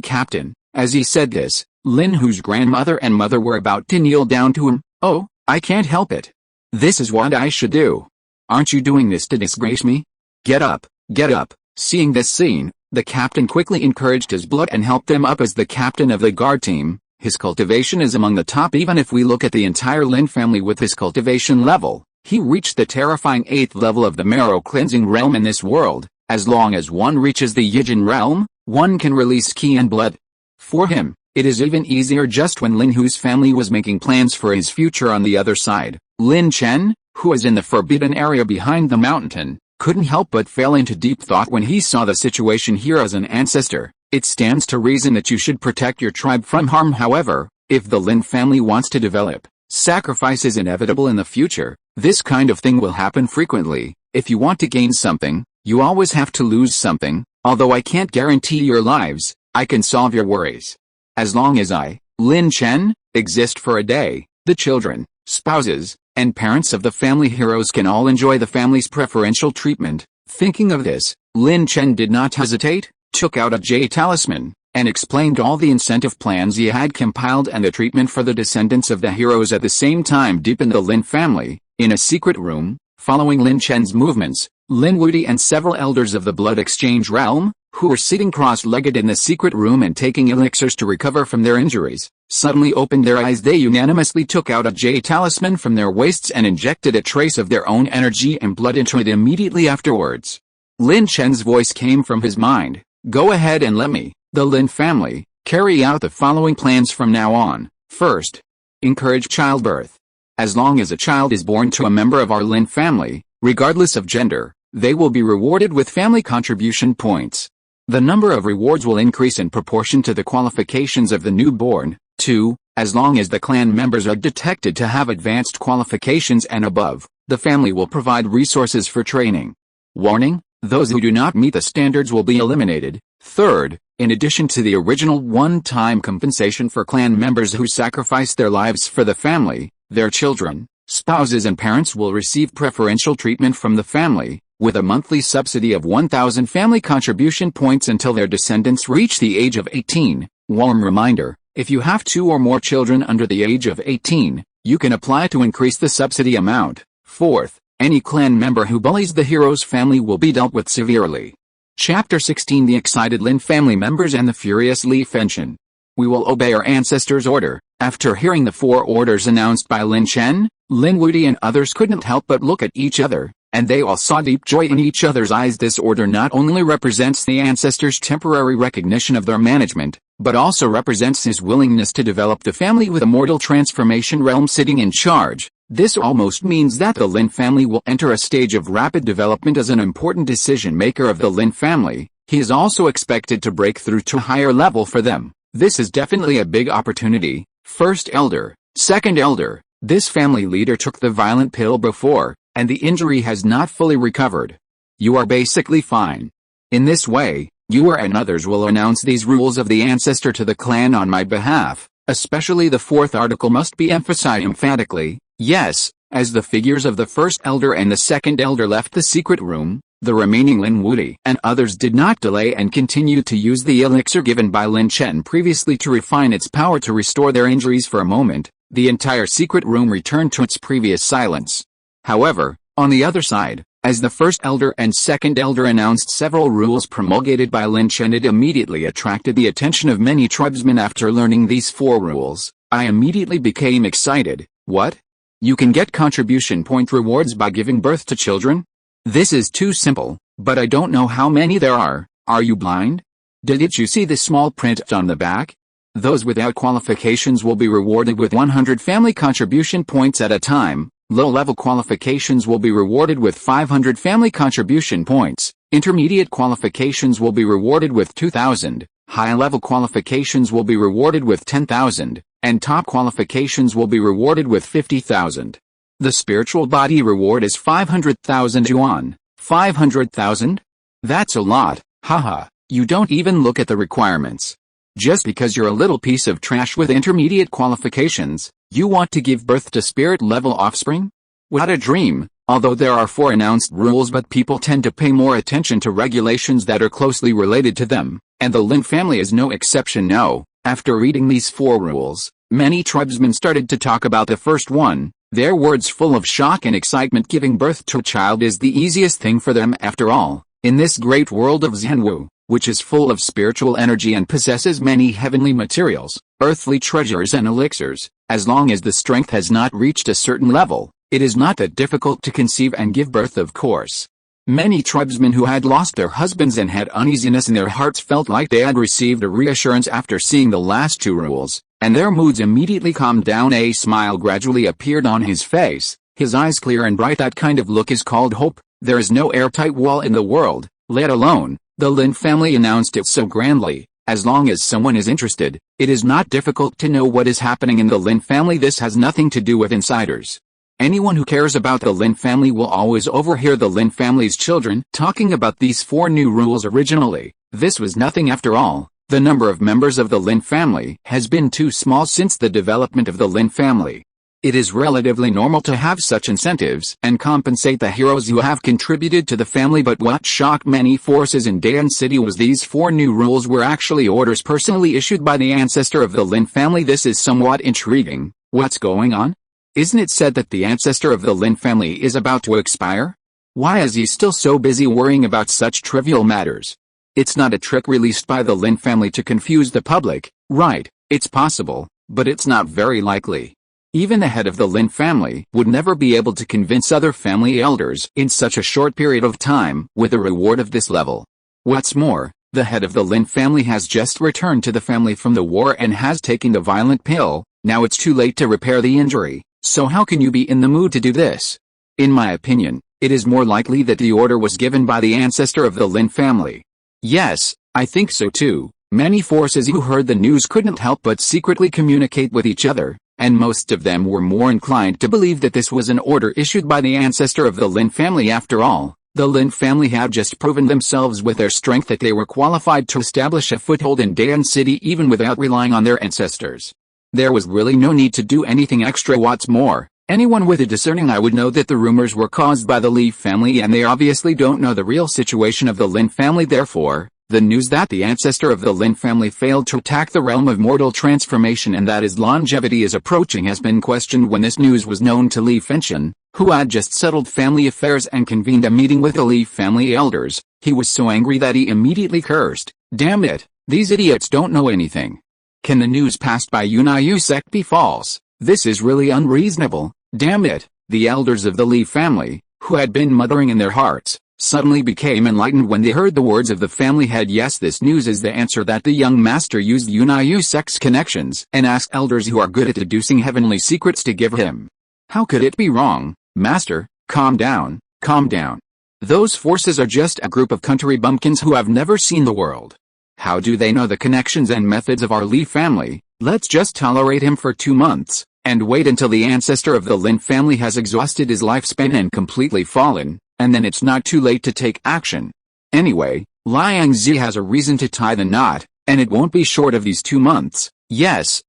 Captain. As he said this, Lin Hu's grandmother and mother were about to kneel down to him. Oh, I can't help it. This is what I should do. Aren't you doing this to disgrace me? Get up, get up. Seeing this scene, the captain quickly encouraged his blood and helped him up as the captain of the guard team. His cultivation is among the top. Even if we look at the entire Lin family with his cultivation level, he reached the terrifying 8th level of the marrow cleansing realm in this world. As long as one reaches the Yijin realm, one can release ki and blood. For him, it is even easier. Just when Lin Hu's family was making plans for his future on the other side, Lin Chen, who is in the forbidden area behind the mountain, couldn't help but fell into deep thought when he saw the situation here. As an ancestor, it stands to reason that you should protect your tribe from harm. However, if the Lin family wants to develop, sacrifice is inevitable in the future. This kind of thing will happen frequently. If you want to gain something, you always have to lose something. Although I can't guarantee your lives, I can solve your worries. As long as I, Lin Chen, exist for a day, the children, spouses, and parents of the family heroes can all enjoy the family's preferential treatment. Thinking of this, Lin Chen did not hesitate, took out a jade talisman, and explained all the incentive plans he had compiled and the treatment for the descendants of the heroes. At the same time, deep in the Lin family, in a secret room, following Lin Chen's movements, Lin Wudi and several elders of the blood exchange realm, who were sitting cross-legged in the secret room and taking elixirs to recover from their injuries, suddenly opened their eyes. They unanimously took out a jade talisman from their waists and injected a trace of their own energy and blood into it immediately afterwards. Lin Chen's voice came from his mind. Go ahead and let me, the Lin family, carry out the following plans from now on. First, encourage childbirth. As long as a child is born to a member of our Lin family, regardless of gender, they will be rewarded with family contribution points. The number of rewards will increase in proportion to the qualifications of the newborn. 2. As long as the clan members are detected to have advanced qualifications and above, the family will provide resources for training. Warning: those who do not meet the standards will be eliminated. Third, in addition to the original one-time compensation for clan members who sacrifice their lives for the family, their children, Spouses and parents will receive preferential treatment from the family, with a monthly subsidy of 1,000 family contribution points until their descendants reach the age of 18. Warm reminder, if you have 2 or more children under the age of 18, you can apply to increase the subsidy amount. Fourth, any clan member who bullies the hero's family will be dealt with severely. Chapter 16 The excited Lin family members and the furious Li Chen. We will obey our ancestors' order. After hearing the 4 orders announced by Lin Chen, Lin Wudi and others couldn't help but look at each other, and they all saw deep joy in each other's eyes. This order not only represents the ancestors' temporary recognition of their management, but also represents his willingness to develop the family with immortal transformation realm sitting in charge. This almost means that the Lin family will enter a stage of rapid development as an important decision maker of the Lin family. He is also expected to break through to a higher level for them. This is definitely a big opportunity. First elder, second elder, this family leader took the violent pill before, and the injury has not fully recovered. You are basically fine. In this way, you and others will announce these rules of the ancestor to the clan on my behalf. Especially the 4th article must be emphasized emphatically. Yes, as the figures of the first elder and the second elder left the secret room, the remaining Lin Wudi and others did not delay and continued to use the elixir given by Lin Chen previously to refine its power to restore their injuries for a moment. The entire secret room returned to its previous silence. However, on the other side, as the first elder and second elder announced several rules promulgated by Lin Chen, it immediately attracted the attention of many tribesmen. After learning these 4 rules, I immediately became excited. What? You can get contribution point rewards by giving birth to children? This is too simple, but I don't know how many there are. Are you blind? Didn't you see the small print on the back? Those without qualifications will be rewarded with 100 family contribution points at a time. Low-level qualifications will be rewarded with 500 family contribution points. Intermediate qualifications will be rewarded with 2,000. High-level qualifications will be rewarded with 10,000. And top qualifications will be rewarded with 50,000. The spiritual body reward is 500,000 yuan. 500,000? That's a lot, haha. You don't even look at the requirements. Just because you're a little piece of trash with intermediate qualifications, you want to give birth to spirit-level offspring? What a dream! Although there are 4 announced rules, but people tend to pay more attention to regulations that are closely related to them, and the Lin family is no exception. No. After reading these 4 rules, many tribesmen started to talk about the first one, their words full of shock and excitement. Giving birth to a child is the easiest thing for them after all. In this great world of Zhenwu, which is full of spiritual energy and possesses many heavenly materials, earthly treasures and elixirs, as long as the strength has not reached a certain level, it is not that difficult to conceive and give birth. Of course, many tribesmen who had lost their husbands and had uneasiness in their hearts felt like they had received a reassurance after seeing the last 2 rules, and their moods immediately calmed down. A smile gradually appeared on his face, his eyes clear and bright. That kind of look is called hope. There is no airtight wall in the world, let alone. The Lin family announced it so grandly. As long as someone is interested, it is not difficult to know what is happening in the Lin family. This has nothing to do with insiders. Anyone who cares about the Lin family will always overhear the Lin family's children talking about these 4 new rules. Originally, this was nothing after all. The number of members of the Lin family has been too small since the development of the Lin family. It is relatively normal to have such incentives and compensate the heroes who have contributed to the family, but what shocked many forces in Dayan City was these 4 new rules were actually orders personally issued by the ancestor of the Lin family. This is somewhat intriguing. What's going on? Isn't it said that the ancestor of the Lin family is about to expire? Why is he still so busy worrying about such trivial matters? It's not a trick released by the Lin family to confuse the public, right? It's possible, but it's not very likely. Even the head of the Lin family would never be able to convince other family elders in such a short period of time with a reward of this level. What's more, the head of the Lin family has just returned to the family from the war and has taken the violent pill. Now it's too late to repair the injury, so how can you be in the mood to do this? In my opinion, it is more likely that the order was given by the ancestor of the Lin family. Yes, I think so too. Many forces who heard the news couldn't help but secretly communicate with each other, and most of them were more inclined to believe that this was an order issued by the ancestor of the Lin family. After all, the Lin family had just proven themselves with their strength that they were qualified to establish a foothold in Dayan City even without relying on their ancestors. There was really no need to do anything extra. What's more, Anyone with a discerning eye would know that the rumors were caused by the Li family, and they obviously don't know the real situation of the Lin family. Therefore, the news that the ancestor of the Lin family failed to attack the realm of mortal transformation and that his longevity is approaching has been questioned. When this news was known to Li Chen, who had just settled family affairs and convened a meeting with the Li family elders, he was so angry that he immediately cursed, "Damn it, these idiots don't know anything. Can the news passed by Yunai sect be false? This is really unreasonable. Damn it." The elders of the Li family, who had been muttering in their hearts, suddenly became enlightened when they heard the words of the family head. Yes, this news is the answer that the young master used Yunai sect's connections and asked elders who are good at deducing heavenly secrets to give him. How could it be wrong? Master, calm down, calm down. Those forces are just a group of country bumpkins who have never seen the world. How do they know the connections and methods of our Li family? Let's just tolerate him for 2 months, and wait until the ancestor of the Lin family has exhausted his lifespan and completely fallen, and then it's not too late to take action. Anyway, Liang Zi has a reason to tie the knot, and it won't be short of these 2 months. Yes,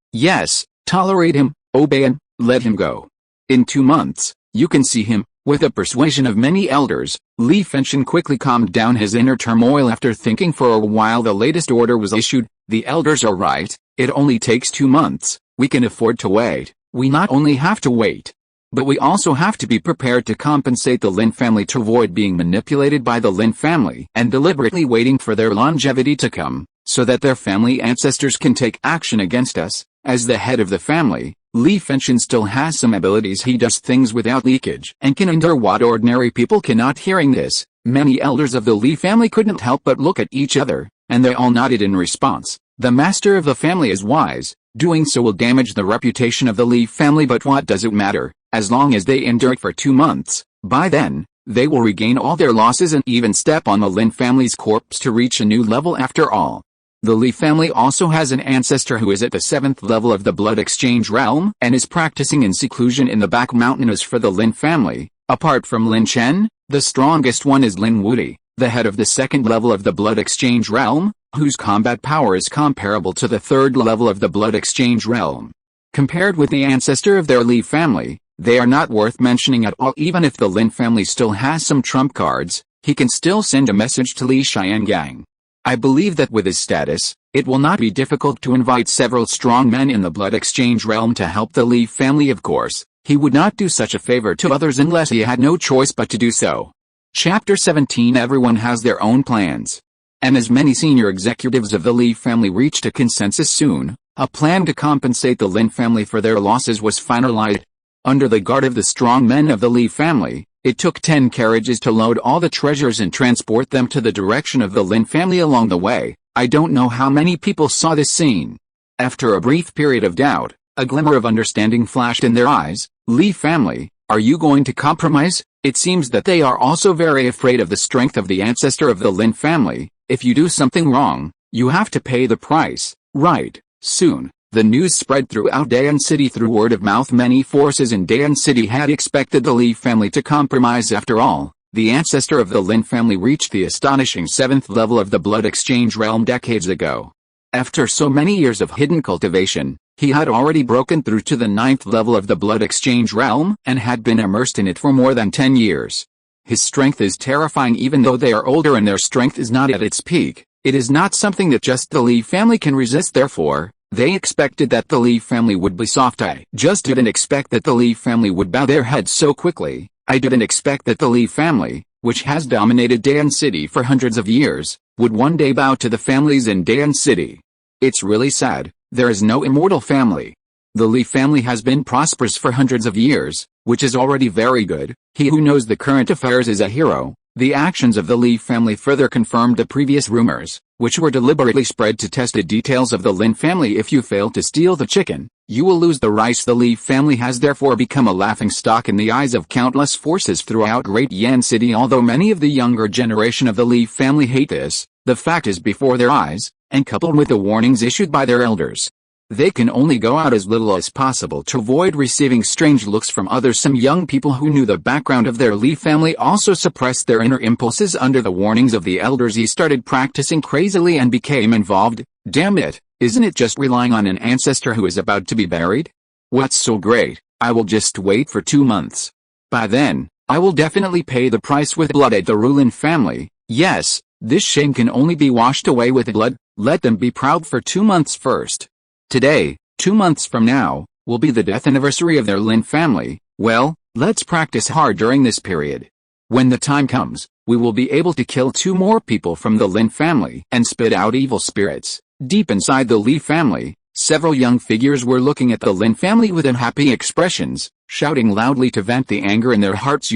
tolerate him, obey him, let him go. In 2 months, you can see him. With the persuasion of many elders, Li Chen quickly calmed down his inner turmoil. After thinking for a while, the latest order was issued. The elders are right, it only takes 2 months, we can afford to wait. We not only have to wait, but we also have to be prepared to compensate the Lin family to avoid being manipulated by the Lin family and deliberately waiting for their longevity to come, so that their family ancestors can take action against us. As the head of the family, Li Chen still has some abilities. He does things without leakage and can endure what ordinary people cannot. Hearing this, many elders of the Li family couldn't help but look at each other, and they all nodded in response. The master of the family is wise. Doing so will damage the reputation of the Li family, but what does it matter, as long as they endure it for 2 months? By then, they will regain all their losses and even step on the Lin family's corpse to reach a new level. After all, the Li family also has an ancestor who is at the 7th level of the blood exchange realm and is practicing in seclusion in the back mountain. As for the Lin family, apart from Lin Chen, the strongest one is Lin Wu, the head of the 2nd level of the blood exchange realm, whose combat power is comparable to the 3rd level of the blood exchange realm. Compared with the ancestor of their Li family, they are not worth mentioning at all. Even if the Lin family still has some trump cards, he can still send a message to Li Xiangang. I believe that with his status, it will not be difficult to invite several strong men in the blood exchange realm to help the Li family. Of course, he would not do such a favor to others unless he had no choice but to do so. Chapter 17. Everyone has their own plans. And as many senior executives of the Li family reached a consensus soon, a plan to compensate the Lin family for their losses was finalized. Under the guard of the strong men of the Li family, it took 10 carriages to load all the treasures and transport them to the direction of the Lin family. Along the way, I don't know how many people saw this scene. After a brief period of doubt, a glimmer of understanding flashed in their eyes. Li family, are you going to compromise? It seems that they are also very afraid of the strength of the ancestor of the Lin family. If you do something wrong, you have to pay the price, right? Soon, the news spread throughout Dayan City through word of mouth. Many forces in Dayan City had expected the Li family to compromise. After all, the ancestor of the Lin family reached the astonishing 7th level of the blood exchange realm decades ago. After so many years of hidden cultivation, he had already broken through to the 9th level of the blood exchange realm and had been immersed in it for more than 10 years. His strength is terrifying. Even though they are older and their strength is not at its peak, it is not something that just the Li family can resist. Therefore, they expected that the Li family would be soft. I just didn't expect that the Li family would bow their heads so quickly. I didn't expect that the Li family, which has dominated Dayan City for hundreds of years, would one day bow to the families in Dayan City. It's really sad, there is no immortal family. The Li family has been prosperous for hundreds of years, which is already very good. He who knows the current affairs is a hero. The actions of the Li family further confirmed the previous rumors, which were deliberately spread to test the details of the Lin family. If you fail to steal the chicken, you will lose the rice. The Li family has therefore become a laughingstock in the eyes of countless forces throughout Great Yan City. Although many of the younger generation of the Li family hate this, the fact is before their eyes, and coupled with the warnings issued by their elders, they can only go out as little as possible to avoid receiving strange looks from others. Some young people who knew the background of their Li family also suppressed their inner impulses under the warnings of the elders. He started practicing crazily and became involved. Damn it, isn't it just relying on an ancestor who is about to be buried? What's so great? I will just wait for 2 months. By then, I will definitely pay the price with blood at the Lin family. Yes, this shame can only be washed away with blood. Let them be proud for 2 months first. Today, 2 months from now, will be the death anniversary of their Lin family. Well, let's practice hard during this period. When the time comes, we will be able to kill 2 more people from the Lin family and spit out evil spirits. Deep inside the Li family, several young figures were looking at the Lin family with unhappy expressions, shouting loudly to vent the anger in their hearts.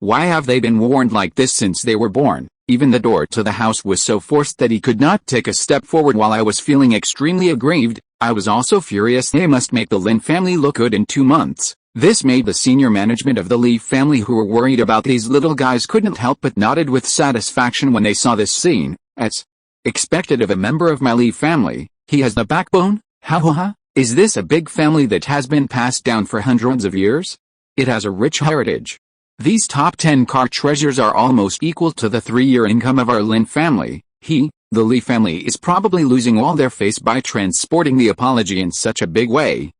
Why have they been warned like this since they were born? Even the door to the house was so forced that he could not take a step forward. While I was feeling extremely aggrieved, I was also furious. They must make the Lin family look good in 2 months. This made the senior management of the Li family, who were worried about these little guys, couldn't help but nodded with satisfaction when they saw this scene. As expected of a member of my Li family, he has the backbone. Is this a big family that has been passed down for hundreds of years? It has a rich heritage. These top 10 car treasures are almost equal to the 3-year income of our Lin family. The Li family is probably losing all their face by transporting the apology in such a big way.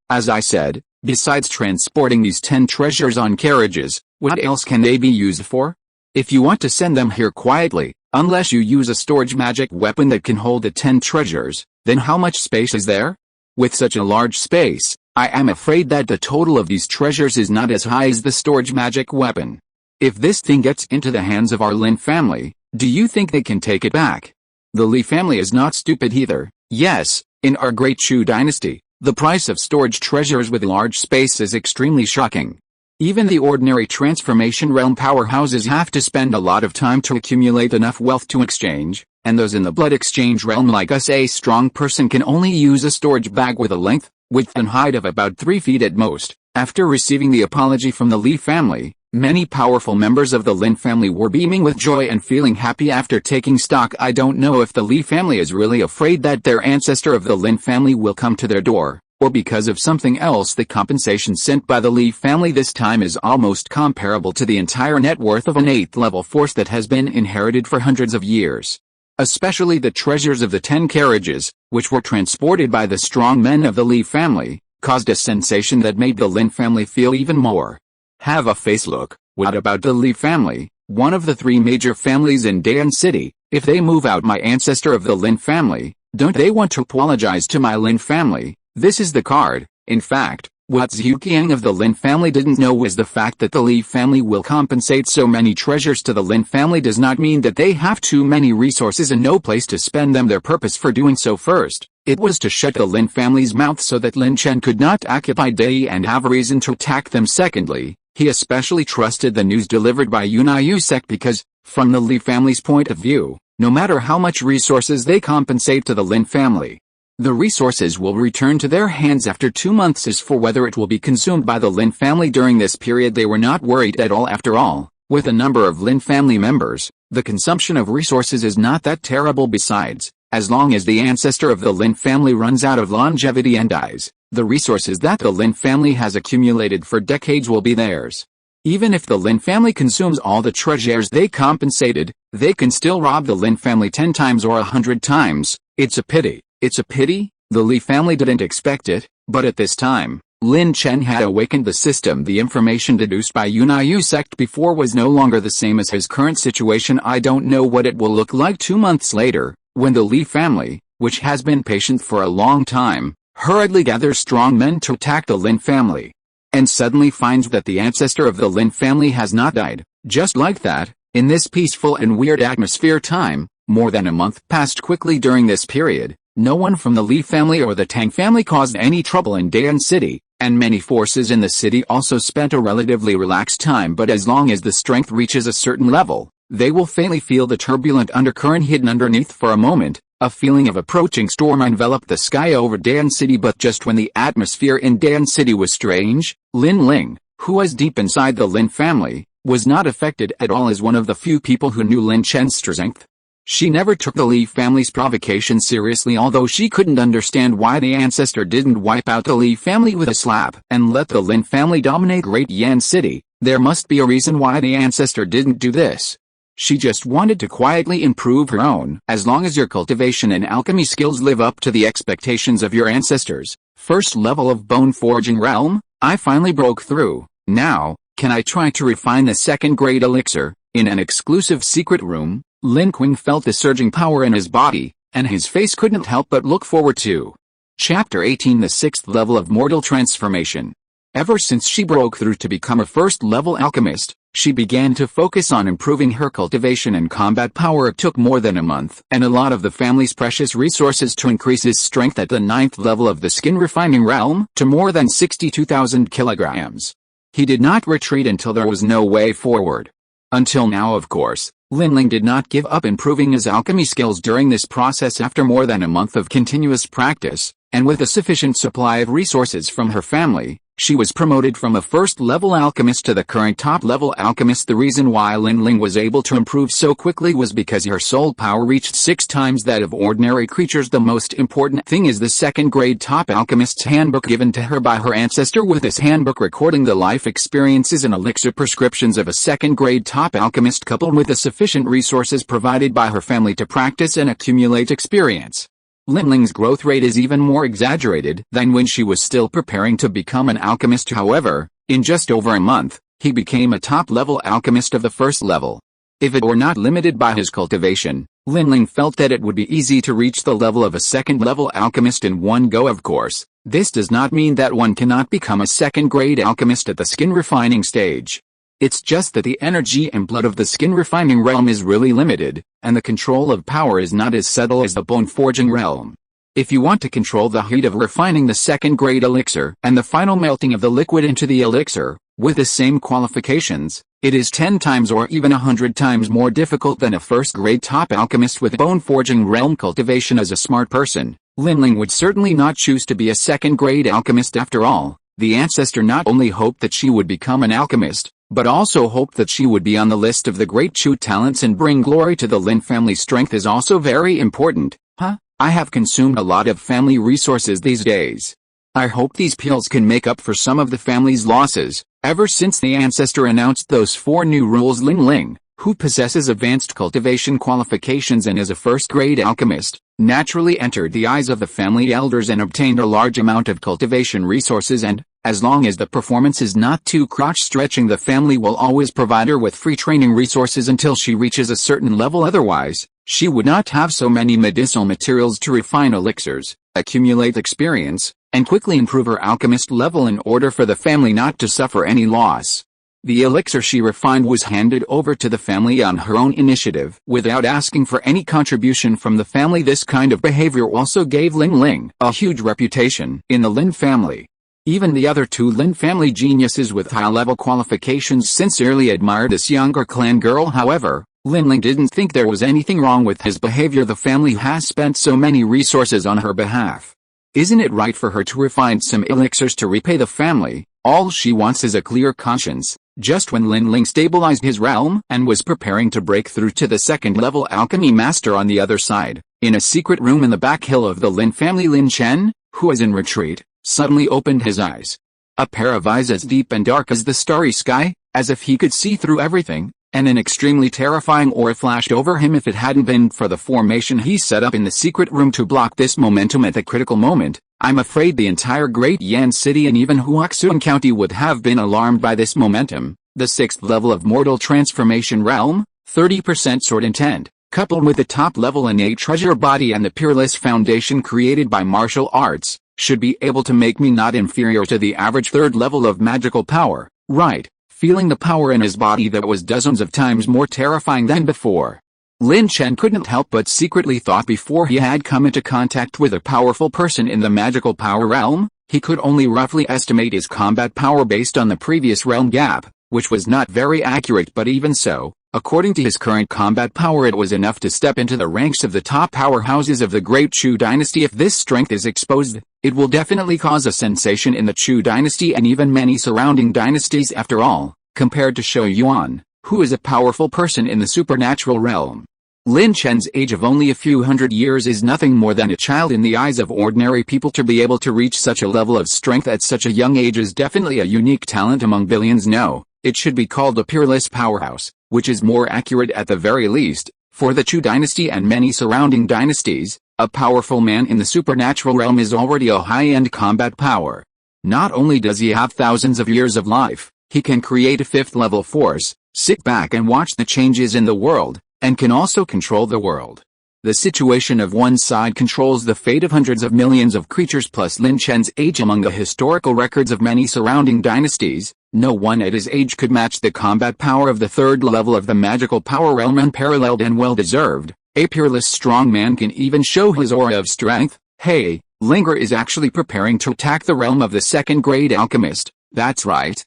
As I said, besides transporting these 10 treasures on carriages, what else can they be used for? If you want to send them here quietly, unless you use a storage magic weapon that can hold the 10 treasures, then how much space is there? With such a large space, I am afraid that the total of these treasures is not as high as the storage magic weapon. If this thing gets into the hands of our Lin family, do you think they can take it back? The Li family is not stupid either. Yes, in our Great Chu dynasty, the price of storage treasures with large space is extremely shocking. Even the ordinary transformation realm powerhouses have to spend a lot of time to accumulate enough wealth to exchange, and those in the blood exchange realm like us, a strong person can only use a storage bag with a length, width and height of about 3 feet at most. After receiving the apology from the Li family, many powerful members of the Lin family were beaming with joy and feeling happy after taking stock. I don't know if the Li family is really afraid that their ancestor of the Lin family will come to their door, or because of something else. The compensation sent by the Li family this time is almost comparable to the entire net worth of an 8th level force that has been inherited for hundreds of years. Especially the treasures of the 10 carriages, which were transported by the strong men of the Li family, caused a sensation that made the Lin family feel even more. Have a face. Look, what about the Li family, one of the 3 major families in Dayan City? If they move out my ancestor of the Lin family, don't they want to apologize to my Lin family? This is the card. In fact, what Zhuqiang of the Lin family didn't know was the fact that the Li family will compensate so many treasures to the Lin family does not mean that they have too many resources and no place to spend them. Their purpose for doing so first, it was to shut the Lin family's mouth so that Lin Chen could not occupy Dai and have a reason to attack them. Secondly, he especially trusted the news delivered by Yunai sect because, from the Li family's point of view, no matter how much resources they compensate to the Lin family, the resources will return to their hands after 2 months. As for whether it will be consumed by the Lin family during this period, they were not worried at all. After all, with a number of Lin family members, the consumption of resources is not that terrible. Besides, as long as the ancestor of the Lin family runs out of longevity and dies, the resources that the Lin family has accumulated for decades will be theirs. Even if the Lin family consumes all the treasures they compensated, they can still rob the Lin family 10 times or 100 times. It's a pity. It's a pity. The Li family didn't expect it, but at this time, Lin Chen had awakened the system. The information deduced by Yunai sect before was no longer the same as his current situation. I don't know what it will look like 2 months later, when the Li family, which has been patient for a long time, hurriedly gathers strong men to attack the Lin family, and suddenly finds that the ancestor of the Lin family has not died. Just like that, in this peaceful and weird atmosphere, time, more than a month, passed quickly. During this period, no one from the Li family or the Tang family caused any trouble in Dayan City, and many forces in the city also spent a relatively relaxed time. But as long as the strength reaches a certain level, they will faintly feel the turbulent undercurrent hidden underneath. For a moment, a feeling of approaching storm enveloped the sky over Dayan City. But just when the atmosphere in Dayan City was strange, Lin Ling, who was deep inside the Lin family, was not affected at all. As one of the few people who knew Lin Chen's strength, she never took the Li family's provocation seriously. Although she couldn't understand why the ancestor didn't wipe out the Li family with a slap and let the Lin family dominate Great Yan City, there must be a reason why the ancestor didn't do this. She just wanted to quietly improve her own. As long as your cultivation and alchemy skills live up to the expectations of your ancestors, First level of bone forging realm, I finally broke through. Now, can I try to refine the second grade elixir? In an exclusive secret room, Lin Chen felt the surging power in his body, and his face couldn't help but look forward to. Chapter 18, the 6th level of mortal transformation. Ever since she broke through to become a first-level alchemist, she began to focus on improving her cultivation and combat power. It took more than a month and a lot of the family's precious resources to increase his strength at the 9th level of the skin refining realm to more than 62,000 kilograms. He did not retreat until there was no way forward. Until now, of course, Lin did not give up improving his alchemy skills during this process. After more than a month of continuous practice, and with a sufficient supply of resources from her family, she was promoted from a first-level alchemist to the current top-level alchemist. The reason why Lin was able to improve so quickly was because her soul power reached 6 times that of ordinary creatures. The most important thing is the second-grade top alchemist's handbook given to her by her ancestor, with this handbook recording the life experiences and elixir prescriptions of a second-grade top alchemist, coupled with the sufficient resources provided by her family to practice and accumulate experience. Lin's growth rate is even more exaggerated than when she was still preparing to become an alchemist. However, in just over a month, he became a top-level alchemist of the first level. If it were not limited by his cultivation, Lin felt that it would be easy to reach the level of a second-level alchemist in one go. Of course, this does not mean that one cannot become a second-grade alchemist at the skin refining stage. It's just that the energy and blood of the skin refining realm is really limited, and the control of power is not as subtle as the bone forging realm. If you want to control the heat of refining the second grade elixir and the final melting of the liquid into the elixir, with the same qualifications, it is 10 times or even 100 times more difficult than a first grade top alchemist with bone forging realm cultivation. As a smart person, Lin would certainly not choose to be a second grade alchemist. After all, the ancestor not only hoped that she would become an alchemist, but also hoped that she would be on the list of the great true talents and bring glory to the Lin family. Strength is also very important. I have consumed a lot of family resources these days. I hope these pills can make up for some of the family's losses. Ever since the ancestor announced those 4 new rules, Lin, who possesses advanced cultivation qualifications and is a first-grade alchemist, naturally entered the eyes of the family elders and obtained a large amount of cultivation resources, and, as long as the performance is not too crotch-stretching, the family will always provide her with free training resources until she reaches a certain level. Otherwise, she would not have so many medicinal materials to refine elixirs, accumulate experience, and quickly improve her alchemist level in order for the family not to suffer any loss. The elixir she refined was handed over to the family on her own initiative, without asking for any contribution from the family. This kind of behavior also gave Lin a huge reputation in the Lin family. Even the other 2 Lin family geniuses with high-level qualifications sincerely admired this younger clan girl. However, Lin didn't think there was anything wrong with his behavior. The family has spent so many resources on her behalf. Isn't it right for her to refine some elixirs to repay the family? All she wants is a clear conscience. Just when Lin stabilized his realm and was preparing to break through to the second-level alchemy master on the other side, in a secret room in the back hill of the Lin family, Lin Chen, who was in retreat, suddenly opened his eyes. A pair of eyes as deep and dark as the starry sky, as if he could see through everything, and an extremely terrifying aura flashed over him. If it hadn't been for the formation he set up in the secret room to block this momentum at the critical moment, I'm afraid the entire Great Yan City and even Huaxun County would have been alarmed by this momentum. The 6th level of mortal transformation realm, 30% sword intent, coupled with the top-level innate treasure body and the peerless foundation created by martial arts, should be able to make me not inferior to the average 3rd level of magical power, right? Feeling the power in his body that was dozens of times more terrifying than before. Lin Chen couldn't help but secretly thought before he had come into contact with a powerful person in the magical power realm, he could only roughly estimate his combat power based on the previous realm gap, which was not very accurate. But even so, according to his current combat power, it was enough to step into the ranks of the top powerhouses of the Great Chu dynasty. If this strength is exposed, it will definitely cause a sensation in the Chu dynasty and even many surrounding dynasties. After all, compared to Shou Yuan, who is a powerful person in the supernatural realm, Lin Chen's age of only a few hundred years is nothing more than a child in the eyes of ordinary people. To be able to reach such a level of strength at such a young age is definitely a unique talent among billions. No, it should be called a peerless powerhouse, which is more accurate at the very least, For the Chu dynasty and many surrounding dynasties, a powerful man in the supernatural realm is already a high-end combat power. Not only does he have thousands of years of life, he can create a fifth-level force, sit back and watch the changes in the world, and can also control the world. The situation of one side controls the fate of hundreds of millions of creatures plus Lin Chen's age among the historical records of many surrounding dynasties. No one at his age could match the combat power of the third level of the magical power realm, unparalleled and well-deserved. A peerless strong man can even show his aura of strength. Hey, Linger is actually preparing to attack the realm of the second-grade alchemist. That's right.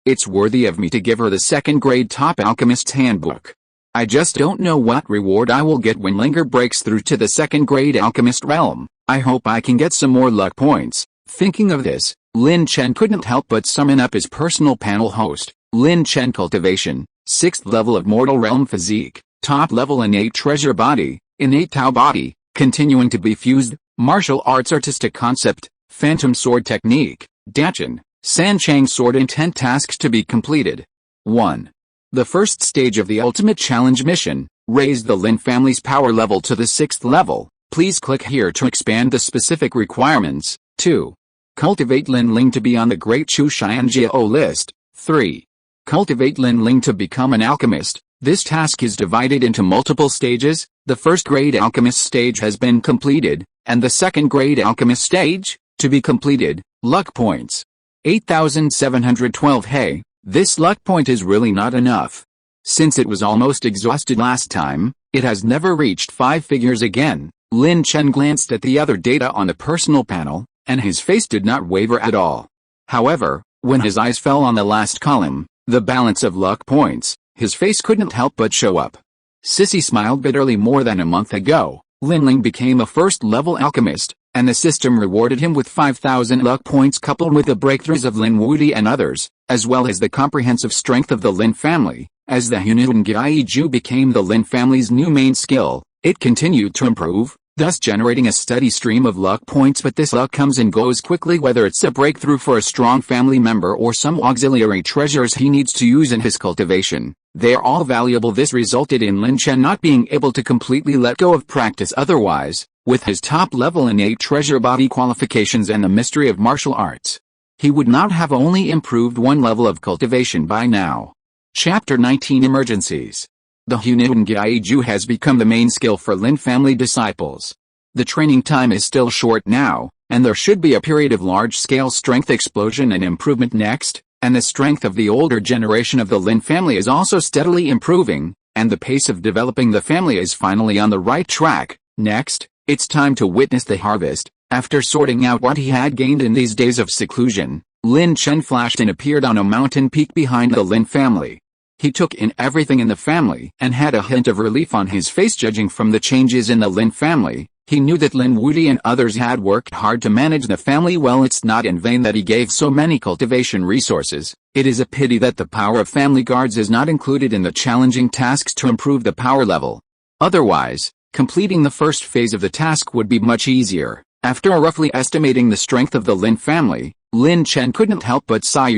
It's worthy of me to give her the second-grade top alchemist's handbook. I just don't know what reward I will get when Linger breaks through to the second-grade alchemist realm. I hope I can get some more luck points. Thinking of this, Lin Chen couldn't help but summon up his personal panel host, Lin Chen Cultivation, 6th level of mortal realm physique, top level innate treasure body, innate Tao body, continuing to be fused, martial arts artistic concept, phantom sword technique, Dachin, Sanchang sword intent tasks to be completed. 1. The first stage of the ultimate challenge mission, raise the Lin family's power level to the 6th level. Please click here to expand the specific requirements. 2. Cultivate Lin Ling to be on the Great Chu Xianjiao list. 3. Cultivate Lin Ling to become an alchemist. This task is divided into multiple stages. The first grade alchemist stage has been completed, and the second grade alchemist stage, to be completed. Luck points. 8,712. Hey, this luck point is really not enough. Since it was almost exhausted last time, it has never reached 5 figures again. Lin Chen glanced at the other data on the personal panel, and his face did not waver at all. However, when his eyes fell on the last column, the balance of luck points, his face couldn't help but show up. Sissy smiled bitterly. More than a month ago, Lin Ling became a first-level alchemist, and the system rewarded him with 5,000 luck points coupled with the breakthroughs of Lin Wudi and others, as well as the comprehensive strength of the Lin family. As the Hunun Gaiju became the Lin family's new main skill, it continued to improve, thus generating a steady stream of luck points. But this luck comes and goes quickly, whether it's a breakthrough for a strong family member or some auxiliary treasures he needs to use in his cultivation. They are all valuable. This resulted in Lin Chen not being able to completely let go of practice otherwise, with his top-level innate treasure body qualifications and the mystery of martial arts. He would not have only improved one level of cultivation by now. Chapter 19 Emergencies. The Hunun Gaiju has become the main skill for Lin family disciples. The training time is still short now, and there should be a period of large-scale strength explosion and improvement next, and the strength of the older generation of the Lin family is also steadily improving, and the pace of developing the family is finally on the right track. Next, it's time to witness the harvest. After sorting out what he had gained in these days of seclusion, Lin Chen flashed and appeared on a mountain peak behind the Lin family. He took in everything in the family and had a hint of relief on his face. Judging from the changes in the Lin family, he knew that Lin Wudi and others had worked hard to manage the family well. It's not in vain that he gave so many cultivation resources. It is a pity that the power of family guards is not included in the challenging tasks to improve the power level. Otherwise, completing the first phase of the task would be much easier. After roughly estimating the strength of the Lin family, Lin Chen couldn't help but sigh.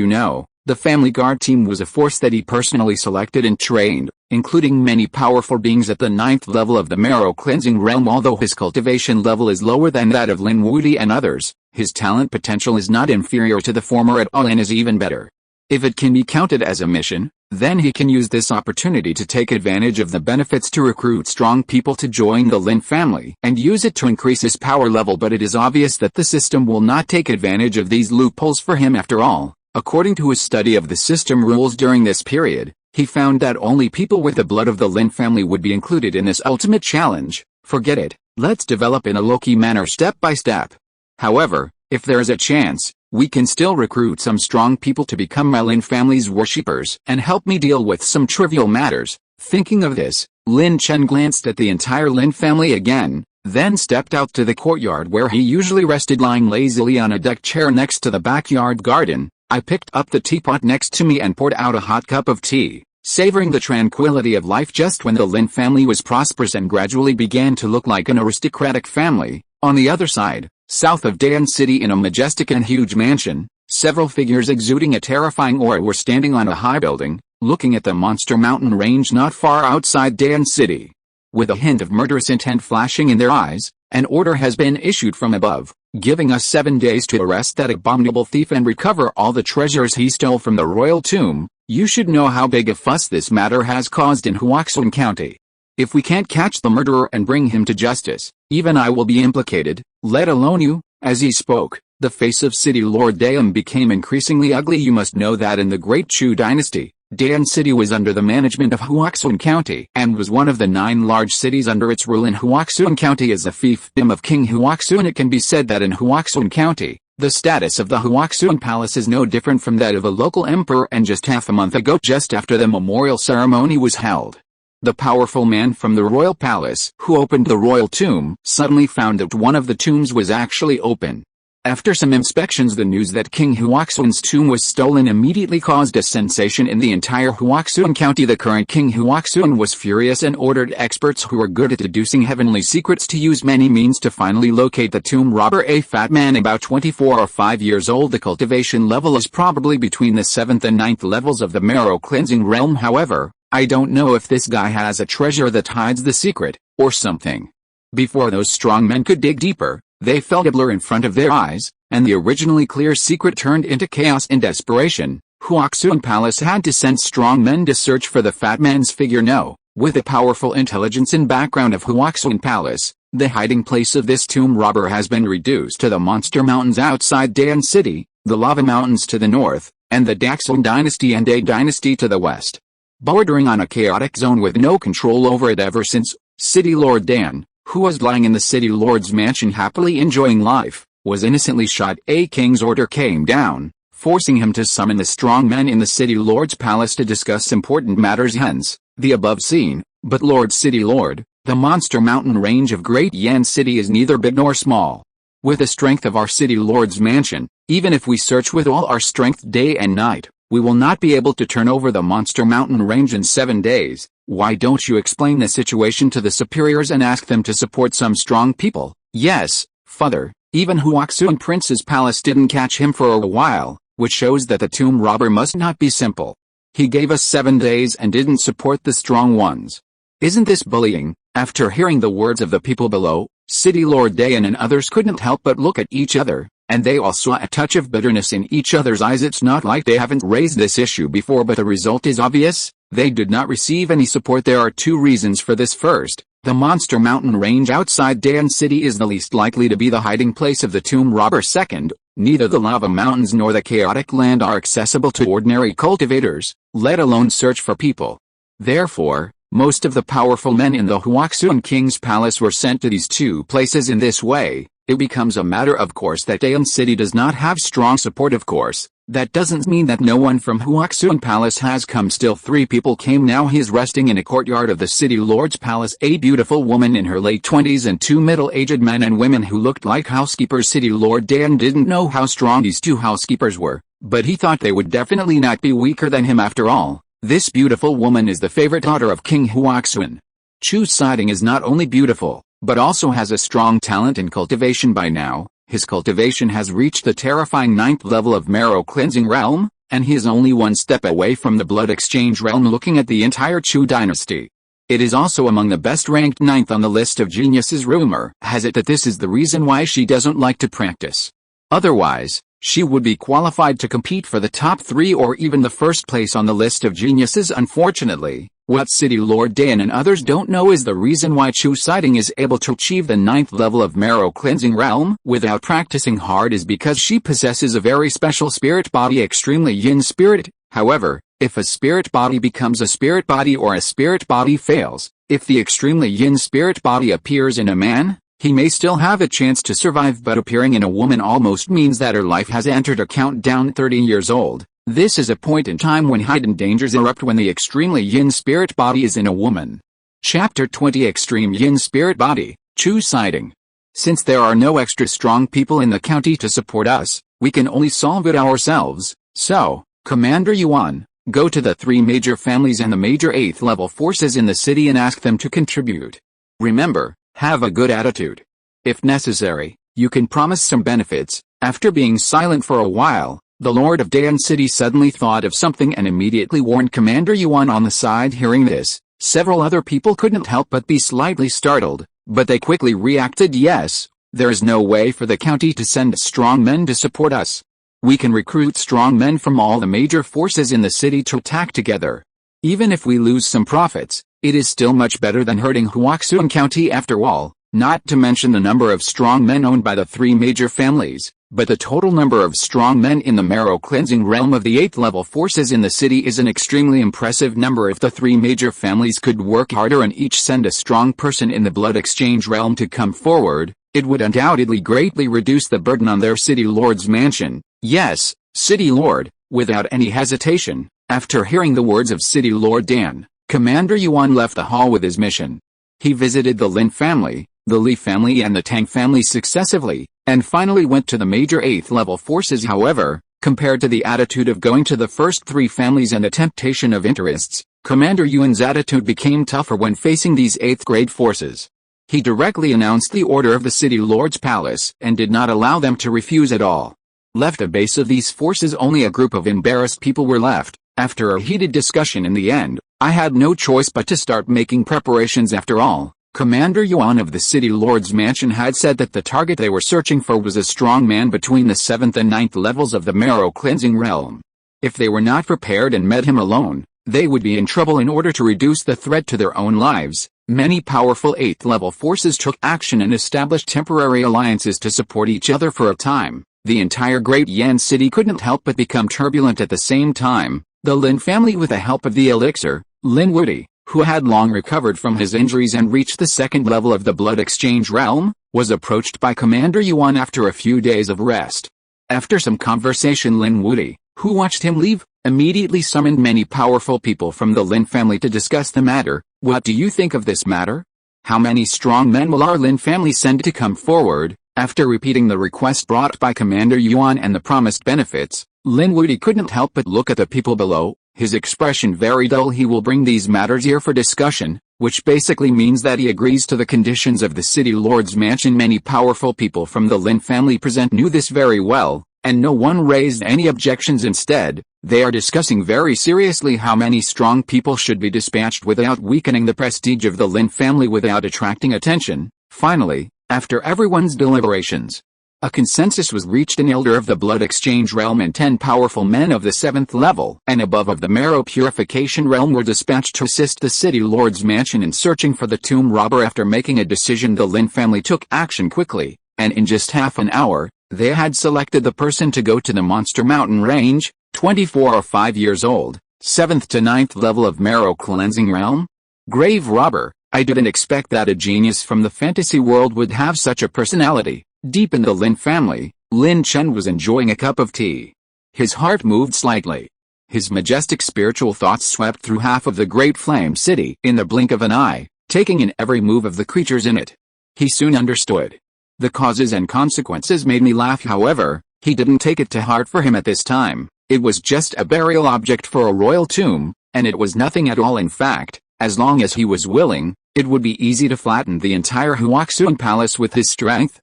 The family guard team was a force that he personally selected and trained, including many powerful beings at the 9th level of the marrow cleansing realm. Although his cultivation level is lower than that of Lin Wudi and others, his talent potential is not inferior to the former at all and is even better. If it can be counted as a mission, then he can use this opportunity to take advantage of the benefits to recruit strong people to join the Lin family and use it to increase his power level. But it is obvious that the system will not take advantage of these loopholes for him after all. According to his study of the system rules during this period, he found that only people with the blood of the Lin family would be included in this ultimate challenge. Forget it, let's develop in a low-key manner step by step. However, if there is a chance, we can still recruit some strong people to become my Lin family's worshippers and help me deal with some trivial matters. Thinking of this, Lin Chen glanced at the entire Lin family again, then stepped out to the courtyard where he usually rested, lying lazily on a deck chair next to the backyard garden. I picked up the teapot next to me and poured out a hot cup of tea, savoring the tranquility of life. Just when the Lin family was prosperous and gradually began to look like an aristocratic family, on the other side, south of Dayan City in a majestic and huge mansion, several figures exuding a terrifying aura were standing on a high building. looking at the monster mountain range not far outside Dayan City. With a hint of murderous intent flashing in their eyes, an order has been issued from above, giving us 7 days to arrest that abominable thief and recover all the treasures he stole from the royal tomb. You should know how big a fuss this matter has caused in Huaxun County. If we can't catch the murderer and bring him to justice, even I will be implicated, let alone you." As he spoke, the face of City Lord Dayan became increasingly ugly. You must know that in the Great Chu dynasty, Dayan City was under the management of Huaxun County and was one of the 9 large cities under its rule. In Huaxun County as the fiefdom of King Huaxun, it can be said that in Huaxun County, the status of the Huaxun Palace is no different from that of a local emperor, and just half a month ago, just after the memorial ceremony was held, the powerful man from the royal palace who opened the royal tomb suddenly found that one of the tombs was actually open. After some inspections, the news that King Huaxun's tomb was stolen immediately caused a sensation in the entire Huaxun County. The current King Huaxun was furious and ordered experts who were good at deducing heavenly secrets to use many means to finally locate the tomb robber, a fat man about 24 or 5 years old. The cultivation level is probably between the 7th and 9th levels of the marrow cleansing realm. However, I don't know if this guy has a treasure that hides the secret, or something. Before those strong men could dig deeper, they felt a blur in front of their eyes, and the originally clear secret turned into chaos and desperation. Huaxun Palace had to send strong men to search for the fat man's figure. No, with the powerful intelligence and background of Huaxun Palace, the hiding place of this tomb robber has been reduced to the monster mountains outside Dayan City, the lava mountains to the north, and the Daxun dynasty and A dynasty to the west, bordering on a chaotic zone with no control over it ever since. City Lord Dayan, who was lying in the city lord's mansion happily enjoying life, was innocently shot. A king's order came down, forcing him to summon the strong men in the city lord's palace to discuss important matters, hence the above scene. But Lord City Lord, the monster mountain range of Great Yan City is neither big nor small. With the strength of our city lord's mansion, even if we search with all our strength day and night, we will not be able to turn over the monster mountain range in 7 days. Why don't you explain the situation to the superiors and ask them to support some strong people? Yes, father, even Huaxun Prince's palace didn't catch him for a while, which shows that the tomb robber must not be simple. He gave us 7 days and didn't support the strong ones. Isn't this bullying? After hearing the words of the people below, City Lord Dayan and others couldn't help but look at each other, and they all saw a touch of bitterness in each other's eyes. It's not like they haven't raised this issue before, but the result is obvious. They did not receive any support. There are 2 reasons for this. First, the monster mountain range outside Dayan City is the least likely to be the hiding place of the tomb robber. Second, neither the lava mountains nor the chaotic land are accessible to ordinary cultivators, let alone search for people. Therefore, most of the powerful men in the Huaxun King's palace were sent to these 2 places. In this way, it becomes a matter of course that Dayan City does not have strong support. Of course, that doesn't mean that no one from Huaxun Palace has come. Still 3 people came. Now he is resting in a courtyard of the city lord's palace, a beautiful woman in her late 20s and 2 middle-aged men and women who looked like housekeepers. City Lord Dayan didn't know how strong these 2 housekeepers were, but he thought they would definitely not be weaker than him. After all, this beautiful woman is the favorite daughter of King Huaxun. Chu's sighting is not only beautiful, but also has a strong talent in cultivation. By now, his cultivation has reached the terrifying 9th level of marrow cleansing realm, and he is only 1 step away from the blood exchange realm. Looking at the entire Chu dynasty, it is also among the best ranked 9th on the list of geniuses. Rumor has it that this is the reason why she doesn't like to practice. Otherwise, she would be qualified to compete for the top 3 or even the first place on the list of geniuses. Unfortunately, what City Lord Dayan and others don't know is the reason why Chu Sighting is able to achieve the 9th level of marrow cleansing realm without practicing hard is because she possesses a very special spirit body, extremely yin spirit. However, if a spirit body becomes a spirit body or a spirit body fails, if the extremely yin spirit body appears in a man, he may still have a chance to survive, but appearing in a woman almost means that her life has entered a countdown. 30 years old. This is a point in time when hidden dangers erupt when the extremely yin spirit body is in a woman. Chapter 20 Extreme Yin Spirit Body, Chu Sighting. Since there are no extra strong people in the county to support us, we can only solve it ourselves. So, Commander Yuan, go to the 3 major families and the major 8th level forces in the city and ask them to contribute. Remember, have a good attitude. If necessary, you can promise some benefits. After being silent for a while, The Lord of Dayan City suddenly thought of something and immediately warned Commander Yuan on the side. Hearing this, several other people couldn't help but be slightly startled, but they quickly reacted. Yes, there is no way for the county to send strong men to support us. We can recruit strong men from all the major forces in the city to attack together. Even if we lose some profits, it is still much better than hurting Huaxun County after all, not to mention the number of strong men owned by the 3 major families, but the total number of strong men in the marrow-cleansing realm of the 8th-level forces in the city is an extremely impressive number. If the 3 major families could work harder and each send a strong person in the blood exchange realm to come forward, it would undoubtedly greatly reduce the burden on their city lord's mansion. Yes, city lord, without any hesitation. After hearing the words of city lord Dan, Commander Yuan left the hall with his mission. He visited the Lin family, the Li family and the Tang family successively, and finally went to the major 8th-level forces. However, compared to the attitude of going to the first 3 families and the temptation of interests, Commander Yuan's attitude became tougher when facing these 8th-grade forces. He directly announced the order of the city lord's palace and did not allow them to refuse at all. Left at base of these forces, only a group of embarrassed people were left. After a heated discussion in the end, I had no choice but to start making preparations. After all, Commander Yuan of the city lord's mansion had said that the target they were searching for was a strong man between the 7th and 9th levels of the marrow cleansing realm. If they were not prepared and met him alone, they would be in trouble. In order to reduce the threat to their own lives, many powerful 8th-level forces took action and established temporary alliances to support each other for a time. The entire Great Yan City couldn't help but become turbulent at the same time. The Lin family, with the help of the elixir, Lin Wuti, who had long recovered from his injuries and reached the 2nd level of the blood exchange realm, was approached by Commander Yuan after a few days of rest. After some conversation, Lin Wuti, who watched him leave, immediately summoned many powerful people from the Lin family to discuss the matter. What do you think of this matter? How many strong men will our Lin family send to come forward? After repeating the request brought by Commander Yuan and the promised benefits, Lin Wuti couldn't help but look at the people below, his expression very dull. He will bring these matters here for discussion, which basically means that he agrees to the conditions of the city lord's mansion. Many powerful people from the Lin family knew this very well, and no one raised any objections. Instead, they are discussing very seriously how many strong people should be dispatched without weakening the prestige of the Lin family, without attracting attention. Finally, after everyone's deliberations, a consensus was reached. An elder of the blood exchange realm and 10 powerful men of the 7th level and above of the marrow purification realm were dispatched to assist the city lord's mansion in searching for the tomb robber. After making a decision, the Lin family took action quickly, and in just half an hour, they had selected the person to go to the Monster Mountain range, 24 or 5 years old, 7th to 9th level of marrow cleansing realm. Grave robber. I didn't expect that a genius from the fantasy world would have such a personality. Deep in the Lin family, Lin Chen was enjoying a cup of tea. His heart moved slightly. His majestic spiritual thoughts swept through half of the Great Flame City in the blink of an eye, taking in every move of the creatures in it. He soon understood. The causes and consequences made me laugh. However, he didn't take it to heart. For him at this time, it was just a burial object for a royal tomb, and it was nothing at all. In fact, as long as he was willing, it would be easy to flatten the entire Huaxun palace with his strength.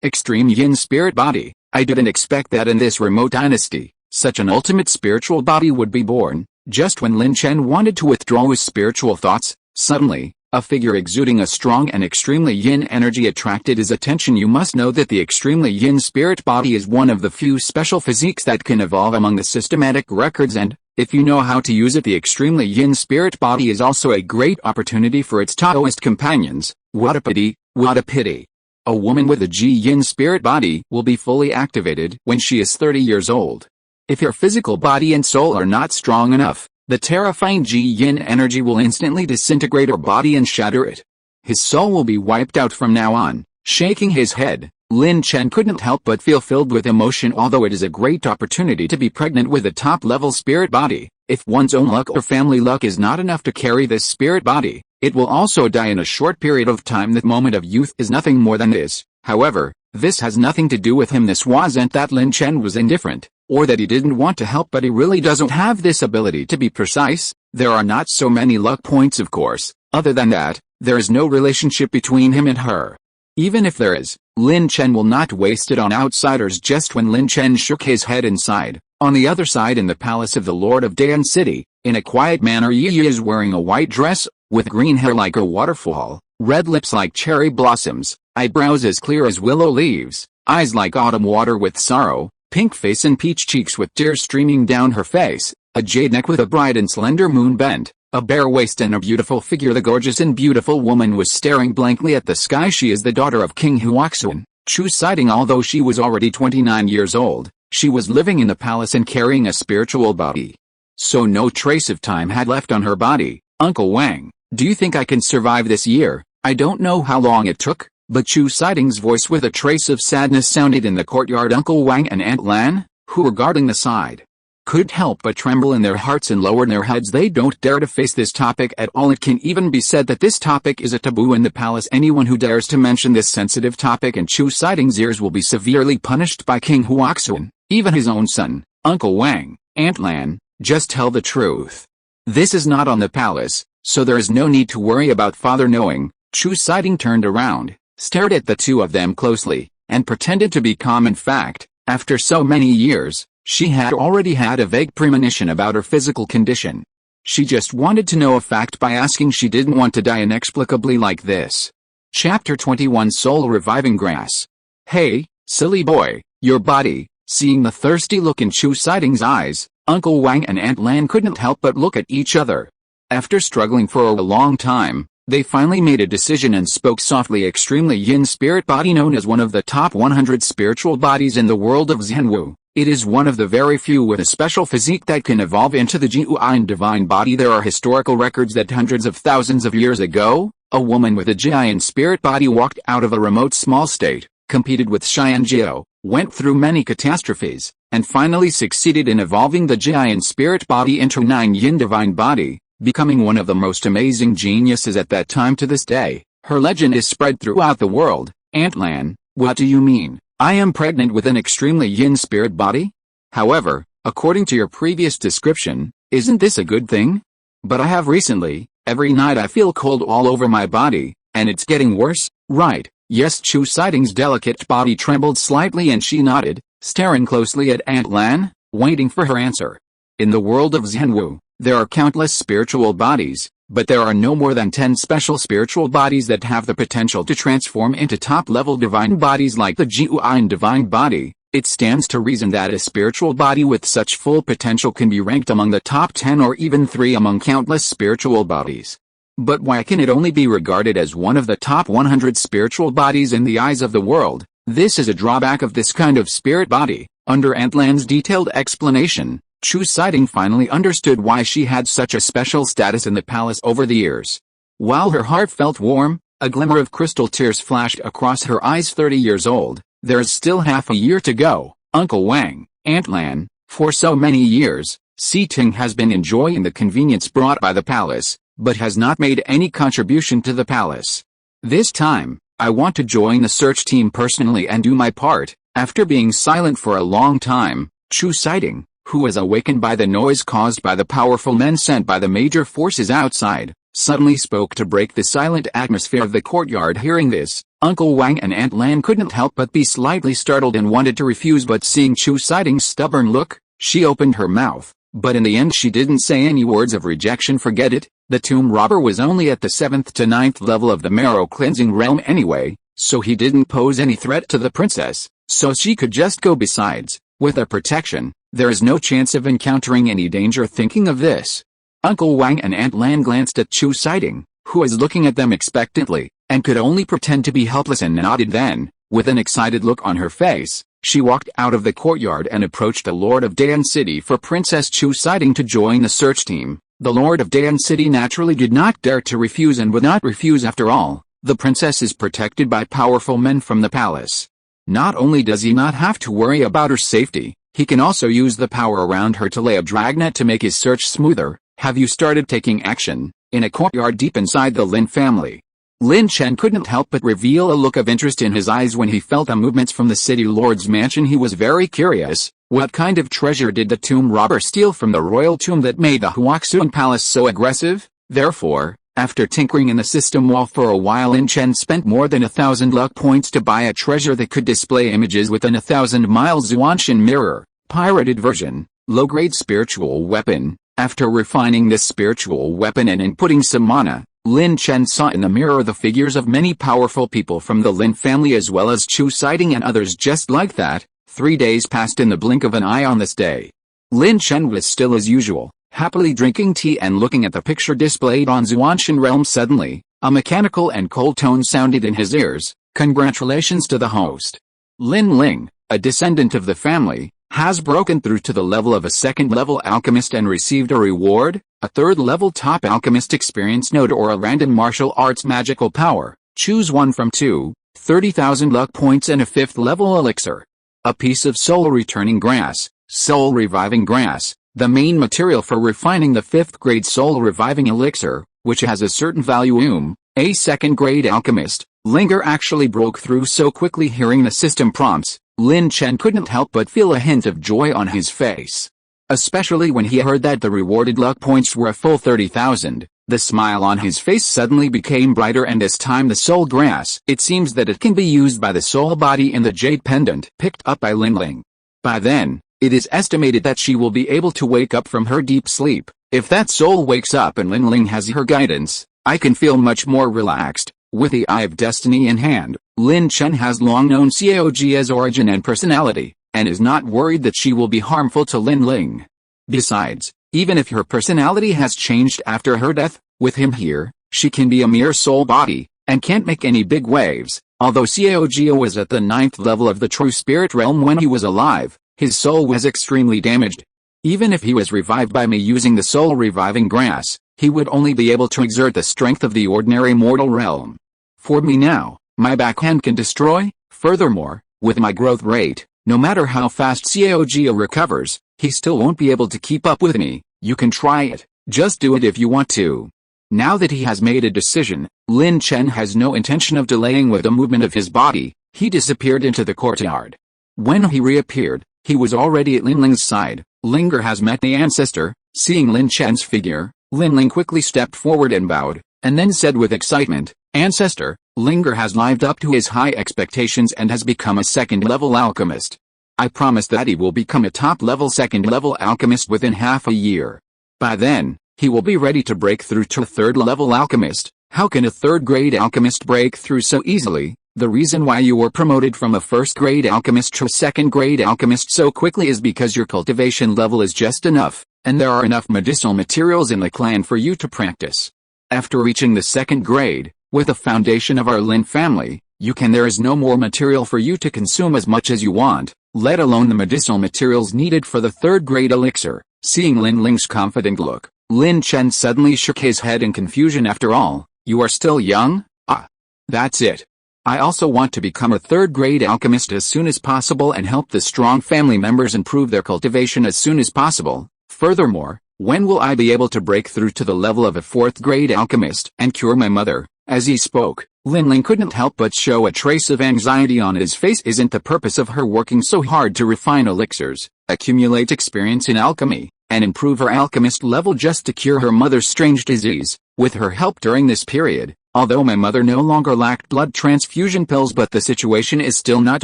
Extreme yin spirit body. I didn't expect that in this remote dynasty, such an ultimate spiritual body would be born. Just when Lin Chen wanted to withdraw his spiritual thoughts, suddenly, a figure exuding a strong and extremely yin energy attracted his attention. You must know that the extremely yin spirit body is one of the few special physiques that can evolve among the systematic records, and, if you know how to use it, the extremely yin spirit body is also a great opportunity for its Taoist companions. What a pity, what a pity. A woman with a Ji-Yin spirit body will be fully activated when she is 30 years old. If her physical body and soul are not strong enough, the terrifying Ji-Yin energy will instantly disintegrate her body and shatter it. His soul will be wiped out from now on. Shaking his head, Lin Chen couldn't help but feel filled with emotion. Although it is a great opportunity to be pregnant with a top-level spirit body, if one's own luck or family luck is not enough to carry this spirit body, it will also die in a short period of time. That moment of youth is nothing more than this. However, this has nothing to do with him. This wasn't that Lin Chen was indifferent, or that he didn't want to help, but he really doesn't have this ability. To be precise, there are not so many luck points, of course. Other than that, there is no relationship between him and her. Even if there is, Lin Chen will not waste it on outsiders. Just when Lin Chen shook his head inside, on the other side in the palace of the Lord of Dayan City, in a quiet manner Yi is wearing a white dress, with green hair like a waterfall, red lips like cherry blossoms, eyebrows as clear as willow leaves, eyes like autumn water with sorrow, pink face and peach cheeks with tears streaming down her face, a jade neck with a bright and slender moon bend, a bare waist and a beautiful figure. The gorgeous and beautiful woman was staring blankly at the sky. She is the daughter of King Huaxun, Chu Siding. Although she was already 29 years old, she was living in the palace and carrying a spiritual body. So no trace of time had left on her body. Uncle Wang, do you think I can survive this year? I don't know how long it took, but Chu Siding's voice with a trace of sadness sounded in the courtyard. Uncle Wang and Aunt Lan, who were guarding the side, couldn't help but tremble in their hearts and lower their heads. They don't dare to face this topic at all. It can even be said that this topic is a taboo in the palace. Anyone who dares to mention this sensitive topic in Chu Siding's ears will be severely punished by King Huaxun, even his own son. Uncle Wang, Aunt Lan, just tell the truth. This is not on the palace, so there is no need to worry about father knowing. Chu Siding turned around, stared at the two of them closely, and pretended to be calm. In fact, after so many years, she had already had a vague premonition about her physical condition. She just wanted to know a fact by asking. She didn't want to die inexplicably like this. Chapter 21 Soul Reviving Grass. Hey, silly boy, your body. Seeing the thirsty look in Chu Siding's eyes, Uncle Wang and Aunt Lan couldn't help but look at each other. After struggling for a long time, they finally made a decision and spoke softly. Extremely yin spirit body, known as one of the top 100 spiritual bodies in the world of Zhenwu. It is one of the very few with a special physique that can evolve into the genuine divine body. There are historical records that hundreds of thousands of years ago, a woman with a giant spirit body walked out of a remote small state, competed with Xianjiao, went through many catastrophes, and finally succeeded in evolving the giant spirit body into 9 yin divine body, becoming one of the most amazing geniuses at that time. To this day, her legend is spread throughout the world. Aunt Lan, what do you mean? I am pregnant with an extremely yin spirit body? However, according to your previous description, isn't this a good thing? But I have recently, every night I feel cold all over my body, and it's getting worse, right? Yes. Chu Siding's delicate body trembled slightly and she nodded, staring closely at Aunt Lan, waiting for her answer. In the world of Zhenwu, there are countless spiritual bodies, but there are no more than 10 special spiritual bodies that have the potential to transform into top-level divine bodies like the genuine divine body. It stands to reason that a spiritual body with such full potential can be ranked among the top 10 or even 3 among countless spiritual bodies. But why can it only be regarded as one of the top 100 spiritual bodies in the eyes of the world? This is a drawback of this kind of spirit body. Under Aunt Lan's detailed explanation, Chu Siding finally understood why she had such a special status in the palace over the years. While her heart felt warm, a glimmer of crystal tears flashed across her eyes. 30 years old, there's still half a year to go. Uncle Wang, Aunt Lan, for so many years, Si Ting has been enjoying the convenience brought by the palace, but has not made any contribution to the palace. This time, I want to join the search team personally and do my part. After being silent for a long time, Chu Siding, who was awakened by the noise caused by the powerful men sent by the major forces outside, suddenly spoke to break the silent atmosphere of the courtyard. Hearing this, Uncle Wang and Aunt Lan couldn't help but be slightly startled and wanted to refuse, but seeing Chu Siding's stubborn look, she opened her mouth, but in the end she didn't say any words of rejection. Forget it, the tomb robber was only at the 7th to 9th level of the marrow cleansing realm anyway, so he didn't pose any threat to the princess, so she could just go. Besides, with their protection, there is no chance of encountering any danger. Thinking of this, Uncle Wang and Aunt Lan glanced at Chu Siding, who was looking at them expectantly, and could only pretend to be helpless, and nodded. Then, with an excited look on her face, she walked out of the courtyard and approached the Lord of Dayan City for Princess Chu Siding to join the search team. The Lord of Dayan City naturally did not dare to refuse and would not refuse. After all, the princess is protected by powerful men from the palace. Not only does he not have to worry about her safety, he can also use the power around her to lay a dragnet to make his search smoother. Have you started taking action? In a courtyard deep inside the Lin family, Lin Chen couldn't help but reveal a look of interest in his eyes when he felt the movements from the city lord's mansion. He was very curious. What kind of treasure did the tomb robber steal from the royal tomb that made the Huaxun palace so aggressive? Therefore, After tinkering in the system wall for a while, Lin Chen spent more than 1,000 luck points to buy a treasure that could display images within 1,000 miles Zhuanshan mirror, pirated version, low-grade spiritual weapon. After refining this spiritual weapon and inputting some mana, Lin Chen saw in the mirror the figures of many powerful people from the Lin family as well as Chu Sighting and others just like that. 3 days passed in the blink of an eye on this day. Lin Chen was still as usual, happily drinking tea and looking at the picture displayed on Zhuanshan realm. Suddenly, a mechanical and cold tone sounded in his ears. Congratulations to the host. Lin Ling, a descendant of the family, has broken through to the level of a second-level alchemist and received a reward, a third-level top alchemist experience node or a random martial arts magical power. Choose one from two, 30,000 luck points and a fifth-level elixir. A piece of soul-returning grass, soul-reviving grass, the main material for refining the 5th-grade soul-reviving elixir, which has a certain value. A second-grade alchemist, Linger actually broke through so quickly. Hearing the system prompts, Lin Chen couldn't help but feel a hint of joy on his face. Especially when he heard that the rewarded luck points were a full 30,000, the smile on his face suddenly became brighter. And this time the soul grass, it seems that it can be used by the soul body in the jade pendant picked up by Lin Ling. By then, it is estimated that she will be able to wake up from her deep sleep. If that soul wakes up and Lin Ling has her guidance, I can feel much more relaxed. With the Eye of Destiny in hand, Lin Chen has long known Xiaojia's origin and personality, and is not worried that she will be harmful to Lin Ling. Besides, even if her personality has changed after her death, with him here, she can be a mere soul body, and can't make any big waves. Although Xiaojia was at the 9th level of the true spirit realm when he was alive, his soul was extremely damaged. Even if he was revived by me using the soul reviving grass, he would only be able to exert the strength of the ordinary mortal realm. For me now, my backhand can destroy. Furthermore, with my growth rate, no matter how fast Xiaojia recovers, he still won't be able to keep up with me. You can try it, just do it if you want to. Now that he has made a decision, Lin Chen has no intention of delaying with the movement of his body. He disappeared into the courtyard. When he reappeared, he was already at Lin Ling's side. Linger has met the ancestor. Seeing Lin Chen's figure, Lin Ling quickly stepped forward and bowed, and then said with excitement, "Ancestor, Linger has lived up to his high expectations and has become a second-level alchemist. I promise that he will become a top-level second-level alchemist within half a year. By then, he will be ready to break through to a third-level alchemist." How can a third-grade alchemist break through so easily? The reason why you were promoted from a first-grade alchemist to a second-grade alchemist so quickly is because your cultivation level is just enough, and there are enough medicinal materials in the clan for you to practice. After reaching the second grade, with the foundation of our Lin family, there is no more material for you to consume as much as you want, let alone the medicinal materials needed for the third-grade elixir. Seeing Lin Ling's confident look, Lin Chen suddenly shook his head in confusion. After all, you are still young? Ah, that's it. I also want to become a third-grade alchemist as soon as possible and help the strong family members improve their cultivation as soon as possible. Furthermore, when will I be able to break through to the level of a fourth-grade alchemist and cure my mother? As he spoke, Lin Ling couldn't help but show a trace of anxiety on his face. Isn't the purpose of her working so hard to refine elixirs, accumulate experience in alchemy, and improve her alchemist level just to cure her mother's strange disease? With her help during this period, although my mother no longer lacked blood transfusion pills, but the situation is still not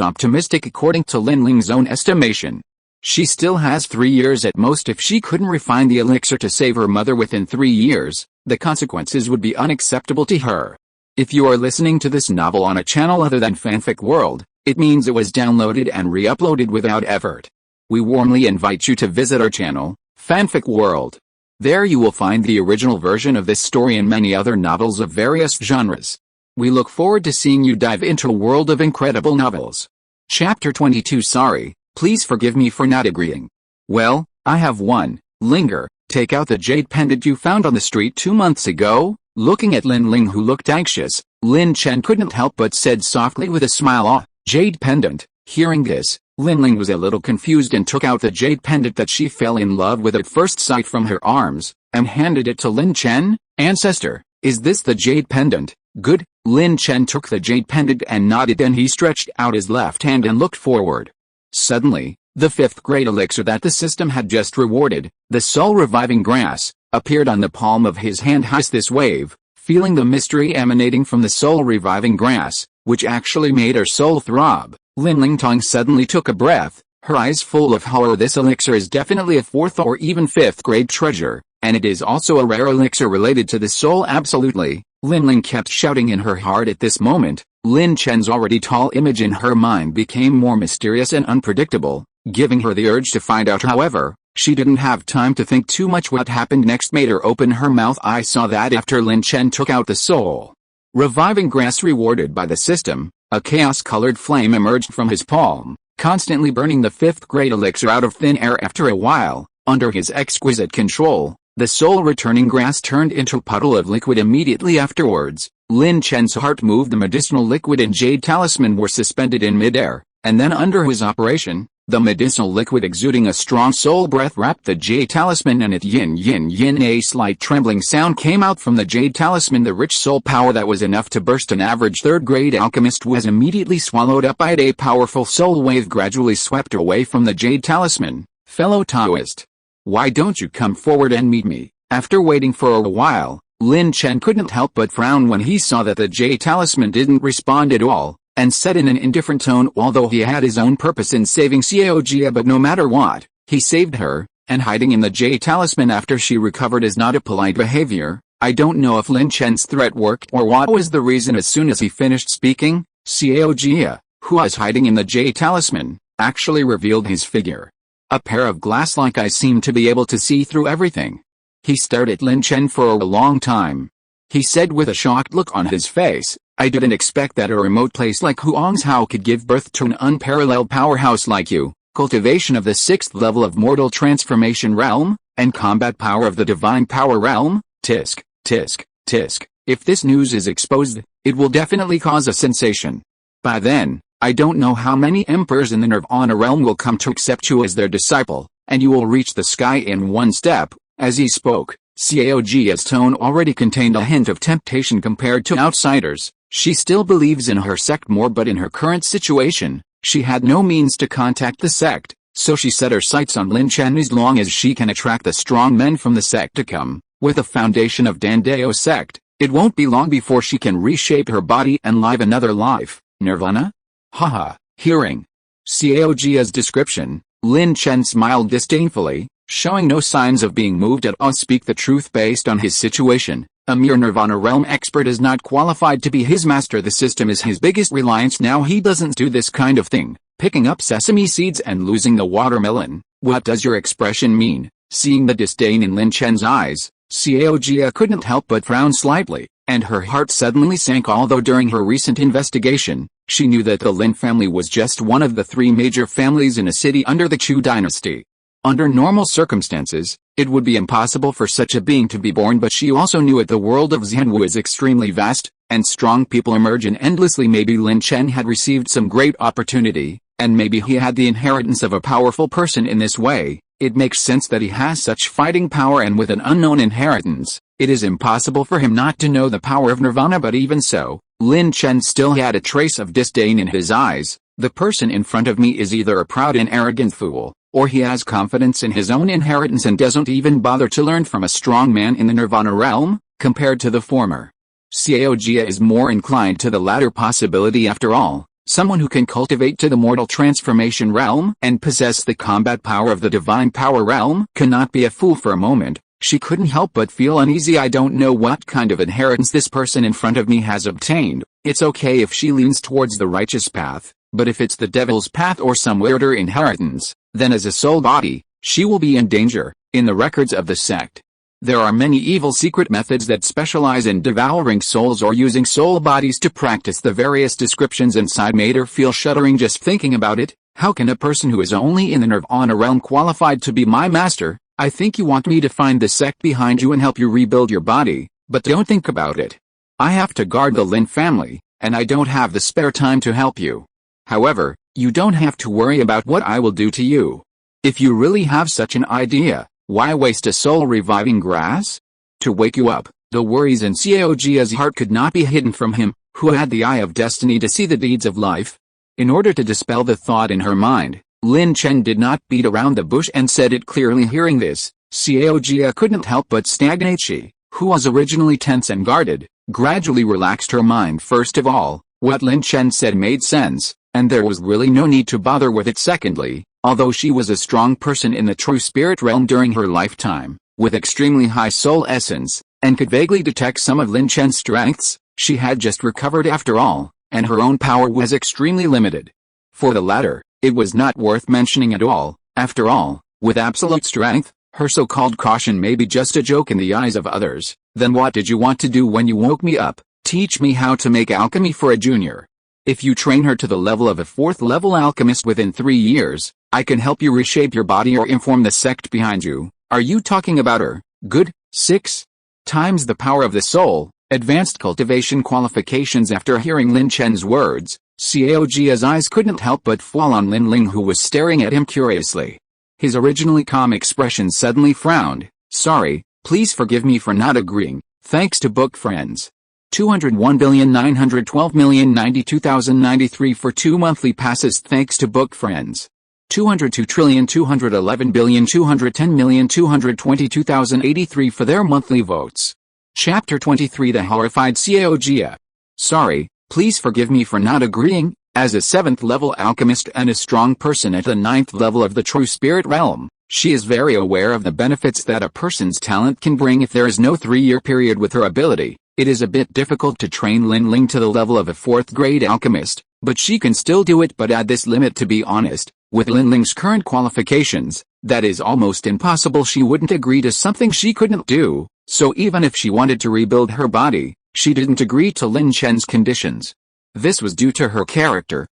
optimistic according to Lin Ling's own estimation. She still has 3 years at most. If she couldn't refine the elixir to save her mother within 3 years, the consequences would be unacceptable to her. If you are listening to this novel on a channel other than Fanfic World, it means it was downloaded and re-uploaded without effort. We warmly invite you to visit our channel, Fanfic World. There you will find the original version of this story and many other novels of various genres. We look forward to seeing you dive into a world of incredible novels. Chapter 22. Sorry, please forgive me for not agreeing. Well, I have one. Linger, take out the jade pendant you found on the street 2 months ago. Looking at Lin Ling, who looked anxious, Lin Chen couldn't help but said softly with a smile, "Ah, jade pendant." Hearing this, Lin Ling was a little confused and took out the jade pendant that she fell in love with at first sight from her arms, and handed it to Lin Chen. "Ancestor, is this the jade pendant?" "Good." Lin Chen took the jade pendant and nodded, then he stretched out his left hand and looked forward. Suddenly, the 5th-grade elixir that the system had just rewarded, the soul-reviving grass, appeared on the palm of his hand. This wave, Feeling the mystery emanating from the soul-reviving grass, which actually made her soul throb, Lin Tong suddenly took a breath, her eyes full of horror. This elixir is definitely a 4th or even 5th grade treasure, and it is also a rare elixir related to the soul. Absolutely, Lin kept shouting in her heart. At this moment, Lin Chen's already tall image in her mind became more mysterious and unpredictable, giving her the urge to find out. However, she didn't have time to think too much. What happened next made her open her mouth. I saw that after Lin Chen took out the soul reviving grass rewarded by the system, a chaos-colored flame emerged from his palm, constantly burning the 5th grade elixir out of thin air. After a while, under his exquisite control, the soul-returning grass turned into a puddle of liquid. Immediately afterwards, Lin Chen's heart moved. The medicinal liquid and jade talisman were suspended in midair, and then under his operation, the medicinal liquid exuding a strong soul breath wrapped the jade talisman and it yin yin yin. A slight trembling sound came out from the jade talisman. The rich soul power that was enough to burst an average 3rd grade alchemist was immediately swallowed up by it. A powerful soul wave gradually swept away from the jade talisman. Fellow Taoist, why don't you come forward and meet me? After waiting for a while, Lin Chen couldn't help but frown when he saw that the jade talisman didn't respond at all, and said in an indifferent tone, although he had his own purpose in saving Xiao Jia, but no matter what, he saved her, and hiding in the jade talisman after she recovered is not a polite behavior. I don't know if Lin Chen's threat worked or what was the reason. As soon as he finished speaking, Xiao Jia, who was hiding in the jade talisman, actually revealed his figure. A pair of glass-like eyes seemed to be able to see through everything. He stared at Lin Chen for a long time. He said with a shocked look on his face, I didn't expect that a remote place like Huangshao could give birth to an unparalleled powerhouse like you. Cultivation of the 6th level of mortal transformation realm, and combat power of the divine power realm. Tisk, tisk, tisk. If this news is exposed, it will definitely cause a sensation. By then, I don't know how many emperors in the Nirvana realm will come to accept you as their disciple, and you will reach the sky in one step. As he spoke, Xiao Jia's tone already contained a hint of temptation compared to outsiders. She still believes in her sect more, but in her current situation, she had no means to contact the sect, so she set her sights on Lin Chen. As long as she can attract the strong men from the sect to come, with a foundation of Dandao sect, it won't be long before she can reshape her body and live another life. Nirvana? Haha. Hearing Xiao Jia's description, Lin Chen smiled disdainfully, showing no signs of being moved at all. Speak the truth based on his situation. A mere Nirvana realm expert is not qualified to be his master. The system is his biggest reliance now. He doesn't do this kind of thing, picking up sesame seeds and losing the watermelon. What does your expression mean? Seeing the disdain in Lin Chen's eyes, Xiao Jia couldn't help but frown slightly, and her heart suddenly sank. Although during her recent investigation, she knew that the Lin family was just one of the 3 major families in a city under the Chu dynasty. Under normal circumstances, it would be impossible for such a being to be born, but she also knew that the world of Zhenwu is extremely vast, and strong people emerge in endlessly. Maybe Lin Chen had received some great opportunity, and maybe he had the inheritance of a powerful person in this way. It makes sense that he has such fighting power, and with an unknown inheritance, it is impossible for him not to know the power of Nirvana. But even so, Lin Chen still had a trace of disdain in his eyes. The person in front of me is either a proud and arrogant fool, or he has confidence in his own inheritance and doesn't even bother to learn from a strong man in the Nirvana realm. Compared to the former, Xiao Jia is more inclined to the latter possibility. After all, someone who can cultivate to the mortal transformation realm and possess the combat power of the divine power realm cannot be a fool. For a moment, she couldn't help but feel uneasy. I don't know what kind of inheritance this person in front of me has obtained. It's okay if she leans towards the righteous path, but if it's the devil's path or some weirder inheritance, then as a soul body, she will be in danger. In the records of the sect, there are many evil secret methods that specialize in devouring souls or using soul bodies to practice the various descriptions inside. Made her feel shuddering just thinking about it. How can a person who is only in the Nirvana realm qualified to be my master? I think you want me to find the sect behind you and help you rebuild your body, but don't think about it. I have to guard the Lin family, and I don't have the spare time to help you. However, you don't have to worry about what I will do to you. If you really have such an idea, why waste a soul-reviving grass? To wake you up. The worries in Xiao Jia's heart could not be hidden from him, who had the eye of destiny to see the deeds of life. In order to dispel the thought in her mind, Lin Chen did not beat around the bush and said it clearly. Hearing this, Xiao Jia couldn't help but stagnate. She, who was originally tense and guarded, gradually relaxed her mind. First of all, what Lin Chen said made sense, and there was really no need to bother with it. Secondly, although she was a strong person in the true spirit realm during her lifetime, with extremely high soul essence, and could vaguely detect some of Lin Chen's strengths, she had just recovered after all, and her own power was extremely limited. For the latter, it was not worth mentioning at all. After all, with absolute strength, her so-called caution may be just a joke in the eyes of others. Then what did you want to do when you woke me up? Teach me how to make alchemy for a junior. If you train her to the level of a 4th level alchemist within 3 years, I can help you reshape your body or inform the sect behind you. Are you talking about her? Good. 6 times the power of the soul. Advanced cultivation qualifications. After hearing Lin Chen's words, Xiao Jia's eyes couldn't help but fall on Lin Ling, who was staring at him curiously. His originally calm expression suddenly frowned. Sorry, please forgive me for not agreeing. Thanks to book friends. 201,912,092,093 for 2 monthly passes. Thanks to book friends. 202,211,210,222,083 for their monthly votes. Chapter 23. The horrified Xiao Jia. Sorry, please forgive me for not agreeing. As a 7th level alchemist and a strong person at the 9th level of the true spirit realm, she is very aware of the benefits that a person's talent can bring. If there is no 3-year period with her ability, it is a bit difficult to train Lin Ling to the level of a 4th grade alchemist, but she can still do it. But at this limit, to be honest, with Lin Ling's current qualifications, that is almost impossible. She wouldn't agree to something she couldn't do. So even if she wanted to rebuild her body, she didn't agree to Lin Chen's conditions. This was due to her character.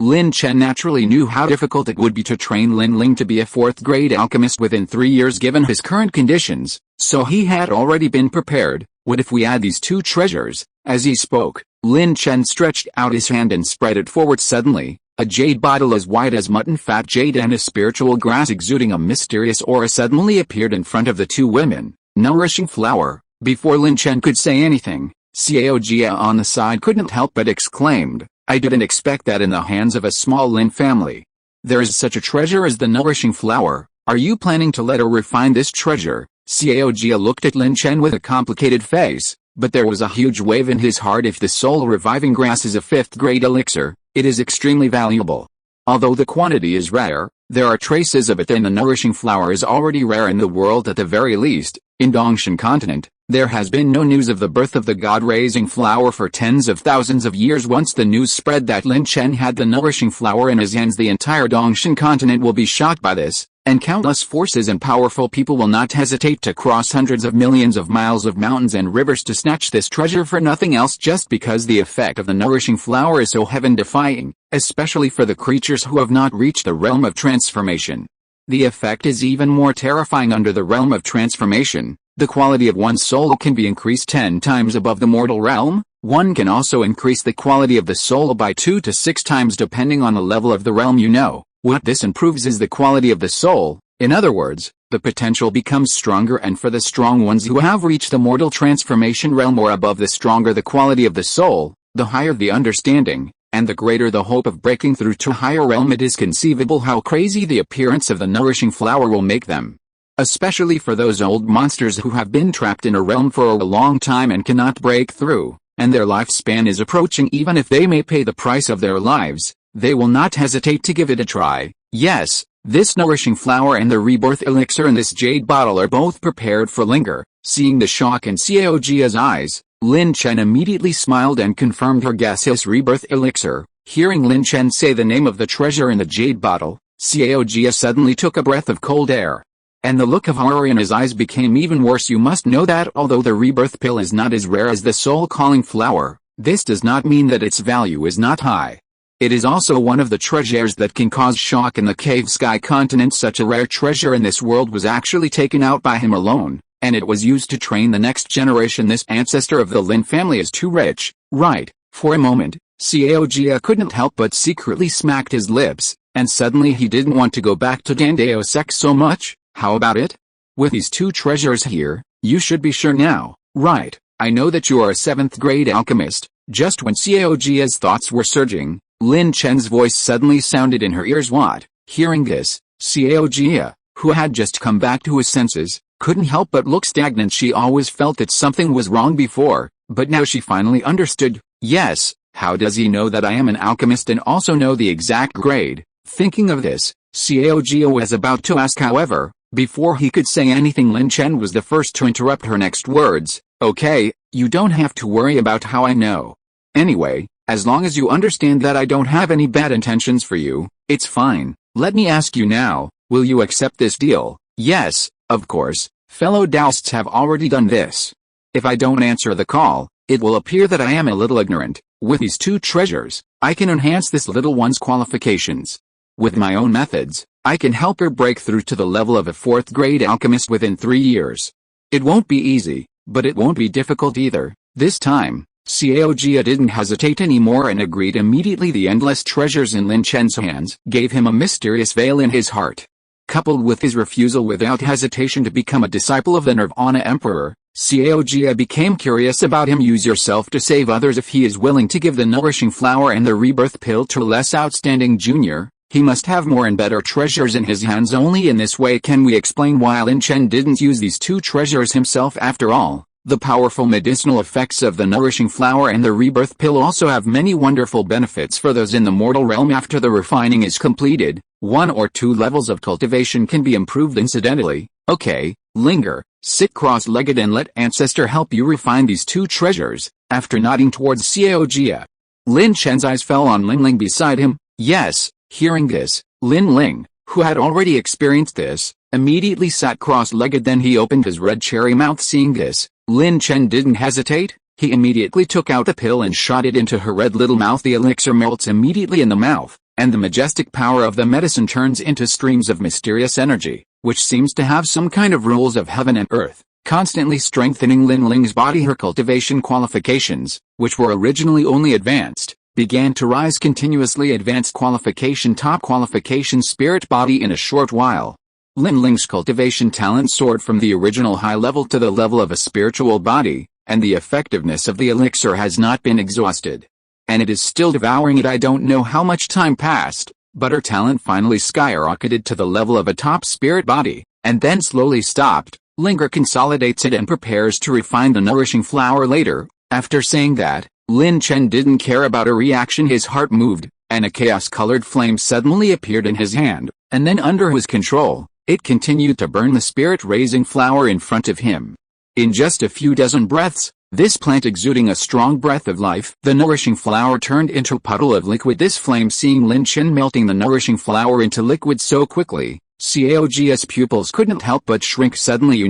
Lin Chen, naturally knew how difficult it would be to train Lin Ling to be a 4th grade alchemist within 3 years given his current conditions, so he had already been prepared. What if we add these 2 treasures? As he spoke, Lin Chen stretched out his hand and spread it forward. Suddenly, a jade bottle as white as mutton fat jade and a spiritual grass exuding a mysterious aura suddenly appeared in front of the 2 women. Nourishing flower. Before Lin Chen could say anything, Xiao Jia on the side couldn't help but exclaimed, I didn't expect that in the hands of a small Lin family. There is such a treasure as the nourishing flower. Are you planning to let her refine this treasure? Xiao Jia looked at Lin Chen with a complicated face, but there was a huge wave in his heart. If the soul reviving grass is a 5th grade elixir, it is extremely valuable. Although the quantity is rare, there are traces of it, and the nourishing flower is already rare in the world at the very least. In Dongshan continent, there has been no news of the birth of the god-raising flower for tens of thousands of years. Once the news spread that Lin Chen had the nourishing flower in his hands, the entire Dongshan continent will be shocked by this, and countless forces and powerful people will not hesitate to cross hundreds of millions of miles of mountains and rivers to snatch this treasure for nothing else, just because the effect of the nourishing flower is so heaven-defying, especially for the creatures who have not reached the realm of transformation. The effect is even more terrifying under the realm of transformation. The quality of one's soul can be increased 10 times above the mortal realm. One can also increase the quality of the soul by 2 to 6 times depending on the level of the realm you know. What this improves is the quality of the soul. In other words, the potential becomes stronger, and for the strong ones who have reached the mortal transformation realm or above, the stronger the quality of the soul, the higher the understanding, and the greater the hope of breaking through to a higher realm. It is conceivable how crazy the appearance of the nourishing flower will make them. Especially for those old monsters who have been trapped in a realm for a long time and cannot break through, and their lifespan is approaching. Even if they may pay the price of their lives, they will not hesitate to give it a try. Yes, this nourishing flower and the rebirth elixir in this jade bottle are both prepared for Linger. Seeing the shock in Xiao Jia's eyes, Lin Chen immediately smiled and confirmed her guess. His rebirth elixir. Hearing Lin Chen say the name of the treasure in the jade bottle, Xiao Jia suddenly took a breath of cold air. And the look of horror in his eyes became even worse. You must know that although the rebirth pill is not as rare as the soul-calling flower, this does not mean that its value is not high. It is also one of the treasures that can cause shock in the cave sky continent. Such a rare treasure in this world was actually taken out by him alone, and it was used to train the next generation. This ancestor of the Lin family is too rich, right? For a moment, Xiao Jia couldn't help but secretly smacked his lips, and suddenly he didn't want to go back to Dandao sect so much. How about it? With these 2 treasures here, you should be sure now, right? I know that you are a 7th grade alchemist. Just when Xiao Jia's thoughts were surging, Lin Chen's voice suddenly sounded in her ears. What? Hearing this, Xiao Jia, who had just come back to his senses, couldn't help but look stagnant. She always felt that something was wrong before, But now she finally understood. Yes, how does he know that I am an alchemist and also know the exact grade? Thinking of this, Xiao Jia was about to ask, however, before he could say anything, Lin Chen was the first to interrupt her next words. Okay, you don't have to worry about how I know. Anyway, as long as you understand that I don't have any bad intentions for you, it's fine. Let me ask you now, will you accept this deal? Yes, of course, fellow Taoists have already done this. If I don't answer the call, it will appear that I am a little ignorant. With these 2 treasures, I can enhance this little one's qualifications. With my own methods, I can help her break through to the level of a 4th grade alchemist within 3 years. It won't be easy, but it won't be difficult either. This time, Xiao Jia didn't hesitate anymore and agreed immediately. The endless treasures in Lin Chen's hands gave him a mysterious veil in his heart. Coupled with his refusal without hesitation to become a disciple of the Nirvana Emperor, Xiao Jia became curious about him. Use yourself to save others. If he is willing to give the nourishing flower and the rebirth pill to a less outstanding junior, he must have more and better treasures in his hands. Only in this way can we explain why Lin Chen didn't use these 2 treasures himself. After all, the powerful medicinal effects of the nourishing flower and the rebirth pill also have many wonderful benefits for those in the mortal realm. After the refining is completed, 1 or 2 levels of cultivation can be improved incidentally. Okay, linger, sit cross-legged and let Ancestor help you refine these 2 treasures. After nodding towards Xiao Jia, Lin Chen's eyes fell on Lin Ling beside him. Yes. Hearing this, Lin Ling, who had already experienced this, immediately sat cross-legged. Then he opened his red cherry mouth. Seeing this, Lin Chen didn't hesitate. He immediately took out the pill and shot it into her red little mouth. The elixir melts immediately in the mouth, and the majestic power of the medicine turns into streams of mysterious energy, which seems to have some kind of rules of heaven and earth, constantly strengthening Lin Ling's body. Her cultivation qualifications, which were originally only advanced, began to rise continuously. Advanced qualification, top qualification, spirit body. In a short while, Lin Ling's cultivation talent soared from the original high level to the level of a spiritual body, and the effectiveness of the elixir has not been exhausted. And it is still devouring it. I don't know how much time passed, but her talent finally skyrocketed to the level of a top spirit body, and then slowly stopped. Linger consolidates it and prepares to refine the nourishing flower later. After saying that, Lin Chen didn't care about her reaction. His heart moved, and a chaos-colored flame suddenly appeared in his hand, and then under his control, it continued to burn the spirit-raising flower in front of him. In just a few dozen breaths, this plant exuding a strong breath of life, the nourishing flower turned into a puddle of liquid. This flame, seeing Lin Chen melting the nourishing flower into liquid so quickly, Xiao Jia's pupils couldn't help but shrink. Suddenly,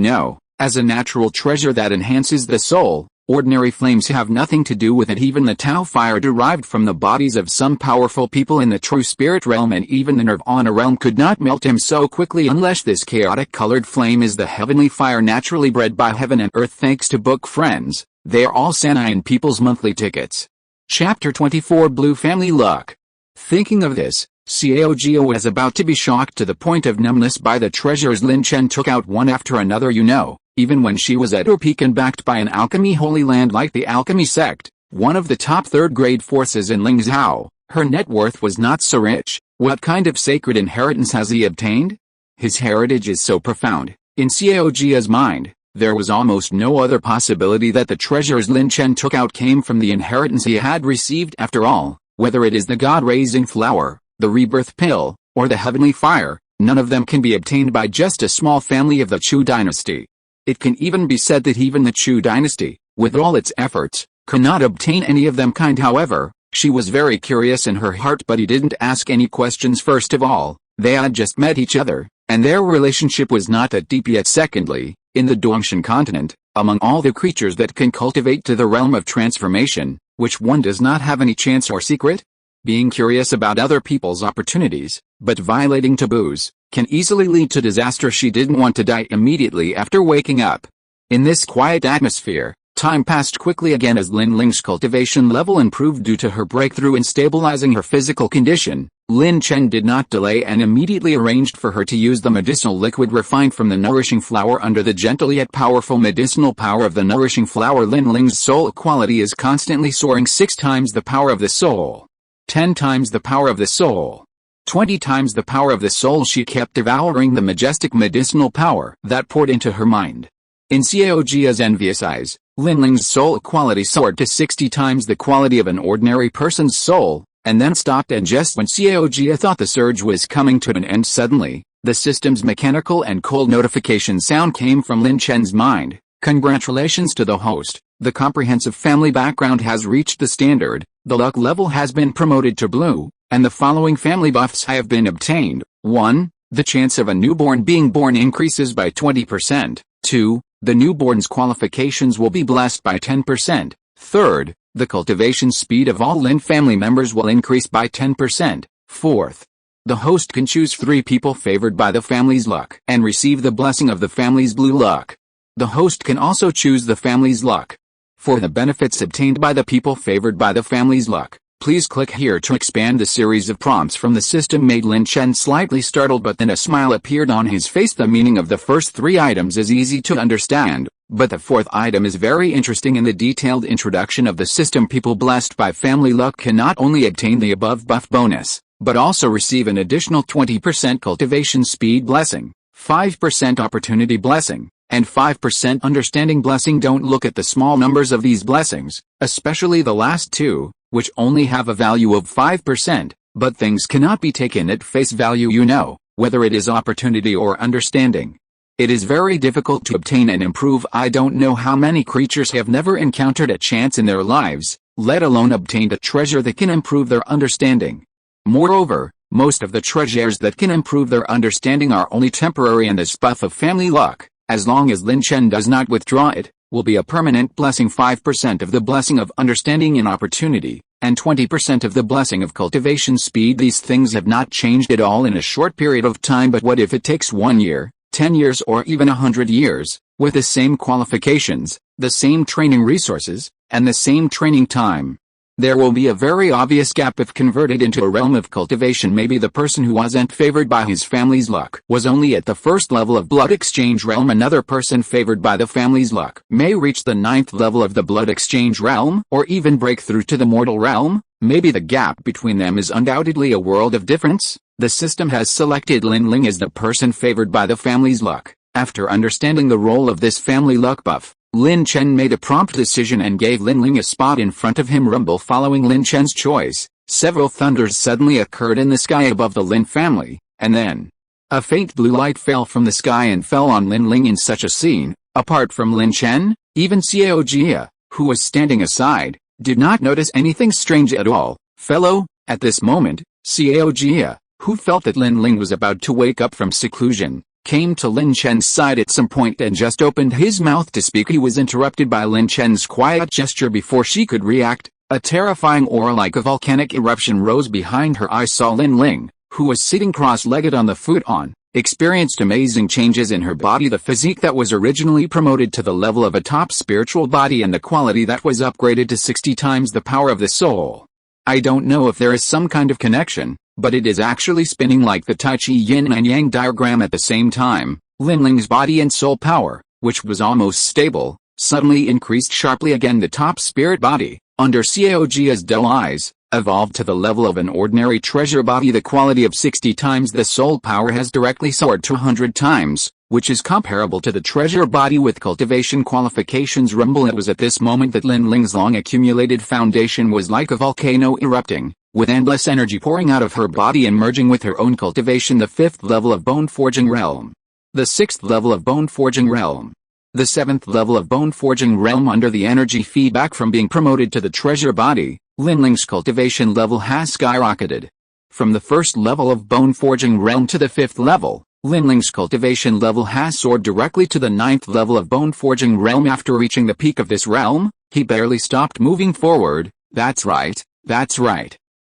as a natural treasure that enhances the soul, ordinary flames have nothing to do with it. Even the Tao fire derived from the bodies of some powerful people in the true spirit realm and even the Nirvana realm could not melt him so quickly unless this chaotic colored flame is the heavenly fire naturally bred by heaven and earth. Thanks to book friends, they are all Sanai in people's monthly tickets. Chapter 24, Blue Family Luck. Thinking of this, Xiao Jia was about to be shocked to the point of numbness by the treasures Lin Chen took out one after another. Even when she was at her peak and backed by an alchemy holy land like the alchemy sect, one of the top third-grade forces in Lingzhou, her net worth was not so rich. What kind of sacred inheritance has he obtained? His heritage is so profound. In Xiao Jia's mind, there was almost no other possibility that the treasures Lin Chen took out came from the inheritance he had received. After all, whether it is the god-raising flower, the rebirth pill, or the heavenly fire, none of them can be obtained by just a small family of the Chu dynasty. It can even be said that even the Chu dynasty, with all its efforts, could not obtain any of them. However, she was very curious in her heart, but he didn't ask any questions. First of all, they had just met each other, and their relationship was not that deep yet. Secondly, in the Dongshan continent, among all the creatures that can cultivate to the realm of transformation, which one does not have any chance or secret? Being curious about other people's opportunities, but violating taboos, can easily lead to disaster. She didn't want to die immediately after waking up. In this quiet atmosphere, time passed quickly again as Lin Ling's cultivation level improved due to her breakthrough in stabilizing her physical condition. Lin Chen did not delay and immediately arranged for her to use the medicinal liquid refined from the nourishing flower. Under the gentle yet powerful medicinal power of the nourishing flower, Lin Ling's soul quality is constantly soaring. 6 times the power of the soul, 10 times the power of the soul, 20 times the power of the soul. She kept devouring the majestic medicinal power that poured into her mind. In Xiao Jia's envious eyes, Lin Ling's soul quality soared to 60 times the quality of an ordinary person's soul, and then stopped, and just when Xiao Jia thought the surge was coming to an end suddenly, the system's mechanical and cold notification sound came from Lin Chen's mind. Congratulations to the host, the comprehensive family background has reached the standard, the luck level has been promoted to blue, and the following family buffs have been obtained. 1. The chance of a newborn being born increases by 20%. 2. The newborn's qualifications will be blessed by 10%. 3rd. The cultivation speed of all Lin family members will increase by 10%. 4th. The host can choose 3 people favored by the family's luck and receive the blessing of the family's blue luck. The host can also choose the family's luck. For the benefits obtained by the people favored by the family's luck, please click here to expand. The series of prompts from the system made Lin Chen slightly startled, but then a smile appeared on his face. The meaning of the first 3 items is easy to understand, but the 4th item is very interesting. In the detailed introduction of the system, people blessed by family luck can not only obtain the above buff bonus, but also receive an additional 20% cultivation speed blessing, 5% opportunity blessing, and 5% understanding blessing. Don't look at the small numbers of these blessings, especially the last 2, which only have a value of 5%, but things cannot be taken at face value, whether it is opportunity or understanding. It is very difficult to obtain and improve. I don't know how many creatures have never encountered a chance in their lives, let alone obtained a treasure that can improve their understanding. Moreover, most of the treasures that can improve their understanding are only temporary, and this buff of family luck, as long as Lin Chen does not withdraw it, will be a permanent blessing. 5% of the blessing of understanding and opportunity, and 20% of the blessing of cultivation speed. These things have not changed at all in a short period of time, but what if it takes 1 year, 10 years, or even 100 years, with the same qualifications, the same training resources, and the same training time? There will be a very obvious gap if converted into a realm of cultivation. Maybe the person who wasn't favored by his family's luck was only at the 1st level of blood exchange realm. Another person favored by the family's luck may reach the 9th level of the blood exchange realm, or even break through to the mortal realm. Maybe the gap between them is undoubtedly a world of difference. The system has selected Lin Ling as the person favored by the family's luck. After understanding the role of this family luck buff, Lin Chen made a prompt decision and gave Lin Ling a spot in front of him. Rumble. Following Lin Chen's choice, several thunders suddenly occurred in the sky above the Lin family, and then a faint blue light fell from the sky and fell on Lin Ling. In such a scene, apart from Lin Chen, even Xiao Jia, who was standing aside, did not notice anything strange at all. At this moment, Xiao Jia, who felt that Lin Ling was about to wake up from seclusion, came to Lin Chen's side at some point and just opened his mouth to speak. He was interrupted by Lin Chen's quiet gesture. Before she could react, a terrifying aura like a volcanic eruption rose behind her eyes. Saw Lin Ling, who was sitting cross-legged on the futon, experienced amazing changes in her body. The physique that was originally promoted to the level of a top spiritual body, and the quality that was upgraded to 60 times the power of the soul. I don't know if there is some kind of connection, but it is actually spinning like the Tai Chi yin and yang diagram. At the same time, Lin Ling's body and soul power, which was almost stable, suddenly increased sharply again. The top spirit body, under Xiao Jia's dull eyes, evolved to the level of an ordinary treasure body. The quality of 60 times the soul power has directly soared to 100 times, which is comparable to the treasure body with cultivation qualifications. Rumble. It was at this moment that Lin Ling's long accumulated foundation was like a volcano erupting, with endless energy pouring out of her body and merging with her own cultivation. The 5th level of bone forging realm. The 6th level of bone forging realm. The 7th level of bone forging realm. Under the energy feedback from being promoted to the treasure body, Lin Ling's cultivation level has skyrocketed. From the 1st level of bone forging realm to the 5th level, Lin Ling's cultivation level has soared directly to the 9th level of bone forging realm. After reaching the peak of this realm, he barely stopped moving forward. That's right.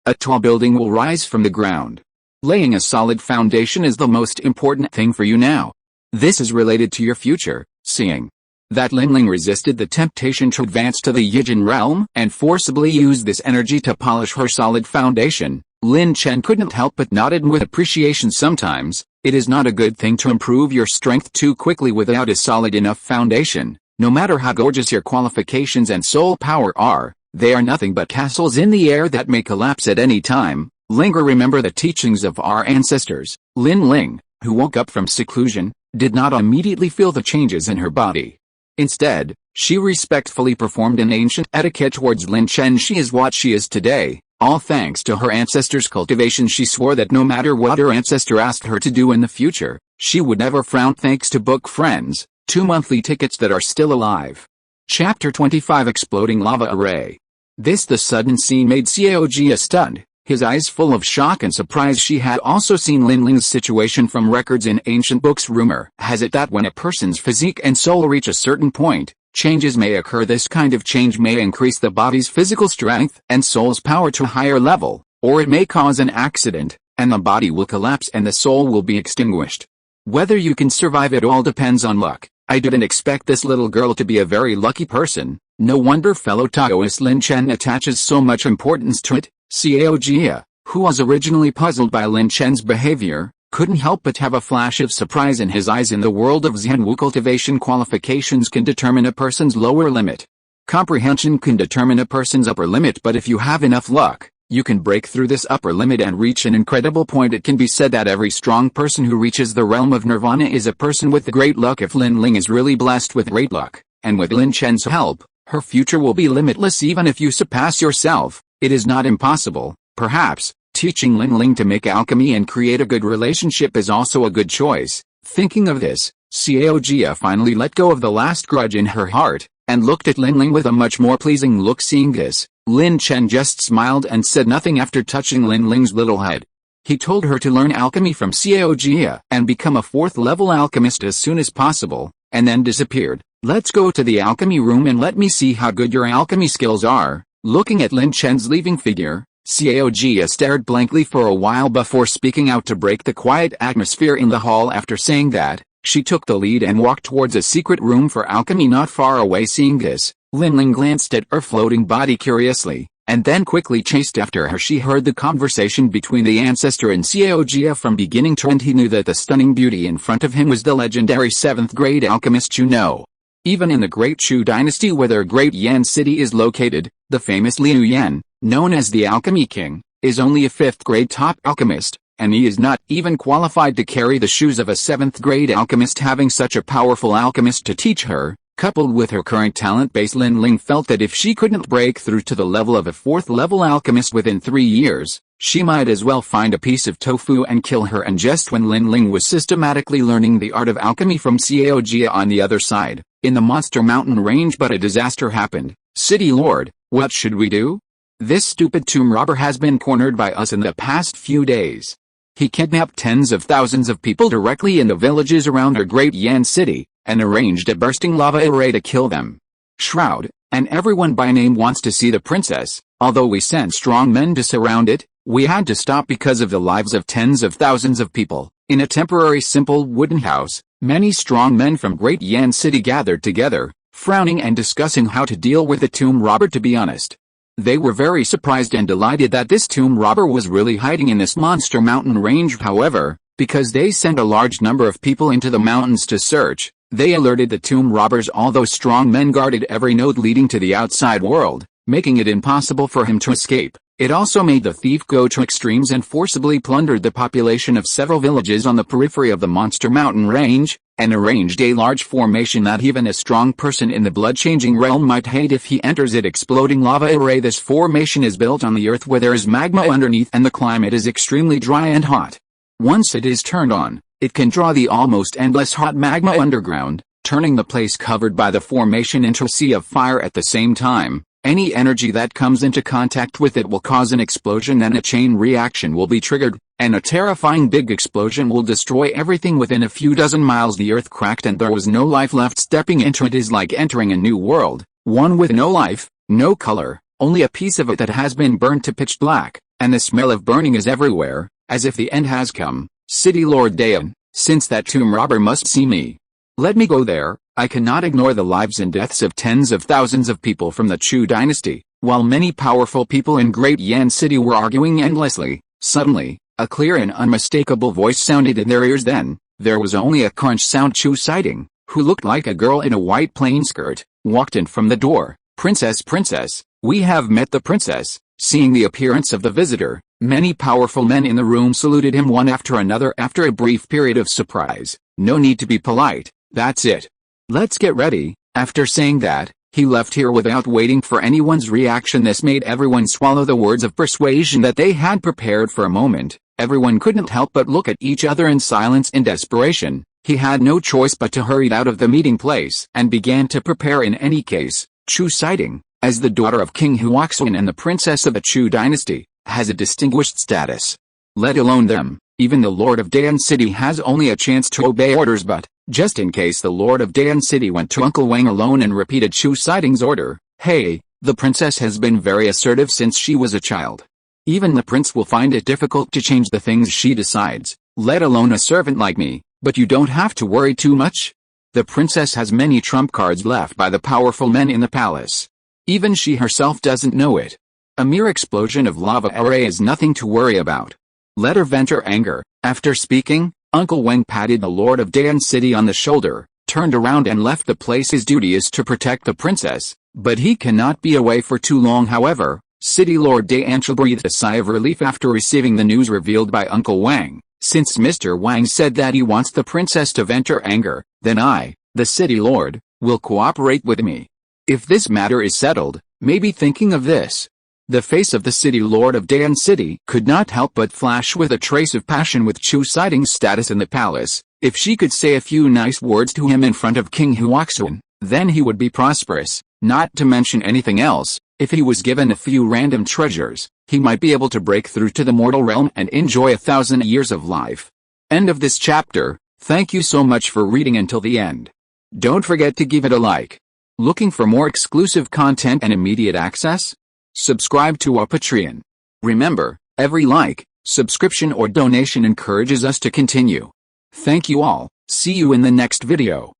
A tall building will rise from the ground. Laying a solid foundation is the most important thing for you now. This is related to your future. Seeing that Lin Ling resisted the temptation to advance to the Yijin realm and forcibly used this energy to polish her solid foundation, Lin Chen couldn't help but nodded with appreciation. Sometimes, it is not a good thing to improve your strength too quickly without a solid enough foundation. No matter how gorgeous your qualifications and soul power are, they are nothing but castles in the air that may collapse at any time. Remember the teachings of our ancestors. Lin Ling, who woke up from seclusion, did not immediately feel the changes in her body. Instead, She respectfully performed an ancient etiquette towards Lin Chen. She is what she is today, all thanks to her ancestors' cultivation. She swore that no matter what her ancestor asked her to do in the future, she would never frown. Thanks to book friends, 2 monthly tickets that are still alive. Chapter 25 Exploding Lava Array. The sudden scene made Xiao Jia stunned, his eyes full of shock and surprise. She had also seen Lin Ling's situation from records in ancient books. Rumor has it that when a person's physique and soul reach a certain point, changes may occur. This kind of change may increase the body's physical strength and soul's power to a higher level, or it may cause an accident, and the body will collapse and the soul will be extinguished. Whether you can survive it all depends on luck. I didn't expect this little girl to be a very lucky person. No wonder fellow Taoist Lin Chen attaches so much importance to it. Xiao Jia, who was originally puzzled by Lin Chen's behavior, couldn't help but have a flash of surprise in his eyes. In the world of Zhenwu, cultivation qualifications can determine a person's lower limit. Comprehension can determine a person's upper limit, but if you have enough luck, you can break through this upper limit and reach an incredible point. It can be said that every strong person who reaches the realm of nirvana is a person with great luck. If Lin Ling is really blessed with great luck, and with Lin Chen's help, her future will be limitless. Even if you surpass yourself, it is not impossible. Perhaps, teaching Lin Ling to make alchemy and create a good relationship is also a good choice. Thinking of this, Xiao Jia finally let go of the last grudge in her heart, and looked at Lin Ling with a much more pleasing look. Seeing this, Lin Chen just smiled and said nothing. After touching Lin Ling's little head, he told her to learn alchemy from Xiao Jia and become a 4th-level alchemist as soon as possible, and then disappeared. Let's go to the alchemy room and let me see how good your alchemy skills are. Looking at Lin Chen's leaving figure, Xiao Jia stared blankly for a while before speaking out to break the quiet atmosphere in the hall. After saying that, she took the lead and walked towards a secret room for alchemy not far away. Seeing this, Lin Ling glanced at her floating body curiously, and then quickly chased after her. She heard the conversation between the ancestor and Xiao Jia from beginning to end. He knew that the stunning beauty in front of him was the legendary 7th-grade alchemist Chu No. Even in the Great Chu dynasty, where their great Yan city is located, the famous Liu Yan, known as the Alchemy King, is only a 5th-grade top alchemist, and he is not even qualified to carry the shoes of a 7th-grade alchemist. Having such a powerful alchemist to teach her, coupled with her current talent base, Lin Ling felt that if she couldn't break through to the level of a 4th-level alchemist within 3 years, she might as well find a piece of tofu and kill her. And just when Lin Ling was systematically learning the art of alchemy from Xiao Jia on the other side, in the Monster Mountain range, but a disaster happened. City Lord, what should we do? This stupid tomb robber has been cornered by us in the past few days. He kidnapped tens of thousands of people directly in the villages around our great Yan city, and arranged a bursting lava array to kill them. Shroud, and everyone by name wants to see the princess. Although we sent strong men to surround it, we had to stop because of the lives of tens of thousands of people. In a temporary simple wooden house, many strong men from Great Yan City gathered together, frowning and discussing how to deal with the tomb robber. To be honest, they were very surprised and delighted that this tomb robber was really hiding in this Monster Mountain range. However, because they sent a large number of people into the mountains to search, they alerted the tomb robbers. Although strong men guarded every node leading to the outside world, making it impossible for him to escape. It also made the thief go to extremes and forcibly plundered the population of several villages on the periphery of the Monster Mountain range, and arranged a large formation that even a strong person in the blood-changing realm might hate if he enters it. Exploding lava array. This formation is built on the earth where there is magma underneath and the climate is extremely dry and hot. Once it is turned on, it can draw the almost endless hot magma underground, turning the place covered by the formation into a sea of fire. At the same time, any energy that comes into contact with it will cause an explosion, and a chain reaction will be triggered, and a terrifying big explosion will destroy everything within a few dozen miles. The earth cracked and there was no life left. Stepping into it is like entering a new world, one with no life, no color, only a piece of it that has been burned to pitch black, and the smell of burning is everywhere, as if the end has come. City Lord Dayan, since that tomb robber must see me, let me go there. I cannot ignore the lives and deaths of tens of thousands of people from the Chu dynasty. While many powerful people in Great Yan City were arguing endlessly, suddenly, a clear and unmistakable voice sounded in their ears. Then, there was only a conch sound. Chu sighting, who looked like a girl in a white plain skirt, walked in from the door. Princess, princess, we have met the princess. Seeing the appearance of the visitor, many powerful men in the room saluted him one after another. After a brief period of surprise, no need to be polite, that's it. Let's get ready. After saying that, he left here without waiting for anyone's reaction. This made everyone swallow the words of persuasion that they had prepared. For a moment, everyone couldn't help but look at each other in silence. In desperation, he had no choice but to hurry out of the meeting place and began to prepare. In any case, Chu Siding, as the daughter of King Huoxuan and the princess of the Chu dynasty, has a distinguished status. Let alone them, even the Lord of Dayan City has only a chance to obey orders. But, just in case the Lord of Dayan City went to Uncle Wang alone and repeated Chu Siding's order, "Hey, the princess has been very assertive since she was a child. Even the prince will find it difficult to change the things she decides, let alone a servant like me, but you don't have to worry too much. The princess has many trump cards left by the powerful men in the palace. Even she herself doesn't know it. A mere explosion of lava array is nothing to worry about. Let her vent her anger." After speaking, Uncle Wang patted the Lord of Dayan City on the shoulder, turned around and left the place. His duty is to protect the princess, but he cannot be away for too long. However, City Lord Dayan breathed a sigh of relief after receiving the news revealed by Uncle Wang. Since Mr. Wang said that he wants the princess to vent her anger, then I, the City Lord, will cooperate with me. If this matter is settled, maybe thinking of this. The face of the City Lord of Dayan City could not help but flash with a trace of passion. With Chu Siding's status in the palace, if she could say a few nice words to him in front of King Huoxuan, then he would be prosperous. Not to mention anything else, if he was given a few random treasures, he might be able to break through to the mortal realm and enjoy 1,000 years of life. End of this chapter. Thank you so much for reading until the end. Don't forget to give it a like. Looking for more exclusive content and immediate access? Subscribe to our Patreon. Remember, every like, subscription or donation encourages us to continue. Thank you all. See you in the next video.